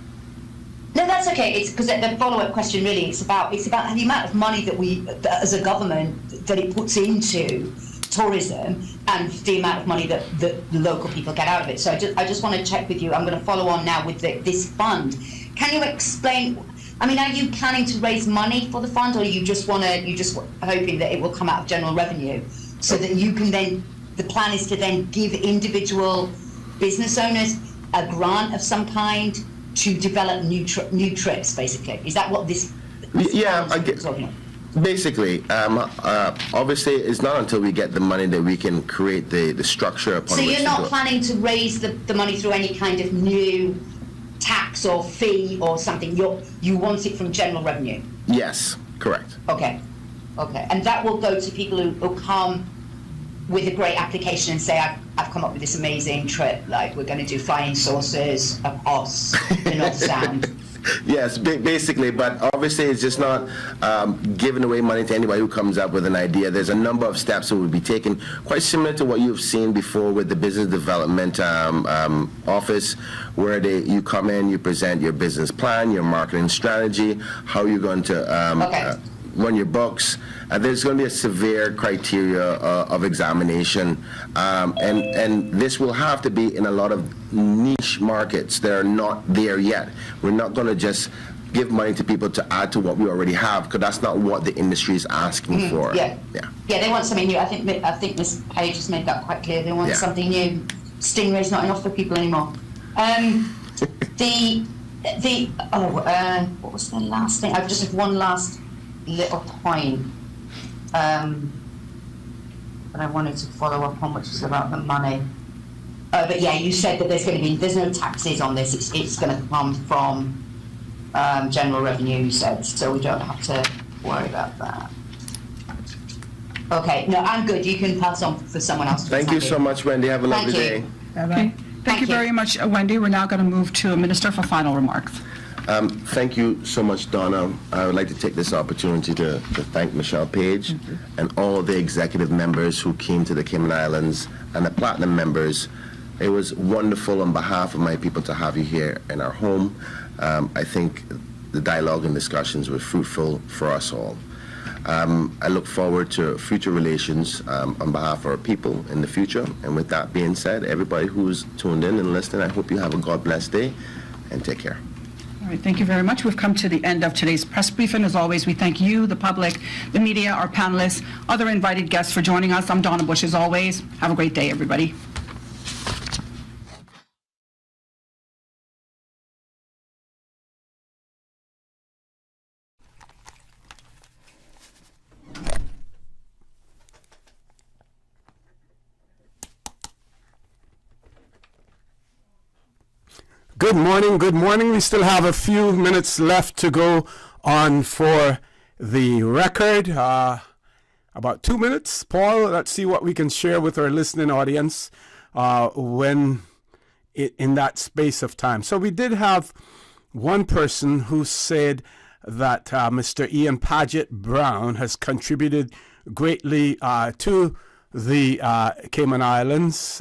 S6: No, that's okay. It's because the follow-up question really it's about the amount of money that as a government, that it puts into tourism and the amount of money that the local people get out of it. So I just want to check with you. I'm going to follow on now with this fund. Can you explain? I mean, are you planning to raise money for the fund, or you just hoping that it will come out of general revenue, so that you can then? The plan is to then give individual business owners a grant of some kind to develop new trips, basically. Is that what this
S7: yeah, I get, basically, obviously, it's not until we get the money that we can create the structure upon
S6: so
S7: which
S6: you're not planning to raise the money through any kind of new tax or fee or something? You want it from general revenue?
S7: Yes, correct.
S6: Okay. And that will go to people who come with a great application and say, I've come up with this amazing trip, like we're going to do flying saucers across the North Sound.
S7: Yes, basically, but obviously it's just not giving away money to anybody who comes up with an idea. There's a number of steps that will be taken, quite similar to what you've seen before with the business development office, where you come in, you present your business plan, your marketing strategy, how you're going to run your books. There's going to be a severe criteria of examination, and this will have to be in a lot of niche markets that are not there yet. We're not going to just give money to people to add to what we already have, because that's not what the industry is asking for.
S6: Yeah, they want something new. I think Ms. Page has made that quite clear. They want something new. Stingray's not enough for people anymore. What was the last thing? I've just have one last little point that I wanted to follow up on, which is about the money. But yeah, you said that there's no taxes on this. It's going to come from general revenue, you said, so we don't have to worry about that. Okay, no, I'm good. You can pass on for someone else.
S7: Thank you so much, Wendy. Have a lovely day.
S1: Bye-bye. Thank you very much, Wendy. We're now going to move to a minister for final remarks.
S7: Thank you so much, Donna. I would like to take this opportunity to thank Michelle Page and all the executive members who came to the Cayman Islands and the Platinum members It was wonderful on behalf of my people to have you here in our home. I think the dialogue and discussions were fruitful for us all. I look forward to future relations on behalf of our people in the future. And with that being said, everybody who's tuned in and listening, I hope you have a God bless day and take care.
S1: All right, thank you very much. We've come to the end of today's press briefing. As always, we thank you, the public, the media, our panelists, other invited guests for joining us. I'm Donna Bush as always. Have a great day, everybody.
S17: Good morning, good morning. We still have a few minutes left to go on for the record. About 2 minutes. Paul, let's see what we can share with our listening audience in that space of time. So we did have one person who said that Mr. Ian Paget Brown has contributed greatly to the Cayman Islands.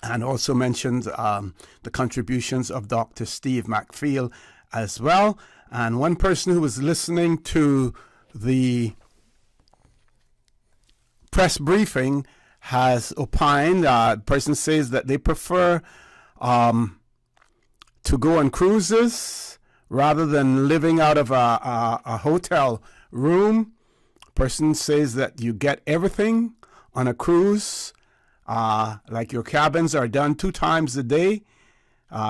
S17: And also mentioned the contributions of Dr. Steve McField as well. And one person who was listening to the press briefing has opined, the person says that they prefer to go on cruises rather than living out of a hotel room. Person says that you get everything on a cruise. Like your cabins are done 2 times a day.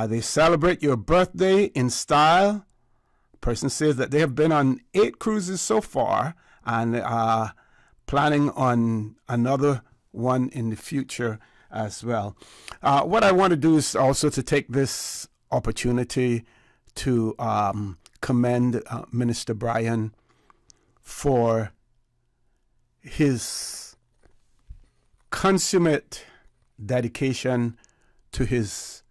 S17: They celebrate your birthday in style. Person says that they have been on 8 cruises so far and planning on another one in the future as well. What I want to do is also to take this opportunity to commend Minister Bryan for his consummate dedication to his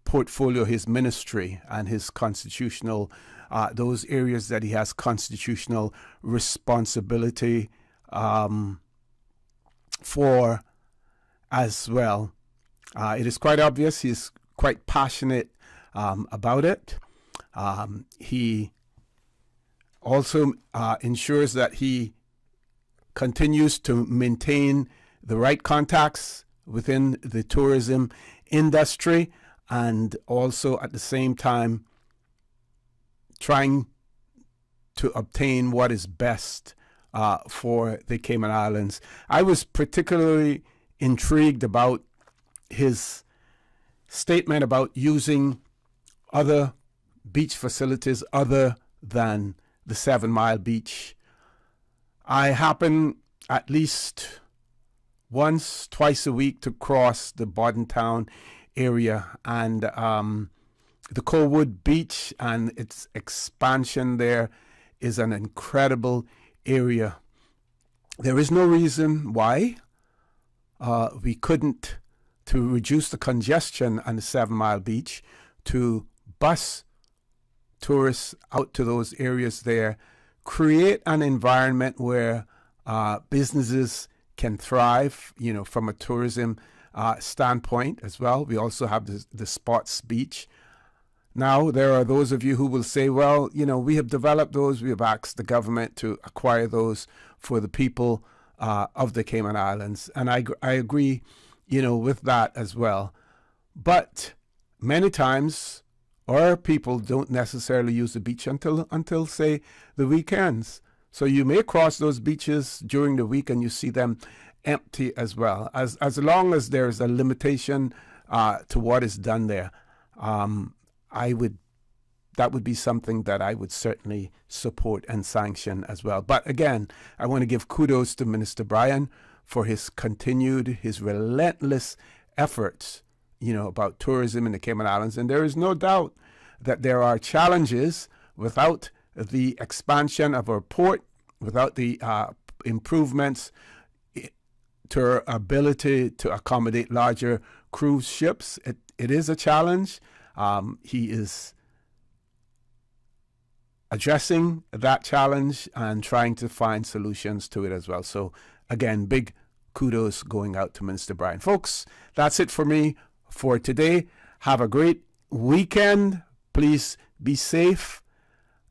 S17: portfolio, his ministry, and his constitutional, those areas that he has constitutional responsibility for as well. It is quite obvious he's quite passionate about it. He also ensures that he continues to maintain the right contacts within the tourism industry, and also at the same time trying to obtain what is best for the Cayman Islands. I was particularly intrigued about his statement about using other beach facilities other than the 7 Mile Beach. I happen at least once, twice a week to cross the Bordentown area, and the Colwood Beach and its expansion there is an incredible area. There is no reason why we couldn't, to reduce the congestion on the 7 Mile Beach, to bus tourists out to those areas there, create an environment where businesses can thrive, from a tourism standpoint as well. We also have the Spots Beach. Now, there are those of you who will say, well, we have developed those. We have asked the government to acquire those for the people of the Cayman Islands. And I agree, with that as well. But many times, our people don't necessarily use the beach until say, the weekends. So you may cross those beaches during the week and you see them empty as well. As long as there's a limitation to what is done there, that would be something that I would certainly support and sanction as well. But again, I want to give kudos to Minister Bryan for his relentless efforts, about tourism in the Cayman Islands. And there is no doubt that there are challenges without the expansion of our port, without the improvements to our ability to accommodate larger cruise ships. It is a challenge. He is addressing that challenge and trying to find solutions to it as well. So again, big kudos going out to Minister Bryan. Folks, that's it for me for today. Have a great weekend. Please be safe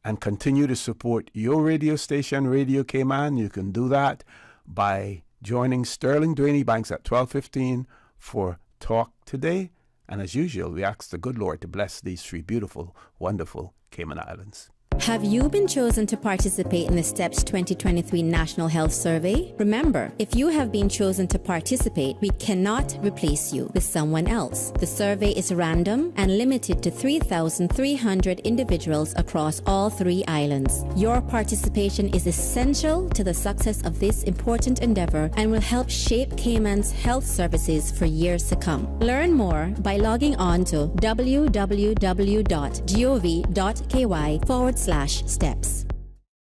S17: and continue to support your radio station, Radio Cayman. You can do that by joining Sterling Duaney Banks at 12:15 for Talk Today. And as usual, we ask the good Lord to bless these three beautiful, wonderful Cayman Islands.
S12: Have you been chosen to participate in the STEPS 2023 National Health Survey? Remember, if you have been chosen to participate, we cannot replace you with someone else. The survey is random and limited to 3,300 individuals across all 3 islands. Your participation is essential to the success of this important endeavor and will help shape Cayman's health services for years to come. Learn more by logging on to www.gov.ky/steps.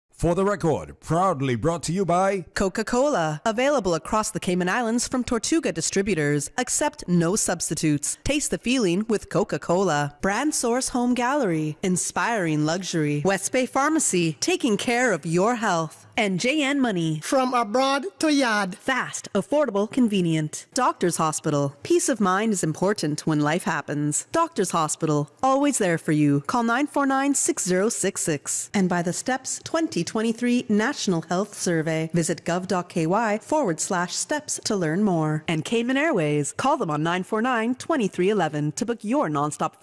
S13: For the Record, proudly brought to you by
S14: Coca-Cola, available across the Cayman Islands from Tortuga Distributors. Accept no substitutes. Taste the feeling with Coca-Cola. Brand Source Home Gallery, inspiring luxury. West Bay Pharmacy, taking care of your health. And JN Money. From abroad to yard. Fast, affordable, convenient. Doctor's Hospital. Peace of mind is important when life happens. Doctor's Hospital, always there for you. Call 949-6066. And by the STEPS 2023 National Health Survey. Visit gov.ky/steps to learn more. And Cayman Airways. Call them on 949-2311 to book your nonstop flight.